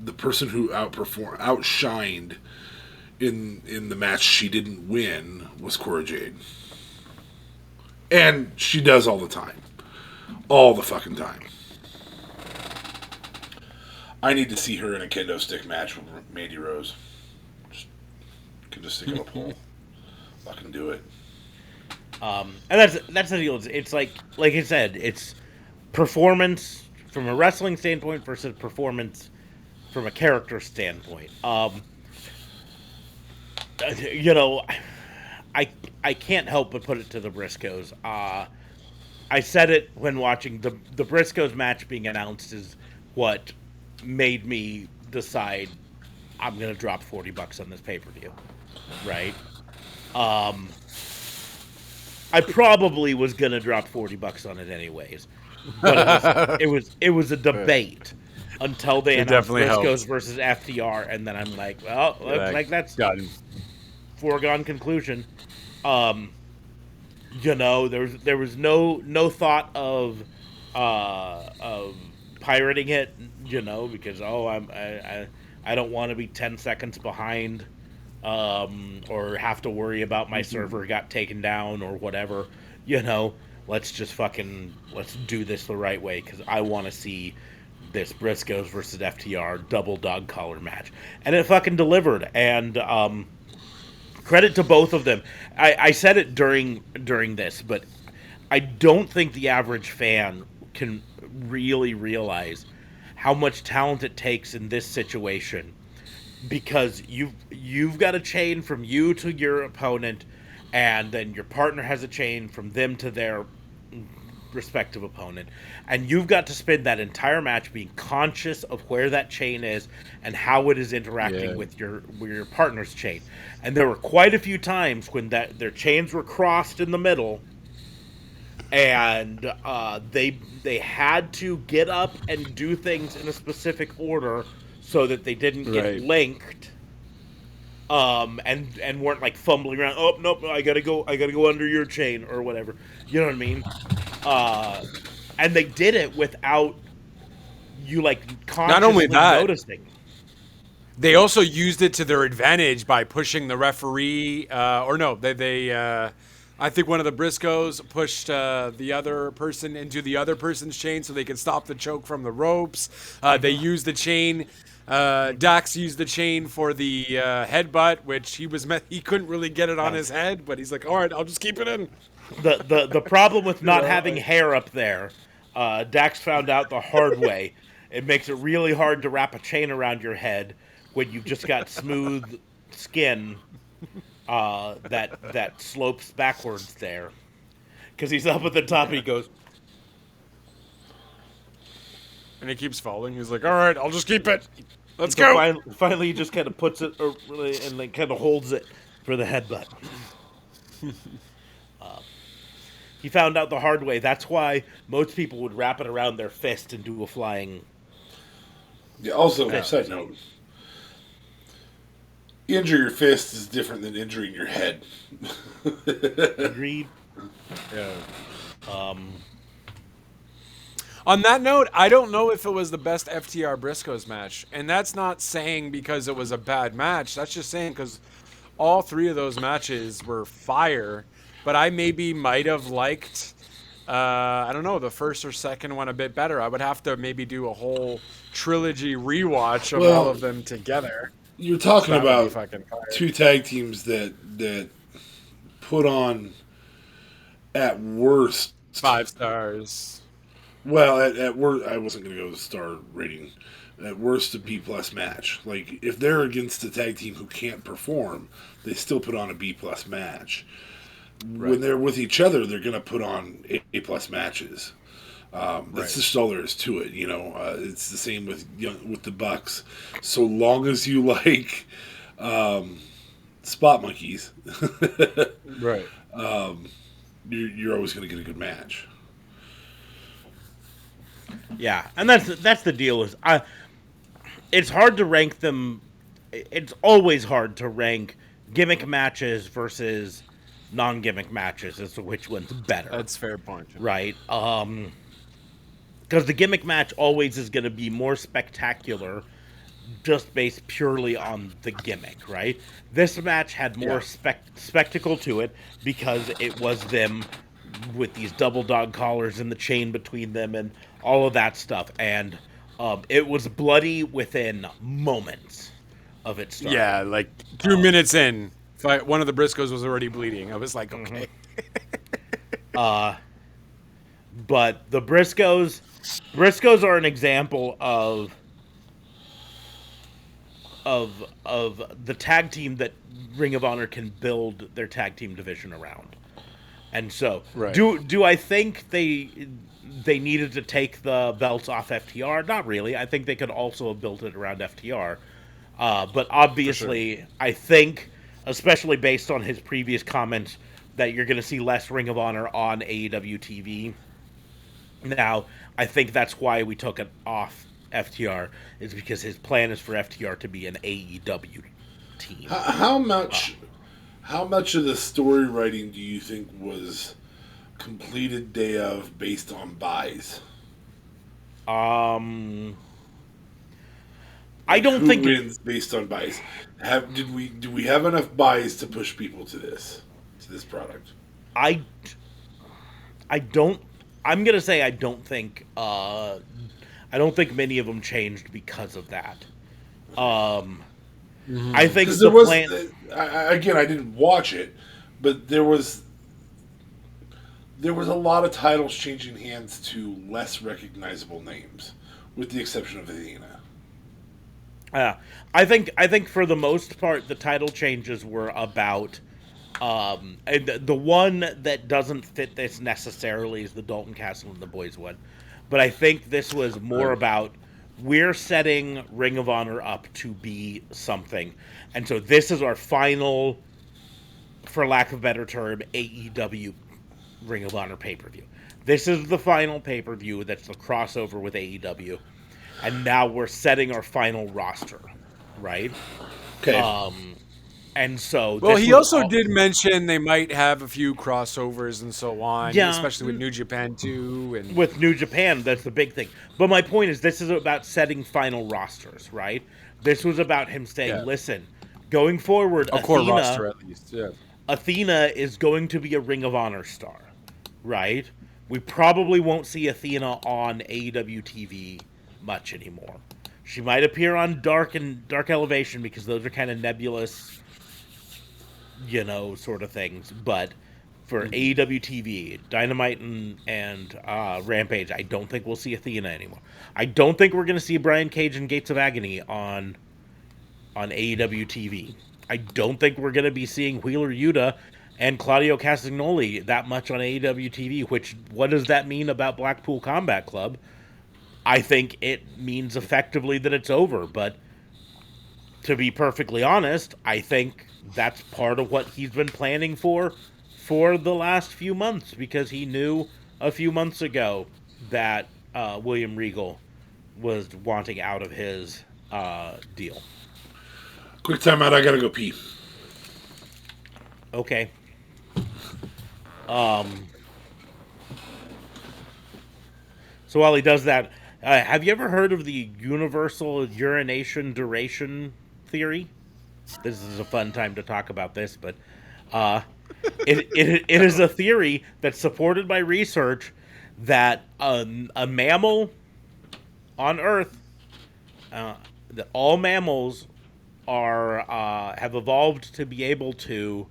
the person who outshined in the match she didn't win was Cora Jade. And she does all the time. All the fucking time. I need to see her in a kendo stick match with Mandy Rose. Can just stick on a pole. I can do it. And that's the deal. It's like I said, it's performance from a wrestling standpoint versus performance from a character standpoint. I can't help but put it to the Briscoes. I said it when watching the Briscoes match being announced is what made me decide I'm gonna drop $40 on this pay-per-view, right? I probably was gonna drop $40 on it anyways, but it was a debate until they announced Briscoes versus FTR, and then I'm like, well, looks like that's foregone conclusion. There was no thought of pirating it, because I don't want to be 10 seconds behind, or have to worry about my server got taken down or whatever. Let's do this the right way because I want to see this Briscoes versus FTR double dog collar match, and it fucking delivered. And credit to both of them. I said it during this, but I don't think the average fan can really realize how much talent it takes in this situation, because you've got a chain from you to your opponent, and then your partner has a chain from them to their respective opponent, and you've got to spend that entire match being conscious of where that chain is and how it is interacting with your partner's chain. And there were quite a few times when their chains were crossed in the middle, and they had to get up and do things in a specific order so that they didn't get linked, and weren't like fumbling around. Oh nope, I gotta go under your chain or whatever. You know what I mean? And they did it without you constantly noticing. They also used it to their advantage by pushing the referee, I think one of the Briscoes pushed the other person into the other person's chain so they could stop the choke from the ropes. They used the chain. Dax used the chain for the headbutt, which he couldn't really get it on his head, but he's like, all right, I'll just keep it in. The problem with not having hair up there, Dax found out the hard way. It makes it really hard to wrap a chain around your head when you've just got smooth skin that slopes backwards there. Because he's up at the top and he goes... And he keeps falling. He's like, all right, I'll just keep it. Let's go. Finally, he just kind of puts it and like kind of holds it for the headbutt. He found out the hard way. That's why most people would wrap it around their fist and do a flying... Yeah, also, side note, injure your fist is different than injuring your head. Agreed. Yeah. On that note, I don't know if it was the best FTR Briscoes match. And that's not saying because it was a bad match. That's just saying because all three of those matches were fire. But I might have liked, I don't know, the first or second one a bit better. I would have to maybe do a whole trilogy rewatch of all of them together. You're talking about two tag teams that put on, at worst, 5 stars. Well, at worst, I wasn't going to go with star rating. At worst, a B+ match. Like, if they're against a tag team who can't perform, they still put on a B+ match. Right. When they're with each other, they're going to put on A+ matches. That's just all there is to it. It's the same with the Bucks. So long as you like spot monkeys, right? You're always going to get a good match. Yeah, and that's the deal. It's hard to rank them. It's always hard to rank gimmick matches versus non-gimmick matches as to which one's better. That's a fair point. Right? Because the gimmick match always is going to be more spectacular just based purely on the gimmick, right? This match had more spectacle to it because it was them with these double dog collars and the chain between them and all of that stuff. And it was bloody within moments of its start. Yeah, like 2 minutes in, one of the Briscoes was already bleeding. I was like, okay. But the Briscoes are an example of the tag team that Ring of Honor can build their tag team division around. And so, do I think they needed to take the belts off FTR? Not really. I think they could also have built it around FTR. But obviously, I think, especially based on his previous comments, that you're going to see less Ring of Honor on AEW TV. Now, I think that's why we took it off FTR, is because his plan is for FTR to be an AEW team. How much of the story writing do you think was completed day of based on buys? I don't think wins based on buys. Do we have enough buys to push people to this product? I don't. I'm gonna say I don't think many of them changed because of that. I think there was plan. Again, I didn't watch it, but there was a lot of titles changing hands to less recognizable names, with the exception of Athena. I think for the most part the title changes were about. And the one that doesn't fit this necessarily is the Dalton Castle and the Boys one. But I think this was more about we're setting Ring of Honor up to be something. And so this is our final, for lack of a better term, AEW Ring of Honor pay-per-view. This is the final pay-per-view that's the crossover with AEW. And now we're setting our final roster, right? Okay. And so... Well, he also did mention they might have a few crossovers and so on, especially with New Japan, too. And with New Japan, that's the big thing. But my point is, this is about setting final rosters, right? This was about him saying, "Listen, going forward, a core roster at least." Yeah. Athena is going to be a Ring of Honor star, right? We probably won't see Athena on AEW TV much anymore. She might appear on Dark Elevation because those are kind of nebulous, sort of things. But for AEW TV, Dynamite and Rampage, I don't think we'll see Athena anymore. I don't think we're going to see Brian Cage and Gates of Agony on AEW TV. I don't think we're going to be seeing Wheeler Yuta and Claudio Castagnoli that much on AEW TV, which, what does that mean about Blackpool Combat Club? I think it means effectively that it's over, but to be perfectly honest, I think that's part of what he's been planning for the last few months, because he knew a few months ago that William Regal was wanting out of his deal. Quick timeout, I gotta go pee. Okay. So while he does that, have you ever heard of the universal urination duration theory? This is a fun time to talk about this, but it is a theory that's supported by research that a mammal on Earth, that all mammals have evolved to be able to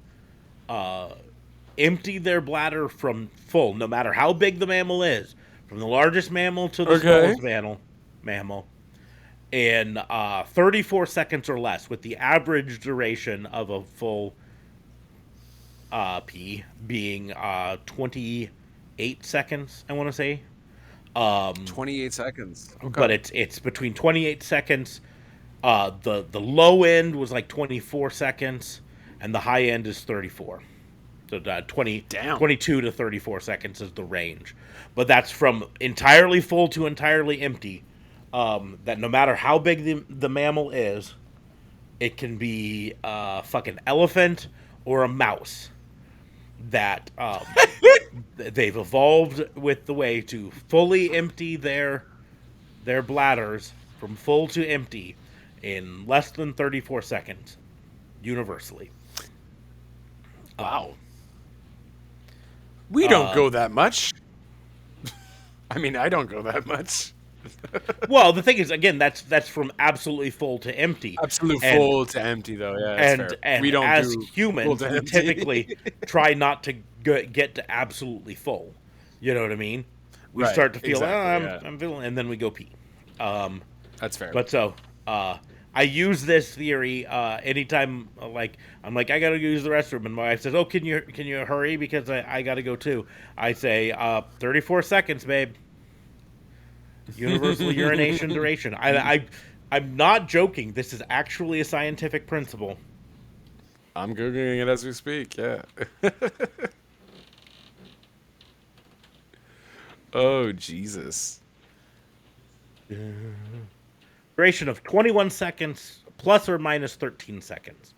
empty their bladder from full, no matter how big the mammal is, from the largest mammal to the smallest mammal, in 34 seconds or less, with the average duration of a full pee being 28 seconds, I want to say. 28 seconds. Okay. But it's between 28 seconds. The low end was like 24 seconds, and the high end is 34. So 22 to 34 seconds is the range. But that's from entirely full to entirely empty. That no matter how big the mammal is, it can be a fucking elephant or a mouse. That they've evolved with the way to fully empty their bladders from full to empty in less than 34 seconds, universally. Wow. We don't go that much. I mean, I don't go that much. Well, the thing is, again, that's from absolutely full to empty. Full to empty, though. Yeah, that's fair. And we don't as do humans, we typically try not to get to absolutely full. You know what I mean? We start to feel, I'm feeling, and then we go pee. That's fair. But so, I use this theory anytime, I'm like, I gotta use the restroom, and my wife says, "Oh, can you hurry because I gotta go too?" I say, 34 seconds, babe. Universal urination duration. I'm not joking. This is actually a scientific principle. I'm Googling it as we speak. Yeah. Oh, Jesus. Duration of 21 seconds plus or minus 13 seconds.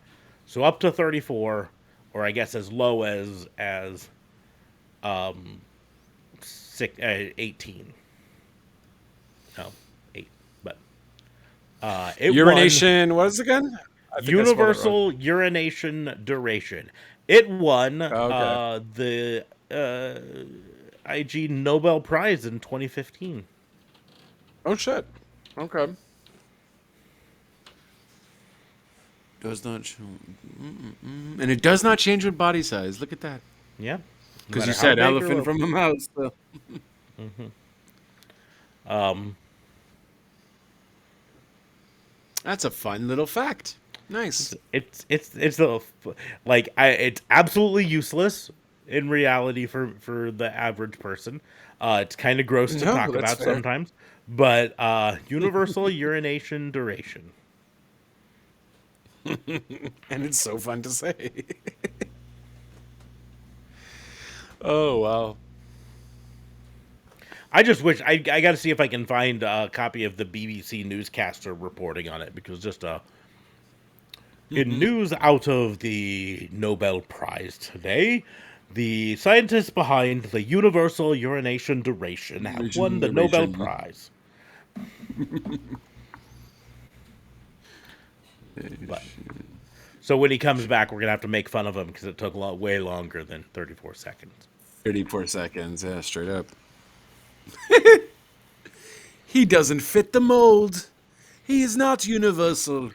So up to 34, or I guess as low as 18. No, 8. But urination, what is it again? Universal urination duration. It won the IG Nobel Prize in 2015. Oh, shit. Okay. Does not show. And it does not change with body size. Look at that. Yeah. Because you said elephant from a mouse. So. That's a fun little fact. Nice. It's absolutely useless in reality for the average person. It's kind of gross to talk about sometimes, but universal urination duration. And it's so fun to say. Oh, wow. I just wish I got to see if I can find a copy of the BBC newscaster reporting on it, because just in news out of the Nobel Prize today, the scientists behind the universal urination duration have won the Nobel Prize. But so when he comes back, we're gonna have to make fun of him because it took way longer than 34 seconds. 34 seconds, yeah, straight up. He doesn't fit the mold. He is not universal.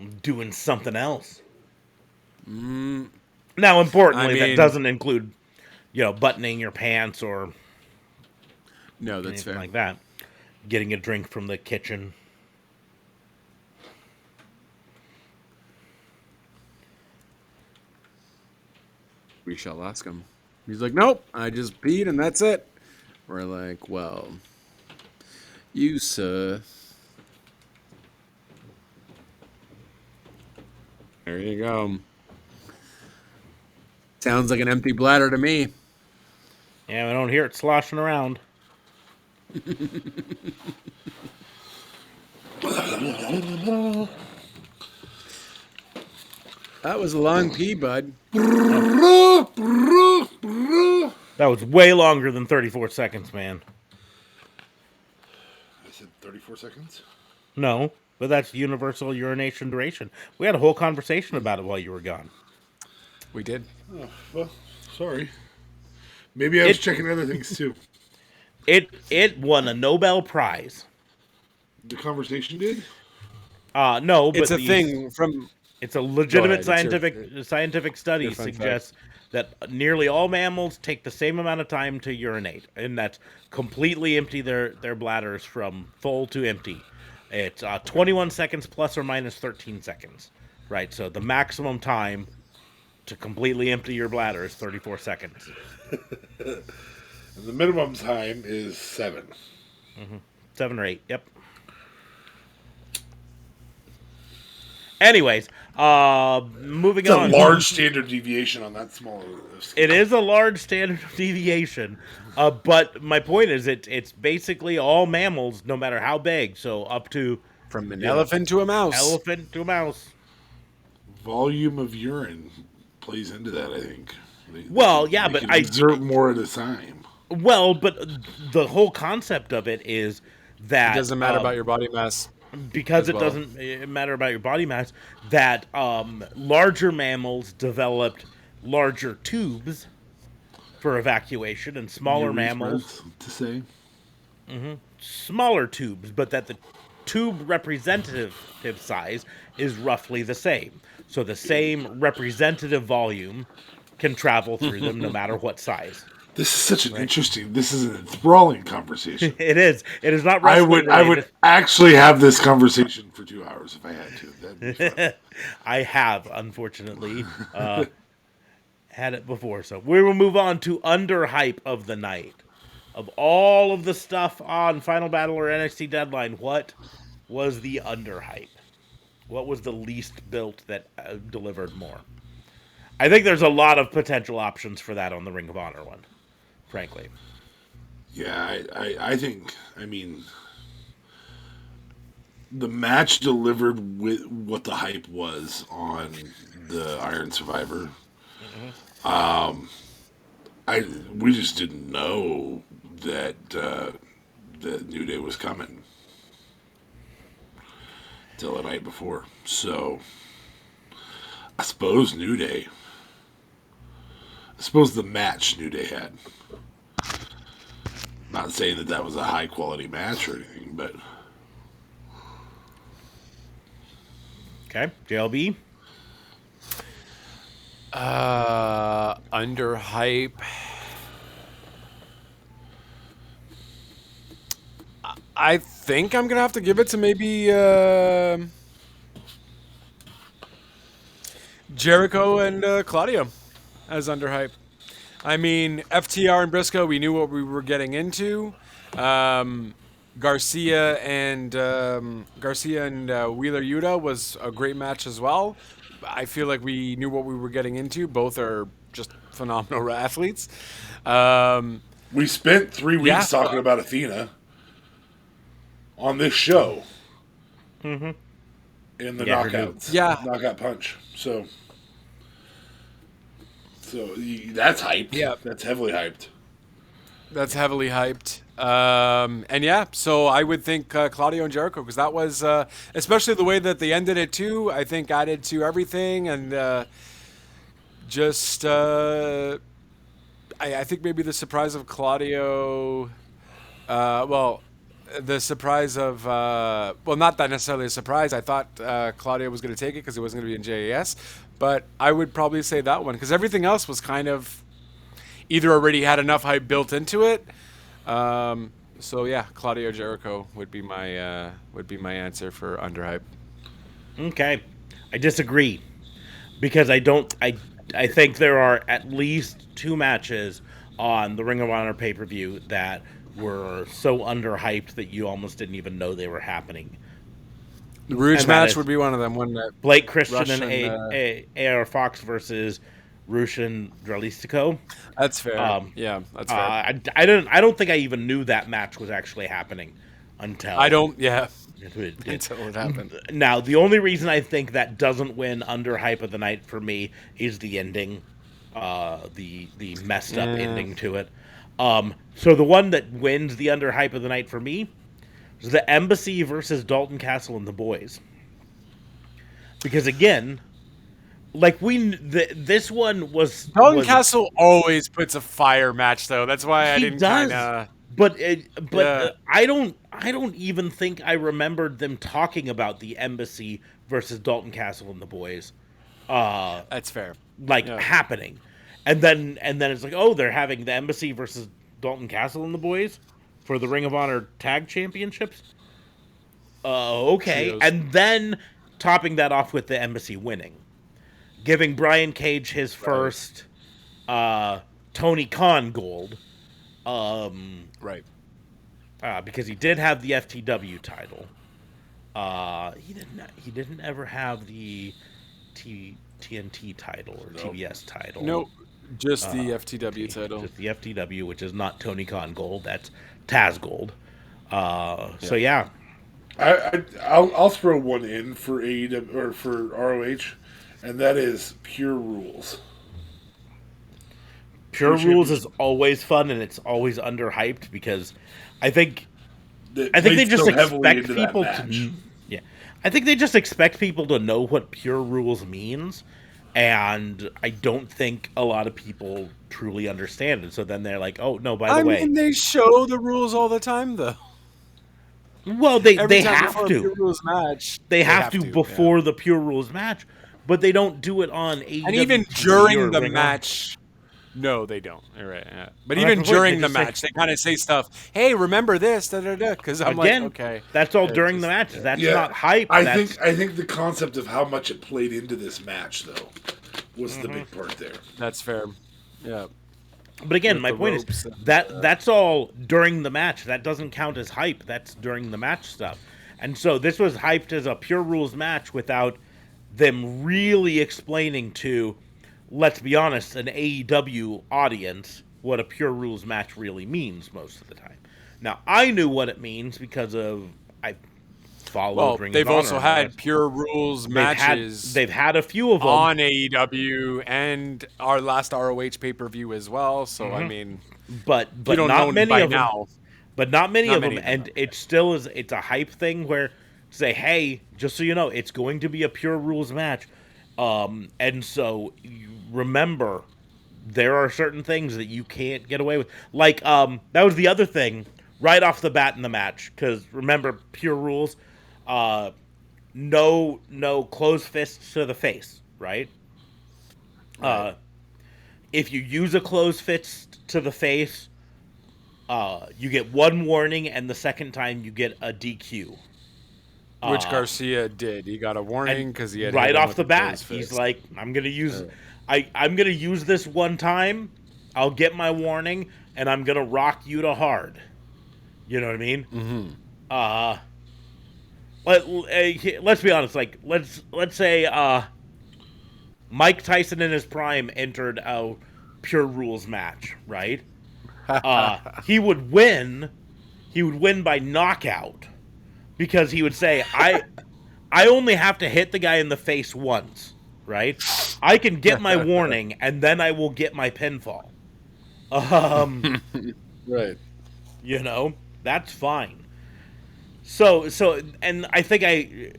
I'm doing something else. Now, importantly, that doesn't include, buttoning your pants or no, that's anything fair. like that. Getting a drink from the kitchen. We shall ask him. He's like, nope, I just peed and that's it. We're like, well, you, sir. There you go. Sounds like an empty bladder to me. Yeah, we don't hear it sloshing around. That was a long pee, bud. That was way longer than 34 seconds, man. I said 34 seconds? No, but that's universal urination duration. We had a whole conversation about it while you were gone. We did. Oh, well, sorry. Maybe I was checking other things, too. It won a Nobel Prize. The conversation did? No, but it's a thing from... It's a legitimate scientific study suggests that nearly all mammals take the same amount of time to urinate, and that's completely empty their bladders from full to empty. It's 21 seconds plus or minus 13 seconds, right? So the maximum time to completely empty your bladder is 34 seconds. And the minimum time is 7. 7 or 8, yep. Anyways, moving on. It's a large standard deviation on that small scale. It is a large standard deviation, but my point is it's basically all mammals, no matter how big. So up to from an elephant to a mouse. Elephant to a mouse. Volume of urine plays into that, I think. But I exert more at a time. Well, but the whole concept of it is that it doesn't matter about your body mass. Because it doesn't matter about your body mass, that larger mammals developed larger tubes for evacuation, and smaller mammals to say smaller tubes, but that the tube representative size is roughly the same. So the same representative volume can travel through them no matter what size. This is such an interesting. This is an enthralling conversation. It is. It is not. I would actually have this conversation for 2 hours if I had to. That'd be fun. I have, unfortunately, had it before. So we will move on to underhype of the night. Of all of the stuff on Final Battle or NXT Deadline, what was the underhype? What was the least built that delivered more? I think there's a lot of potential options for that on the Ring of Honor one. Frankly. Yeah, I think, the match delivered with what the hype was on the Iron Survivor. We just didn't know that New Day was coming till the night before. So, I suppose the match New Day had. Not saying that was a high quality match or anything, but okay, JLB. Underhype. I think I'm gonna have to give it to maybe Jericho and Claudio as underhype. I mean, FTR and Briscoe, we knew what we were getting into. Garcia and Wheeler Yuta was a great match as well. I feel like we knew what we were getting into. Both are just phenomenal athletes. We spent 3 weeks talking about Athena on this show. In the knockouts. Knockout punch. So that's hyped. Yeah. That's heavily hyped. That's heavily hyped. And yeah, so I would think Claudio and Jericho, because that was, especially the way that they ended it too, I think added to everything. And just, I think maybe the surprise of Claudio, well, the surprise of, well, not that necessarily a surprise. I thought Claudio was going to take it because it wasn't going to be in JAS. But I would probably say that one, because everything else was kind of either already had enough hype built into it. So yeah, Claudio Jericho would be my answer for underhype. Okay, I disagree because I don't. I think there are at least 2 matches on the Ring of Honor pay-per-view that were so underhyped that you almost didn't even know they were happening. The Rouge match would be one of them, wouldn't it? Blake Christian and AR Fox versus Rush and Dralistico. That's fair. Yeah, that's fair. I don't think I even knew that match was actually happening until until it happened. Now, the only reason I think that doesn't win under hype of the night for me is the ending, the messed up ending to it. So the one that wins the under hype of the night for me is the Embassy versus Dalton Castle and the Boys. Because again, like this one was Dalton Castle always puts a fire match though. That's why I didn't kind of. But I don't even think I remembered them talking about the Embassy versus Dalton Castle and the Boys. That's fair. Happening, and then it's like, oh, they're having the Embassy versus Dalton Castle and the Boys for the Ring of Honor Tag Championships. Okay, and then topping that off with the Embassy winning, giving Brian Cage his first Tony Khan gold. Right. Because he did have the FTW title. He didn't ever have the TNT title or TBS title. No, just the FTW title. Just the FTW, which is not Tony Khan gold. That's Taz gold. So yeah. I'll throw one in for AEW or for ROH, and that is Pure Rules. Pure Rules is always fun, and it's always underhyped because I think they just expect people to. Yeah, I think they just expect people to know what Pure Rules means, and I don't think a lot of people truly understand it. So then they're like, "Oh no, by the way." I mean, they show the rules all the time, though. Well, they have to. Pure Rules match. They have to before the Pure Rules match, but they don't do it on AEW. And even during the match. No, they don't. All right, yeah. But even during the match, they kind of say stuff. Hey, remember this? Because I'm again, like, okay, that's all during the match. That's not hype. I think the concept of how much it played into this match, though, was the big part there. That's fair. Yeah. But again, my point is that's all during the match. That doesn't count as hype. That's during the match stuff. And so this was hyped as a Pure Rules match without them really explaining to, let's be honest, an AEW audience what a Pure Rules match really means most of the time. Now, I knew what it means because I followed Ring of Honor. They've also had Pure Rules matches. They've had a few of them on AEW and our last ROH pay-per-view as well. So I mean, but not many of them. Now. But not many of them, and it still is. It's a hype thing where say, hey, just so you know, it's going to be a Pure Rules match. And so you remember, there are certain things that you can't get away with. Like, that was the other thing right off the bat in the match. Because remember, Pure Rules, no closed fists to the face, right? If you use a closed fist to the face, you get one warning, and the second time you get a DQ. Which Garcia did. He got a warning because he had right off the bat. He's like, I'm gonna use this one time. I'll get my warning, and I'm gonna rock you to hard. You know what I mean? Mm-hmm. Let's be honest. Like, let's say Mike Tyson in his prime entered a Pure Rules match, right? He would win. He would win by knockout. Because he would say, I only have to hit the guy in the face once, right? I can get my warning, and then I will get my pinfall. Right. You know, that's fine. So, and I think I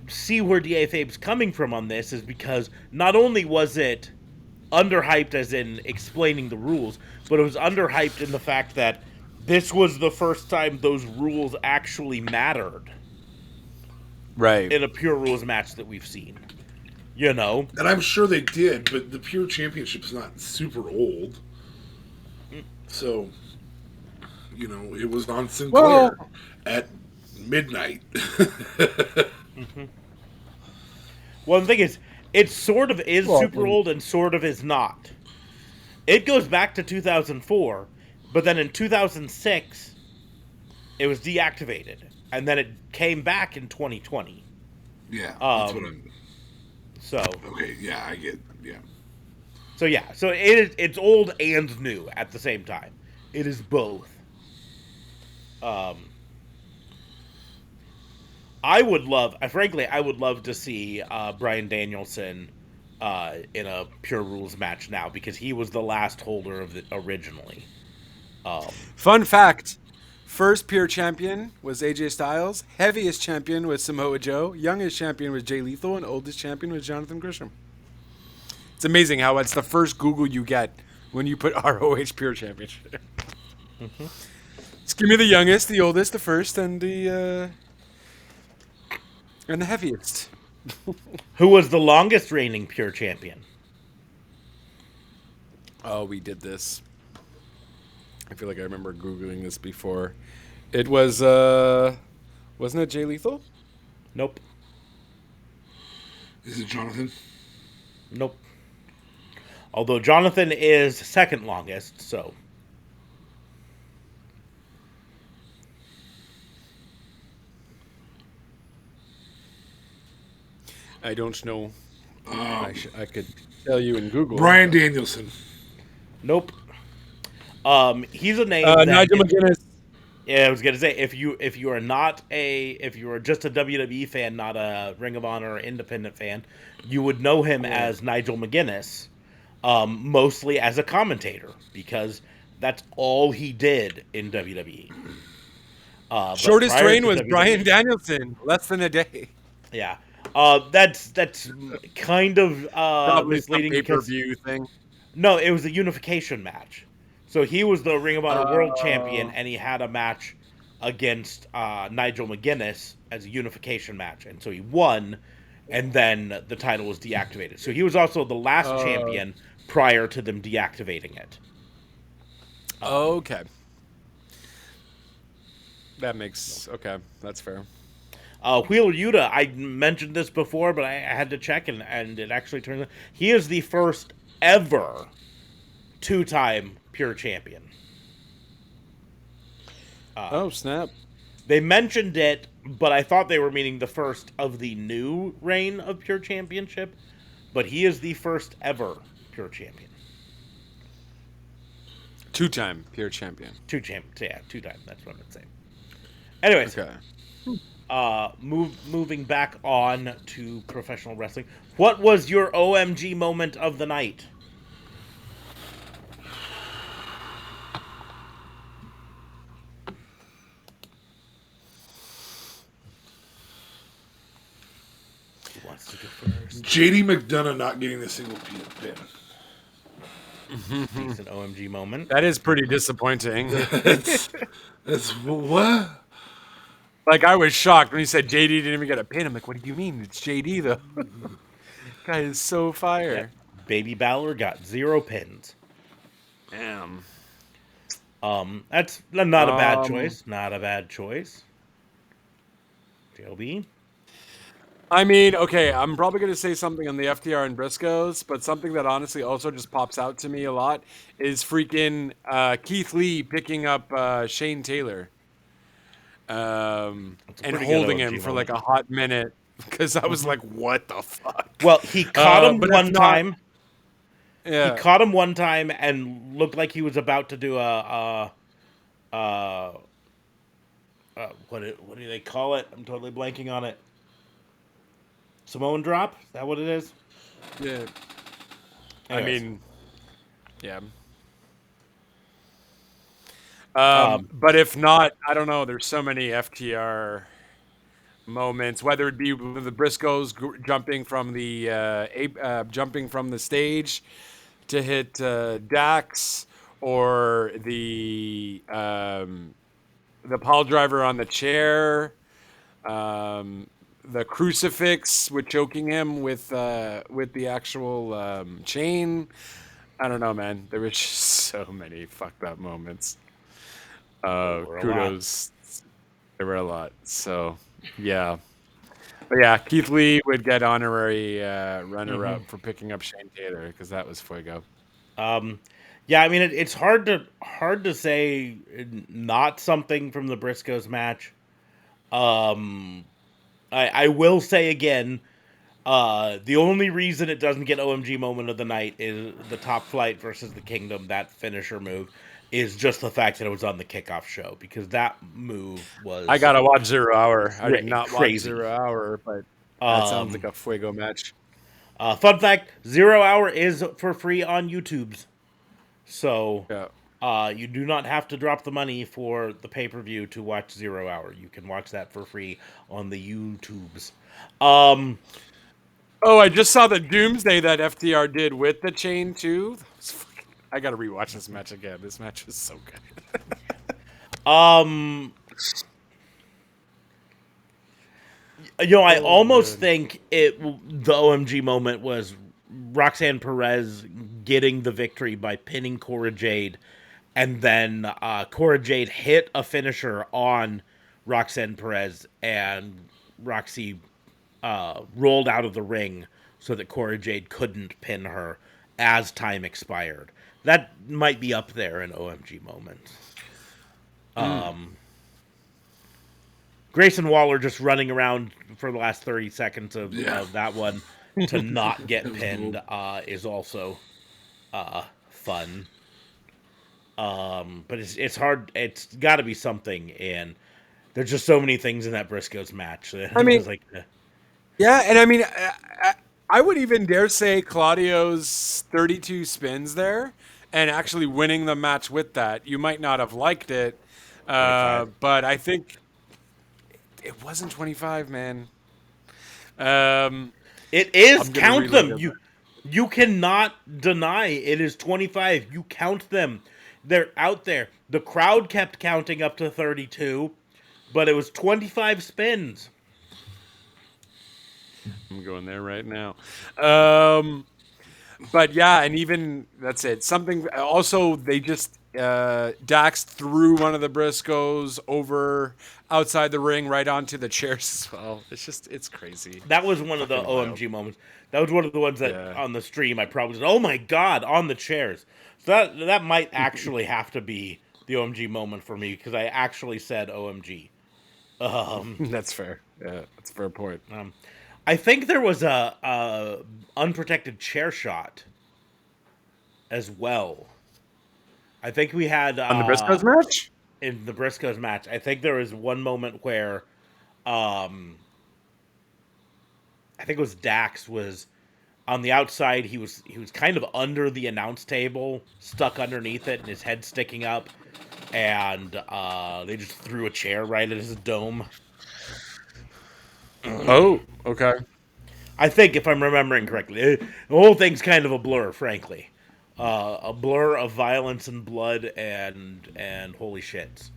see where DA Fabe's coming from on this is because not only was it underhyped as in explaining the rules, but it was underhyped in the fact that this was the first time those rules actually mattered Right. in a pure rules match that we've seen. You know? And I'm sure they did, but the Pure Championship's not super old. So, it was on Sinclair at midnight. Well, the thing is, it sort of is super old and sort of is not. It goes back to 2004, but then in 2006, it was deactivated, and then it came back in 2020. Yeah, that's what I'm... So Okay, yeah, I get... Yeah. So it's old and new at the same time. It is both. I would love to see Bryan Danielson in a Pure Rules match now because he was the last holder of it originally. Fun fact. First pure champion was AJ Styles. Heaviest champion was Samoa Joe. Youngest champion was Jay Lethal. And oldest champion was Jonathan Gresham. It's amazing how it's the first Google you get when you put ROH Pure Championship. Mm-hmm. Just give me the youngest, the oldest, the first, and the heaviest. Who was the longest reigning Pure Champion? Oh, we did this. I feel like I remember Googling this before. It was, wasn't it Jay Lethal? Nope. Is it Jonathan? Nope. Although Jonathan is second longest, so. I don't know. I could tell you in Google. Bryan Danielson. Nope. He's a name. Nigel McGuinness. Yeah, I was gonna say if you are just a WWE fan, not a Ring of Honor or independent fan, you would know him as Nigel McGuinness, mostly as a commentator because that's all he did in WWE. Shortest reign was Bryan Danielson, less than a day. Yeah, that's kind of misleading. Pay-per-view thing. No, it was a unification match. So he was the Ring of Honor World Champion, and he had a match against Nigel McGuinness as a unification match. And so he won, and then the title was deactivated. So he was also the last champion prior to them deactivating it. Okay. That makes... Okay, that's fair. Wheeler Yuta, I mentioned this before, but I had to check, and it actually turns out he is the first ever two-time Pure Champion. Oh, snap. They mentioned it, but I thought they were meaning the first of the new reign of Pure Championship. But he is the first ever Pure Champion. Two-time Pure Champion. Two-time. That's what I'm saying. Anyways, okay. Moving back on to professional wrestling. What was your OMG moment of the night? To go first. JD McDonough not getting the single pin. Decent OMG moment. That is pretty disappointing. That's what? Like, I was shocked when he said JD didn't even get a pin. I'm like, what do you mean? It's JD, though. Guy is so fire. Yep. Baby Balor got 0 pins. Damn. That's not a bad choice. Not a bad choice. JLB? I mean, okay, I'm probably going to say something on the FTR and Briscoes, but something that honestly also just pops out to me a lot is freaking Keith Lee picking up Shane Taylor and holding him for like a hot minute because I was like, what the fuck? Well, he caught him one time. Yeah. He caught him one time and looked like he was about to do what do they call it? I'm totally blanking on it. Samoan drop? Is that what it is? Yeah. Anyways. I mean, yeah. But if not, I don't know. There's so many FTR moments, whether it be the Briscoes jumping from the stage to hit Dax, or the pile driver on the chair, the crucifix with choking him with the actual chain. I don't know, man. There were just so many fucked up moments. Kudos. There were a lot. So, yeah. But yeah, Keith Lee would get honorary runner-up for picking up Shane Taylor, because that was fuego. Yeah, I mean it's hard to say not something from the Briscoes match. I will say again, the only reason it doesn't get OMG moment of the night is the Top Flight versus the Kingdom. That finisher move is just the fact that it was on the kickoff show, because that move was. I gotta watch 0 Hour. I did not crazy. watch 0 Hour, but that sounds like a fuego match. Fun fact: 0 Hour is for free on YouTube's, so you do not have to drop the money for the pay-per-view to watch 0 Hour. You can watch that for free on the YouTube's. Oh, I just saw the Doomsday that FTR did with the chain too. I gotta rewatch this match again. This match was so good. I almost think the OMG moment was Roxanne Perez getting the victory by pinning Cora Jade, and then Cora Jade hit a finisher on Roxanne Perez, and Roxy rolled out of the ring so that Cora Jade couldn't pin her as time expired. That might be up there in OMG moments. Grayson Waller just running around for the last 30 seconds of that one to not get pinned is also fun. But it's hard. It's got to be something, and there's just so many things in that Briscoes match. I mean, yeah, and I mean, I would even dare say Claudio's 32 spins there, and actually winning the match with that. You might not have liked it, but I think it wasn't 25, man. It is. Count them. You cannot deny it is 25. You count them. They're out there. The crowd kept counting up to 32, but it was 25 spins. I'm going there right now. But yeah, and even that's it. Something also, they just Dax threw one of the Briscoes over outside the ring right onto the chairs as well. It's crazy. That was one of the OMG moments. That was one of the ones that on the stream I probably said, "Oh my god!" on the chairs. So that might actually have to be the OMG moment for me, because I actually said OMG. That's fair. Yeah, that's a fair point. I think there was a unprotected chair shot as well. I think we had on the Briscoes match. In the Briscoes match, I think there was one moment where, I think it was Dax was on the outside. He was kind of under the announce table, stuck underneath it, and his head sticking up, and they just threw a chair right at his dome. Oh, okay. I think, if I'm remembering correctly, the whole thing's kind of a blur, frankly. A blur of violence and blood and holy shits.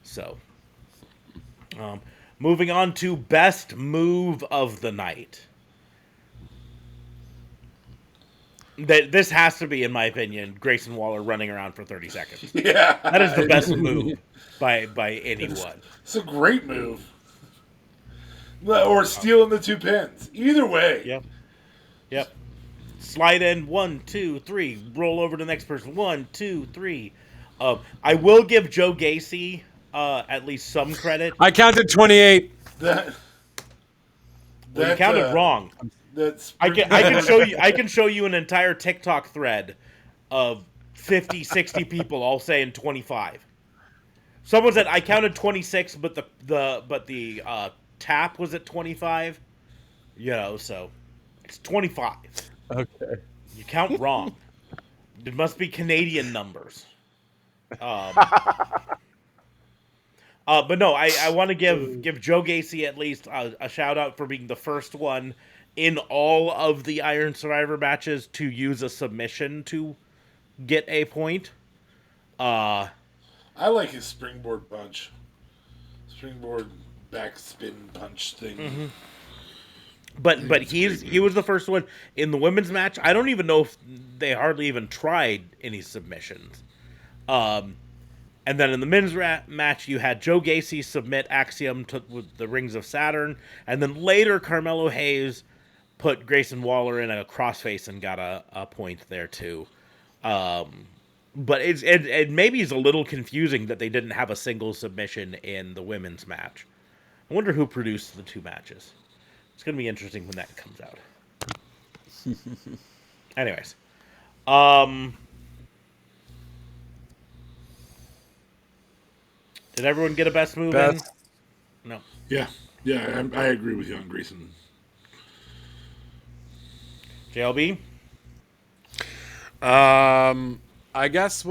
So, moving on to best move of the night. This has to be, in my opinion, Grayson Waller running around for 30 seconds. Yeah, that is the best move by anyone. It's a great move. Or stealing the 2 pins. Either way. Yep. Slide in 1, 2, 3. Roll over to the next person. 1, 2, 3. I will give Joe Gacy at least some credit. I counted 28. You counted wrong. I can show you an entire TikTok thread of 50, 60 people all saying 25. Someone said I counted 26, but the tap was at 25. So it's 25. Okay. You count wrong. It must be Canadian numbers. But no, I want to give Joe Gacy at least a shout out for being the first one in all of the Iron Survivor matches to use a submission to get a point. I like his springboard punch, springboard backspin punch thing. Mm-hmm. But he was the first one in the women's match. I don't even know if they hardly even tried any submissions. And then in the men's match, you had Joe Gacy submit Axiom with the Rings of Saturn, and then later Carmelo Hayes put Grayson Waller in a crossface and got a point there too. But it maybe is a little confusing that they didn't have a single submission in the women's match. I wonder who produced the two matches. It's going to be interesting when that comes out. Anyways. Did everyone get a best move in? No. Yeah, I agree with you on Grayson. JLB? I guess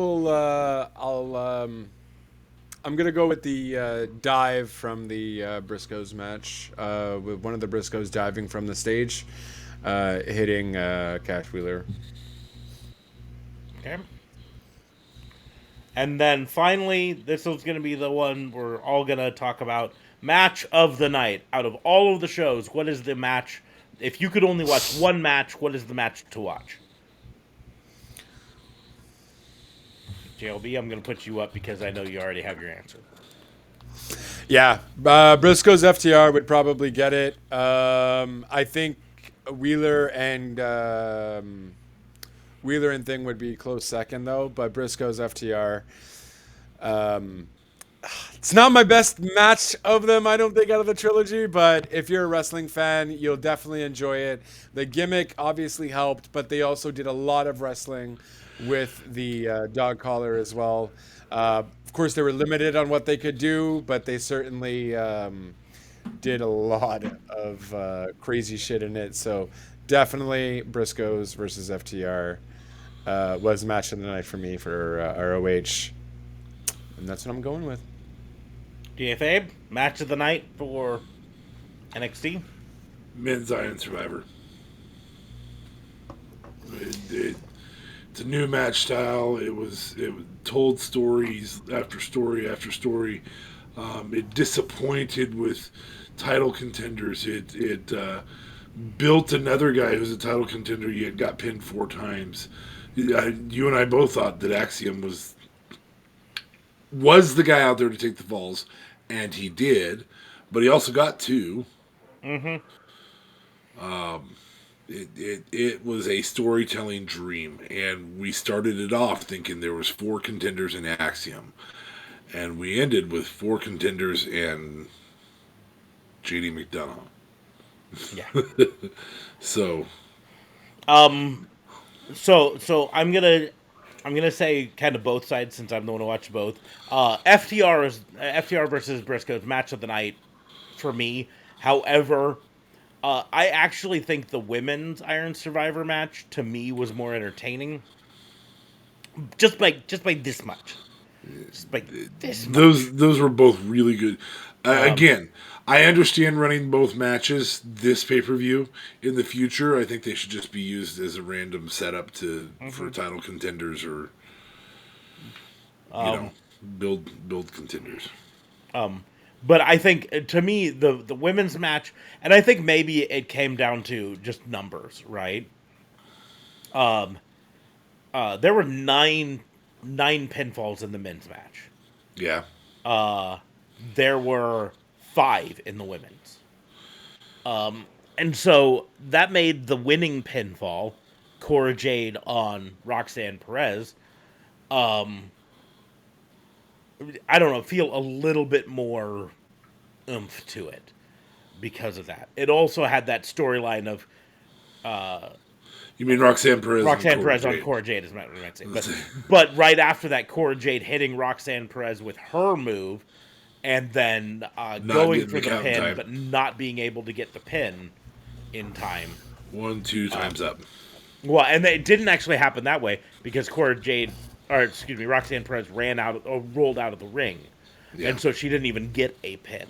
I'm gonna go with the dive from the Briscoes match, with one of the Briscoes diving from the stage, hitting Cash Wheeler. Okay. And then finally, this is going to be the one we're all going to talk about. Match of the night. Out of all of the shows, what is the match? If you could only watch one match, what is the match to watch? JLB, I'm going to put you up because I know you already have your answer. Yeah, Briscoes FTR would probably get it. I think Wheeler and Thing would be close second though, but Briscoes FTR. It's not my best match of them, I don't think, out of the trilogy, but if you're a wrestling fan, you'll definitely enjoy it. The gimmick obviously helped, but they also did a lot of wrestling with the dog collar as well. Of course, they were limited on what they could do, but they certainly did a lot of crazy shit in it. So definitely Briscoes versus FTR was match of the night for me for ROH. And that's what I'm going with. DFA, match of the night for NXT? Men's Iron Survivor. It's a new match style. It told stories after story after story. It disappointed with title contenders. It built another guy who's a title contender yet got pinned 4 times. You and I both thought that Axiom was the guy out there to take the falls, and he did, but he also got 2. Mm-hmm. It was a storytelling dream, and we started it off thinking there was 4 contenders in Axiom, and we ended with 4 contenders and JD McDonough. Yeah. So I'm gonna say kind of both sides since I'm the one who watched both. FTR versus Briscoes match of the night for me. However, I actually think the women's Iron Survivor match to me was more entertaining. Just by this much. Those were both really good. Again, I understand running both matches this pay-per-view. In the future, I think they should just be used as a random setup for title contenders or build contenders. But I think to me the women's match, and I think maybe it came down to just numbers, right? There were nine pinfalls in the men's match. Yeah. There were 5 in the women's. And so that made the winning pinfall, Cora Jade on Roxanne Perez, I don't know, feel a little bit more oomph to it because of that. It also had that storyline of... you mean Roxanne Perez on Cora Jade is what I might say. But right after that, Cora Jade hitting Roxanne Perez with her move, and then going for the pin, but not being able to get the pin in time. 1-2 times up. Well, and it didn't actually happen that way because Roxanne Perez rolled out of the ring. and so she didn't even get a pin.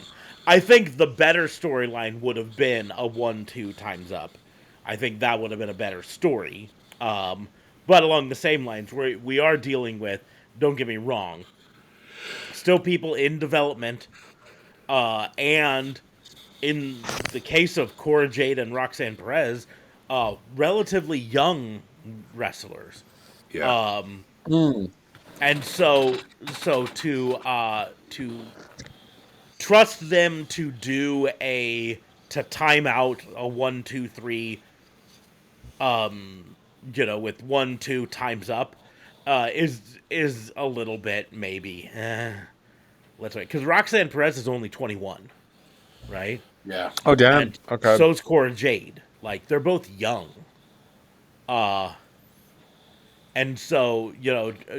I think the better storyline would have been a 1-2 times up. I think that would have been a better story. But along the same lines, we are dealing with, don't get me wrong, still people in development, and in the case of Cora Jade and Roxanne Perez, relatively young wrestlers. Yeah. And so to trust them to to time out a 1-2-3, with 1-2 times up, is a little bit maybe. Let's wait, because Roxanne Perez is only 21, right? Yeah. Oh, damn. And Okay. so's Cora Jade. Like, they're both young. And so,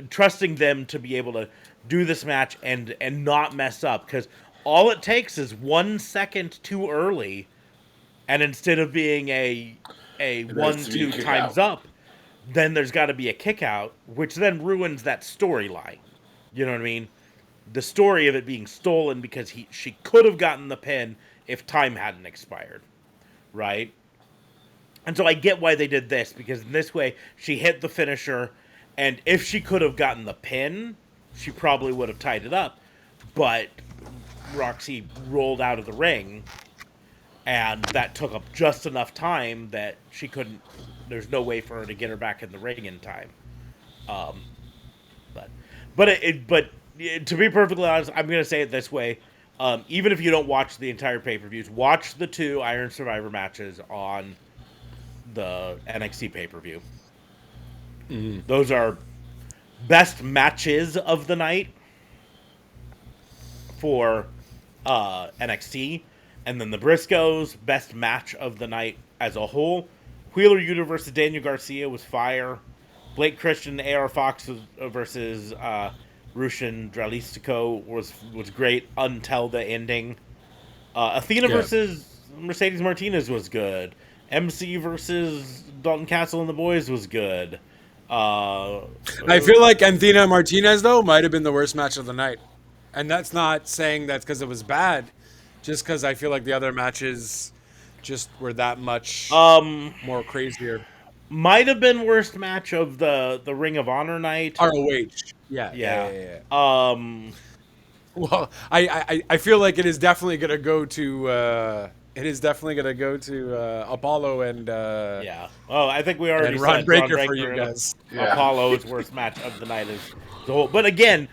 trusting them to be able to do this match and not mess up, because all it takes is 1 second too early, and instead of being a has to be a 1-2 kick times out. up, then there's got to be a kick out, which then ruins that storyline. You know what I mean? The story of it being stolen because she could have gotten the pin if time hadn't expired, right? And so I get why they did this, because in this way, she hit the finisher, and if she could have gotten the pin, she probably would have tied it up. But Roxy rolled out of the ring, and that took up just enough time that she couldn't, there's no way for her to get her back in the ring in time. But to be perfectly honest, I'm going to say it this way. Even if you don't watch the entire pay-per-views, watch the 2 Iron Survivor matches on the NXT pay-per-view. Those are best matches of the night for NXT, and then the Briscoes, best match of the night as a whole. Wheeler Yuta versus Daniel Garcia was fire. Blake Christian, AR Fox versus Rushin Dralistico was great until the ending. Athena versus Mercedes Martinez was good. MC versus Dalton Castle and the Boys was good. I feel like Athena Martinez, though, might have been the worst match of the night. And that's not saying that's because it was bad, just because I feel like the other matches just were that much more crazier. Might have been worst match of the Ring of Honor night. ROH. Yeah. Well, I feel like it is definitely gonna go to Apollo and yeah. Oh, I think we already and Ron said Breaker Ron for you guys. Yeah. Apollo's worst match of the night is the whole. But again,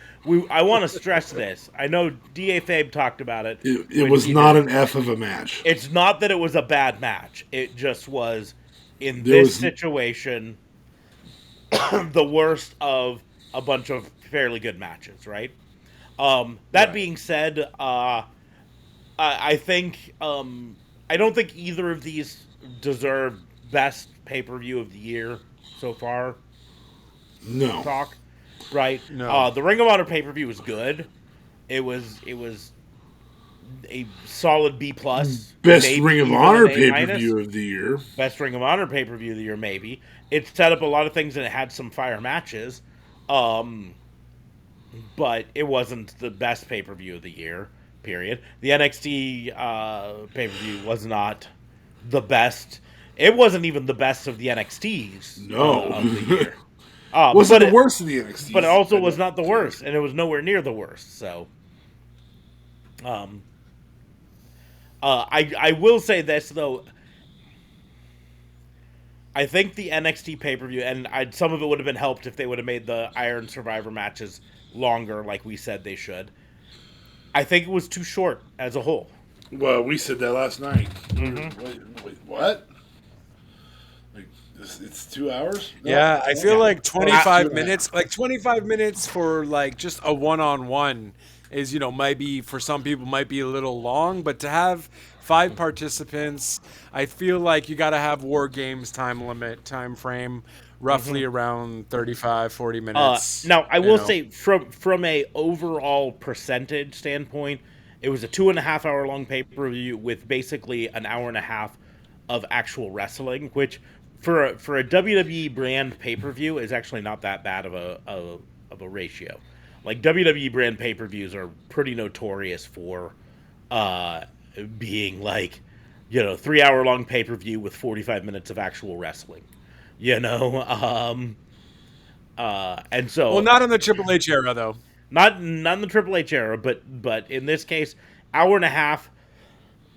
I want to stress this. I know Da Fabe talked about it. It was not an F of a match. It's not that it was a bad match. It just was, in this situation, the worst of a bunch of fairly good matches, right? That being said, I think I don't think either of these deserve best pay-per-view of the year so far. No. Talk, right? No. The Ring of Honor pay-per-view was good. It was a solid B plus. Best Ring of Honor pay-per-view of the year. Best Ring of Honor pay-per-view of the year, maybe. It set up a lot of things and it had some fire matches. But it wasn't the best pay-per-view of the year, period. The NXT pay-per-view was not the best. It wasn't even the best of the NXTs of the year. Wasn't the worst of the NXTs. But it also was not the worst, and it was nowhere near the worst. So, I will say this, though. I think the NXT pay-per-view, and some of it would have been helped if they would have made the Iron Survivor matches longer, like we said they should. I think it was too short as a whole. Well, we said that last night. Wait, what? Like, it's 2 hours? No. Yeah, I feel like 25 minutes, like 25 minutes for like just a one-on-one is, might be, for some people might be a little long, but to have 5 participants, I feel like you got to have War Games time frame, roughly around 35, 40 minutes. Now, I will say, from a overall percentage standpoint, it was a 2.5 hour long pay-per-view with basically an hour and a half of actual wrestling, which for a WWE brand pay-per-view is actually not that bad of a ratio. like WWE brand pay-per-views are pretty notorious for being like, 3-hour long pay-per-view with 45 minutes of actual wrestling, and Well, so not in the Triple H era though. not in the Triple H era, but in this case, hour and a half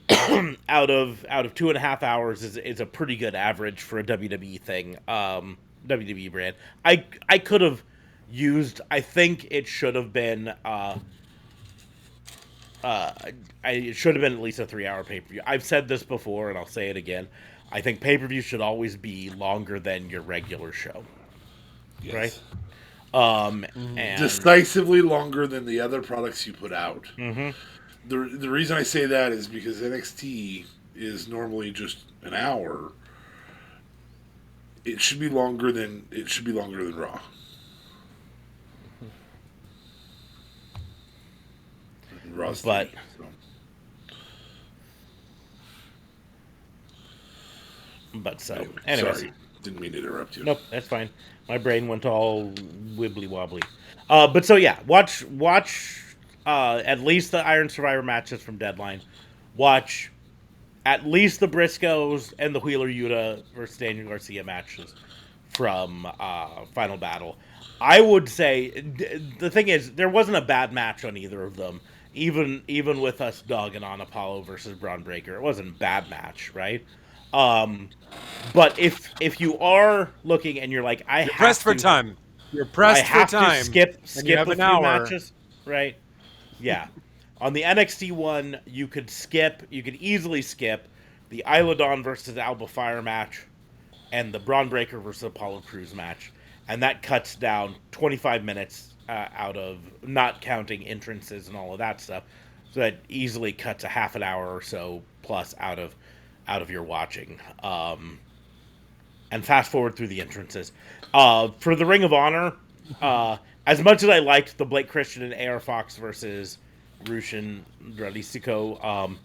out of 2.5 hours is a pretty good average for a WWE thing. WWE brand. I could have used. I think it should have been. It should have been at least a 3-hour pay per view. I've said this before, and I'll say it again. I think pay per view should always be longer than your regular show. Yes. Right. And decisively longer than the other products you put out. Mm-hmm. The reason I say that is because NXT is normally just an hour. It should be longer than Raw. Raw's but TV, so. But so anyway, sorry, didn't mean to interrupt you. Nope, that's fine. My brain went all wibbly wobbly. But so yeah, watch at least the Iron Survivor matches from Deadline. Watch at least the Briscoes and the Wheeler Yuta versus Daniel Garcia matches from Final Battle. I would say the thing is there wasn't a bad match on either of them. Even with us dogging on Apollo versus Braun Breaker, it wasn't a bad match, right? But if you are looking and you're like, you're pressed for time. You're pressed for time. To skip a few matches, right? Yeah. On the NXT one, you could easily skip the Isla Dawn versus Alba Fire match and the Braun Breaker versus Apollo Crews match. And that cuts down 25 minutes out of, not counting entrances and all of that stuff. So that easily cuts a half an hour or so plus out of your watching. And fast forward through the entrances. For the Ring of Honor, as much as I liked the Blake Christian and AR Fox versus Rushin Radisico,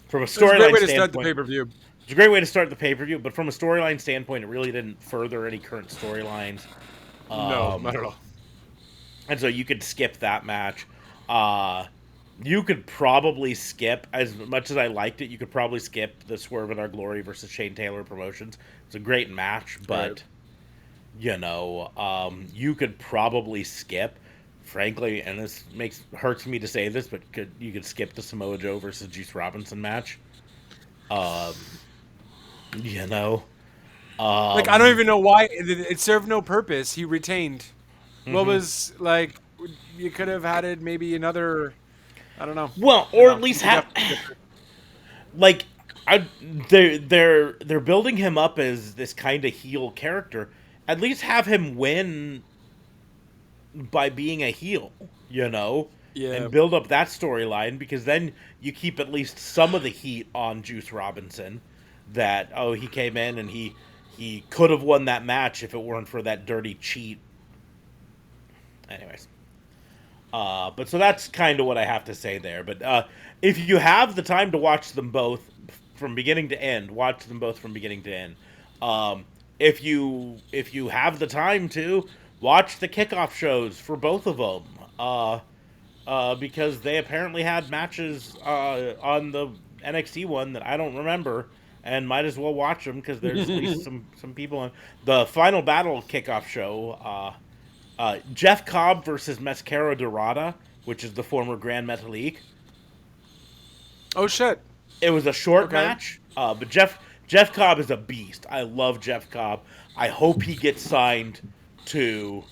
from a storyline standpoint, it's a great way to start the pay-per-view. It's a great way to start the pay-per-view, but from a storyline standpoint, it really didn't further any current storylines. No, not at all. And so you could skip that match. You could probably skip, as much as I liked it, you could probably skip the Swerve in Our Glory versus Shane Taylor Promotions. It's a great match, but, you could probably skip, frankly, and this hurts me to say this, but you could skip the Samoa Joe versus Juice Robinson match. I don't even know why. It served no purpose. He retained. Mm-hmm. What was, you could have had it maybe another... I don't know. Well, or at least have, they're building him up as this kind of heel character. At least have him win by being a heel, and build up that storyline, because then you keep at least some of the heat on Juice Robinson. That he came in and he could have won that match if it weren't for that dirty cheat. Anyways. But so that's kind of what I have to say there. But if you have the time to watch them both from beginning to end, watch them both from beginning to end. If you have the time to, watch the kickoff shows for both of them. Because they apparently had matches on the NXT one that I don't remember, and might as well watch them because there's at least some people on the Final Battle kickoff show. Jeff Cobb versus Mascara Dorada, which is the former Grand Metalik. Oh shit! It was a short match, but Jeff Cobb is a beast. I love Jeff Cobb. I hope he gets signed to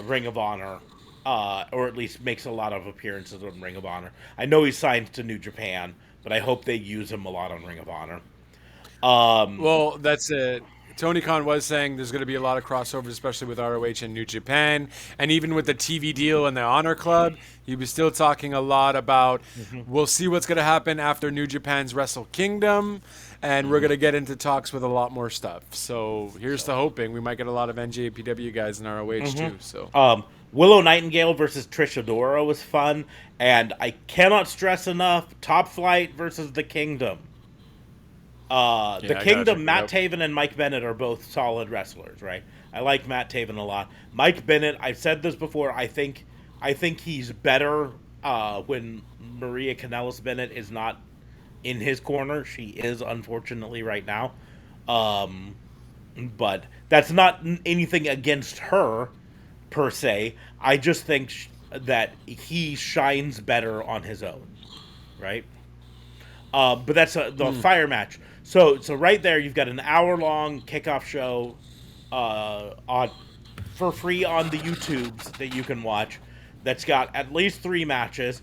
Ring of Honor, or at least makes a lot of appearances on Ring of Honor. I know he's signed to New Japan, but I hope they use him a lot on Ring of Honor. Well, that's it. Tony Khan was saying there's going to be a lot of crossovers, especially with ROH and New Japan. And even with the TV deal and the Honor Club, he was still talking a lot about we'll see what's going to happen after New Japan's Wrestle Kingdom. And we're going to get into talks with a lot more stuff. So here's to hoping. We might get a lot of NJPW guys in ROH too. So Willow Nightingale versus Trish Adora was fun. And I cannot stress enough, Top Flight versus The Kingdom. The Kingdom, Matt Taven and Mike Bennett are both solid wrestlers, right? I like Matt Taven a lot. Mike Bennett, I've said this before, I think I think he's better when Maria Kanellis Bennett is not in his corner. She is, unfortunately, right now. But that's not anything against her, per se. I just think that he shines better on his own, right? But that's the fire match. So right there, you've got an hour-long kickoff show on for free on the YouTubes that you can watch. That's got at least 3 matches,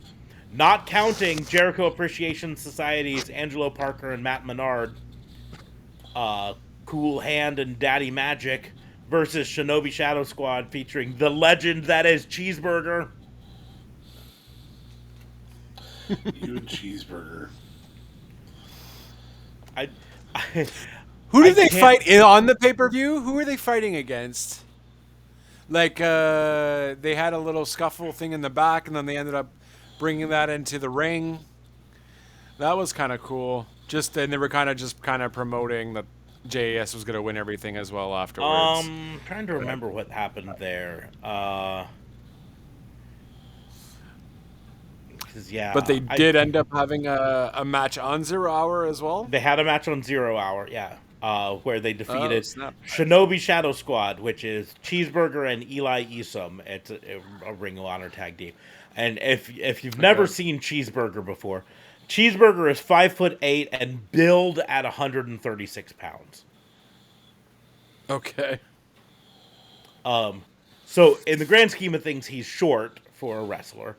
not counting Jericho Appreciation Society's Angelo Parker and Matt Menard, Cool Hand and Daddy Magic versus Shinobi Shadow Squad featuring the legend that is Cheeseburger. You and Cheeseburger. Who did they fight on the pay-per-view? Who were they fighting against? Like, they had a little scuffle thing in the back, and then they ended up bringing that into the ring. That was kind of cool. And they were kind of promoting that JAS was going to win everything as well afterwards. Trying to remember what happened there. Yeah, but they did end up having a match on 0 Hour as well. They had a match on 0 Hour, yeah, where they defeated Shinobi Shadow Squad, which is Cheeseburger and Eli Isom. It's a Ring of Honor tag team. And if you've never seen Cheeseburger before, Cheeseburger is 5'8" and billed at 136 pounds. Okay. So in the grand scheme of things, he's short for a wrestler.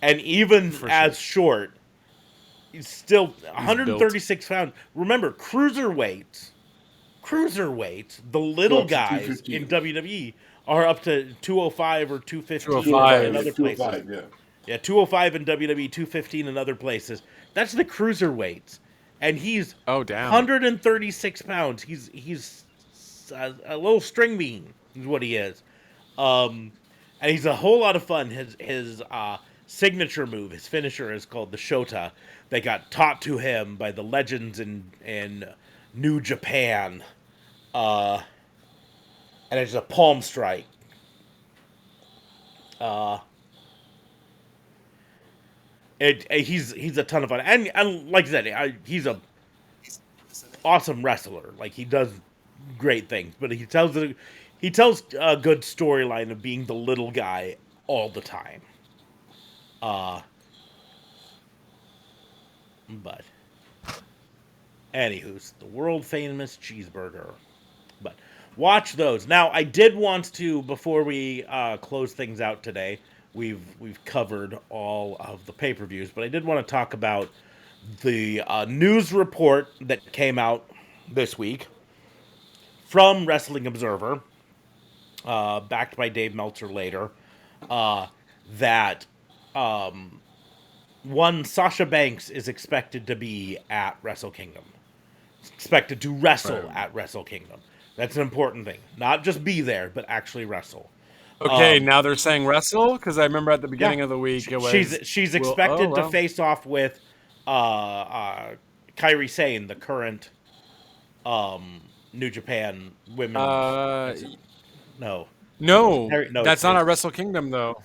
And even short, he's still 136 pounds. Remember, cruiserweights, the little guys in WWE are up to 205 or 215 in other places. Yeah, 205 in WWE, 215 in other places. That's the cruiserweights. And he's 136 pounds. He's a little string bean is what he is. And he's a whole lot of fun. His signature move, his finisher, is called the Shota. They got taught to him by the legends in New Japan. And it's a palm strike. He's a ton of fun. And like I said, he's a awesome wrestler. Like, he does great things. But he tells a good storyline of being the little guy all the time. But anywho's the world famous Cheeseburger. But watch those. Now, I did want to, before we close things out today, we've covered all of the pay-per-views, but I did want to talk about the news report that came out this week from Wrestling Observer, backed by Dave Meltzer later, that one Sasha Banks is expected to be at Wrestle Kingdom. Expected to wrestle at Wrestle Kingdom. That's an important thing. Not just be there, but actually wrestle. Okay, now they're saying wrestle? Because I remember at the beginning of the week it was... She's expected to face off with Kairi Sane, the current New Japan women's... No, that's not at Wrestle Kingdom, though.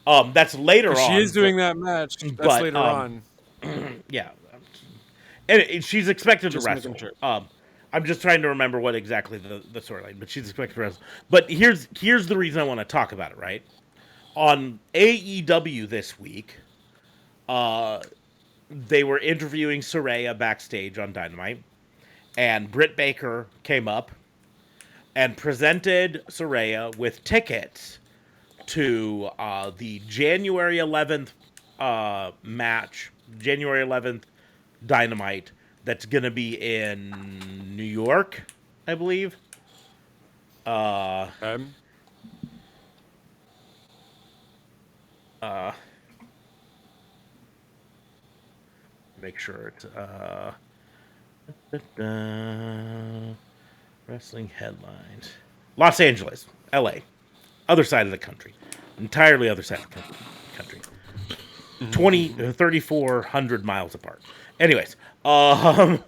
That's later on. She is doing that match. That's later on. Yeah. And she's expected to wrestle. Sure. I'm just trying to remember what exactly the storyline, but she's expected to wrestle. But here's the reason I want to talk about it, right? On AEW this week, they were interviewing Saraya backstage on Dynamite, and Britt Baker came up and presented Saraya with tickets to the January 11th match, January 11th Dynamite, that's going to be in New York, I believe. Make sure it's wrestling headlines. Los Angeles, LA. Other side of the country. Entirely other side of the country. 3,400 miles apart. Anyways, but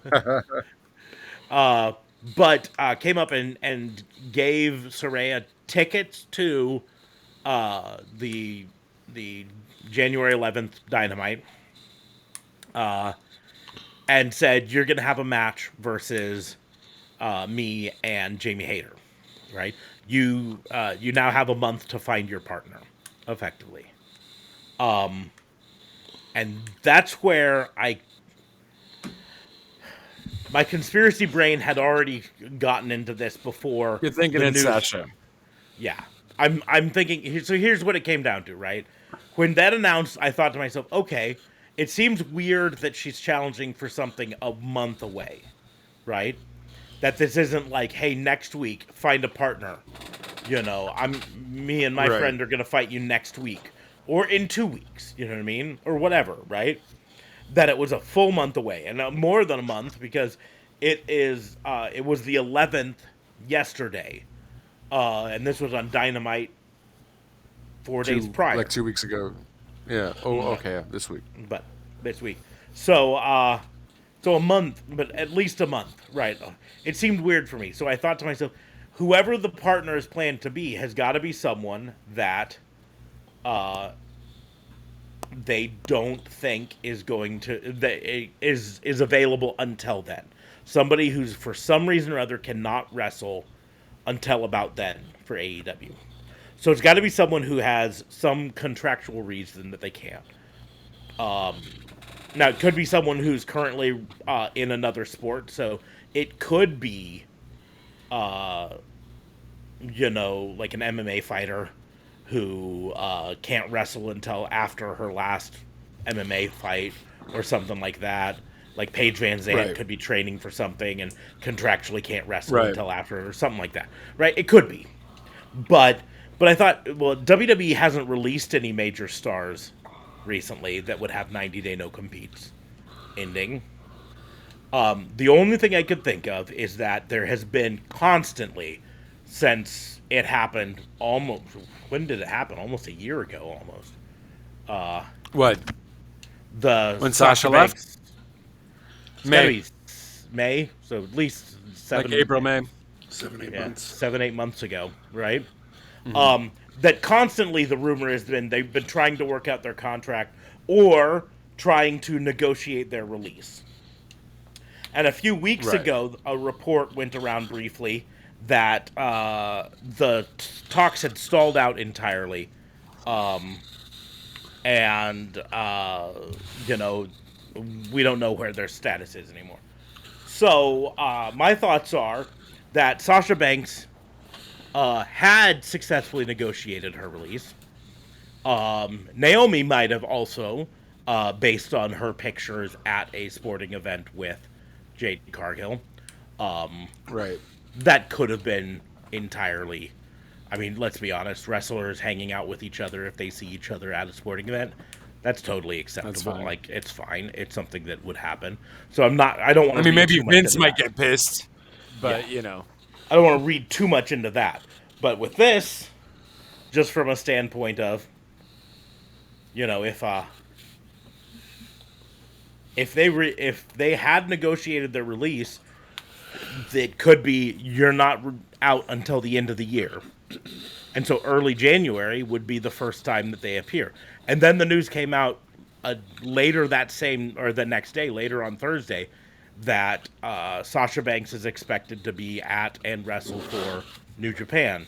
came up and gave Saraya tickets to the January 11th Dynamite, and said you're gonna have a match versus me and Jamie Hayter, right? You now have a month to find your partner, effectively. And that's where my conspiracy brain had already gotten into this before. You're thinking it's Sasha. Yeah. I'm thinking, so here's what it came down to, right? When that announced, I thought to myself, okay, it seems weird that she's challenging for something a month away, right? That this isn't like, hey, next week, find a partner. Me and my friend are going to fight you next week. Or in 2 weeks, you know what I mean? Or whatever, right? That it was a full month away. And more than a month, because it was the 11th yesterday. And this was on Dynamite 4 days prior. Like 2 weeks ago. Yeah. Oh, okay. Yeah, this week. But this week. So a month, but at least a month, right? It seemed weird for me. So I thought to myself, whoever the partner is planned to be has got to be someone that they don't think is going to is available until then. Somebody who's for some reason or other cannot wrestle until about then for AEW. So it's got to be someone who has some contractual reason that they can't. Now it could be someone who's currently in another sport. So it could be, like an MMA fighter who can't wrestle until after her last MMA fight or something like that. Like Paige Van Zandt could be training for something and contractually can't wrestle until after or something like that. Right? It could be. But I thought, well, WWE hasn't released any major stars recently that would have 90-day no-competes ending. The only thing I could think of is that there has been constantly, since it happened almost... When did it happen? Almost a year ago, almost. What? When Sasha left? May, so at least 7... Like April, May. 7-8 months. 7-8 months ago, right? Mm-hmm. That constantly the rumor has been they've been trying to work out their contract or trying to negotiate their release. And a few weeks ago, a report went around briefly that the talks had stalled out entirely. We don't know where their status is anymore. So my thoughts are that Sasha Banks had successfully negotiated her release. Naomi might have also, based on her pictures at a sporting event with Jade Cargill. That could have been entirely... I mean, let's be honest. Wrestlers hanging out with each other if they see each other at a sporting event, that's totally acceptable. Like, it's fine. It's something that would happen. So I don't want to... maybe Vince might get pissed, but, I don't want to read too much into that. But with this, just from a standpoint of, if they had negotiated their release, it could be you're not out until the end of the year. And so early January would be the first time that they appear. And then the news came out later that same, or the next day, later on Thursday, that Sasha Banks is expected to be at and wrestle for New Japan.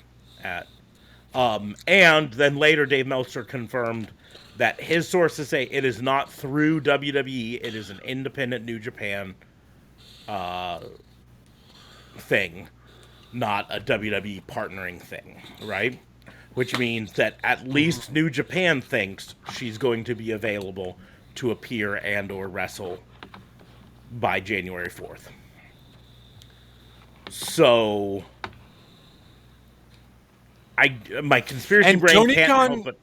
And then later Dave Meltzer confirmed that his sources say it is not through WWE, it is an independent New Japan thing, not a WWE partnering thing, right? Which means that at least New Japan thinks she's going to be available to appear and or wrestle by January 4th. So my conspiracy brain Tony can't Khan, help but...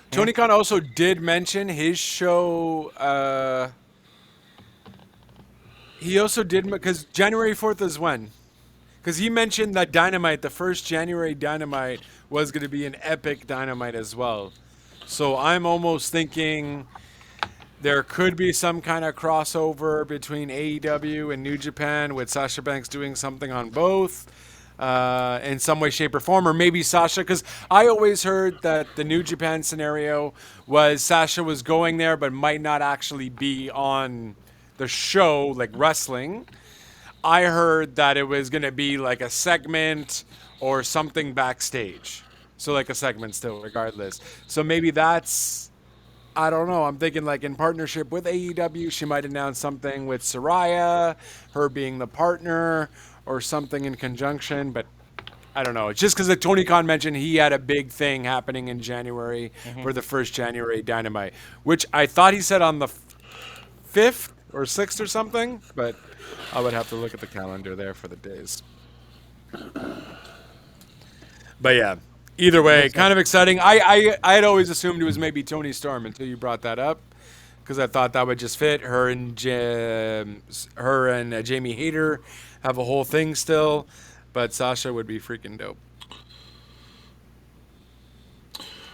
Tony Khan also did mention his show. He also did, because January 4th is when? Because he mentioned that Dynamite, the first January Dynamite, was going to be an epic Dynamite as well. So I'm almost thinking there could be some kind of crossover between AEW and New Japan with Sasha Banks doing something on both. in some way, shape, or form, or maybe Sasha, because I always heard that the New Japan scenario was Sasha was going there, but might not actually be on the show, like wrestling. I heard that it was going to be like a segment or something backstage. So like a segment still, regardless. So maybe that's, I don't know. I'm thinking like in partnership with AEW, she might announce something with Saraya, her being the partner, or something in conjunction. But I don't know. It's just because Tony Khan mentioned he had a big thing happening in January for the first January Dynamite, which I thought he said on the 5th or 6th or something. But I would have to look at the calendar there for the days. But yeah. Either way, kind of exciting. I had always assumed it was maybe Toni Storm until you brought that up, because I thought that would just fit. Her and Jamie Hayter have a whole thing still, but Sasha would be freaking dope.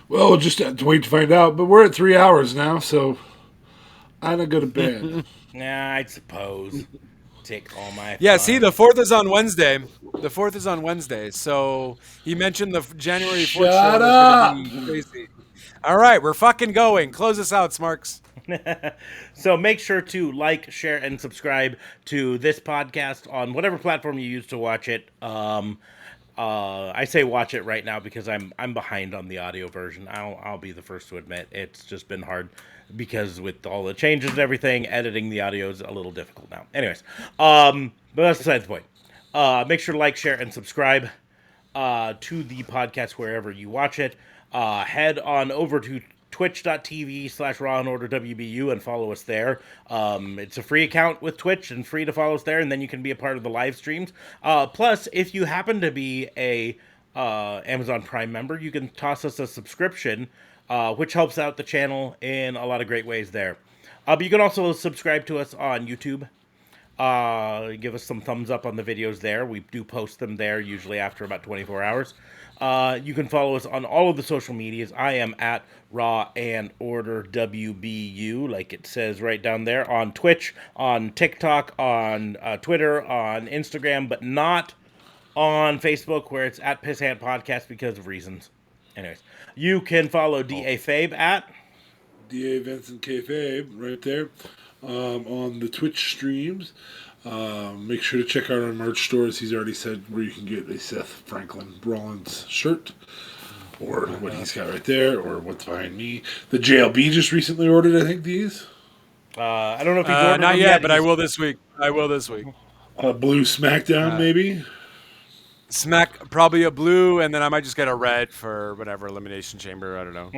Well, we'll just have to wait to find out. But we're at 3 hours now, so I'm gonna go to bed. Nah, I suppose. Take all my Yeah, fun. see, the 4th is on Wednesday. The 4th is on Wednesday. So he mentioned the January 4th show was going to be crazy. All right, we're fucking going. Close us out, Smarks. So make sure to like, share, and subscribe to this podcast on whatever platform you use to watch it. I say watch it right now because I'm behind on the audio version. I'll be the first to admit it's just been hard because with all the changes and everything, editing the audio is a little difficult now. Anyways, but that's beside the point. Make sure to like, share, and subscribe to the podcast wherever you watch it. Head on over to twitch.tv/Raw and Order WBU and follow us there. It's a free account with Twitch and free to follow us there, and then you can be a part of the live streams. Plus, if you happen to be a Amazon Prime member, you can toss us a subscription, which helps out the channel in a lot of great ways there. But you can also subscribe to us on YouTube. Give us some thumbs up on the videos there. We do post them there usually after about 24 hours. You can follow us on all of the social medias. I am at Raw and Order WBU, like it says right down there, on Twitch, on TikTok, on Twitter, on Instagram, but not on Facebook, where it's at Pissant Podcast because of reasons. Anyways, you can follow D.A. Fabe at D.A. Vincent Kayfabe right there on the Twitch streams. Make sure to check out our merch stores. He's already said where you can get a Seth Franklin Rollins shirt, or what he's got right there, or what's behind me. The JLB just recently ordered, I think, these. I don't know if he's ordered not them yet, but I will this week. Blue SmackDown, maybe. Smack, probably a blue, and then I might just get a red for whatever Elimination Chamber. I don't know.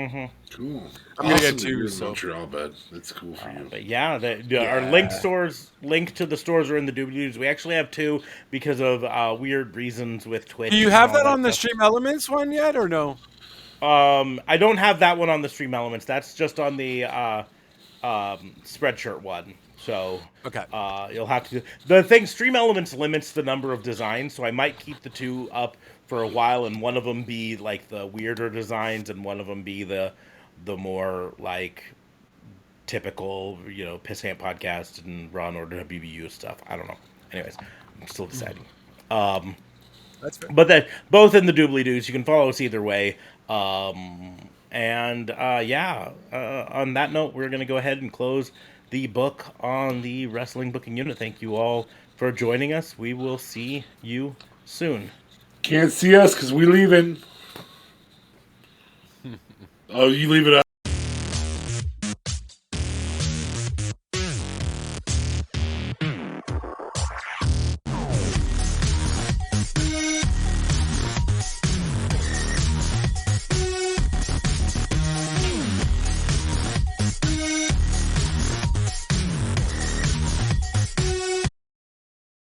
Cool. I'm gonna get two. So. Montreal, bud. That's cool for you. But yeah, our link to the stores are in the doobly-doos. We actually have two because of weird reasons with Twitch. Do you have that on the Stream Elements one yet, or no? I don't have that one on the Stream Elements. That's just on the Spreadshirt one. So okay, you'll have to. The thing, Stream Elements limits the number of designs, so I might keep the two up for a while, and one of them be like the weirder designs, and one of them be the more like typical, Pissant Podcast and Raw and Order WBU stuff. I don't know. Anyways, I'm still deciding. That's fair. But that both in the doobly-doos. You can follow us either way. On that note, we're going to go ahead and close the book on the Wrestling Booking Unit. Thank you all for joining us. We will see you soon. Can't see us because we leaving. Oh, you leave it up.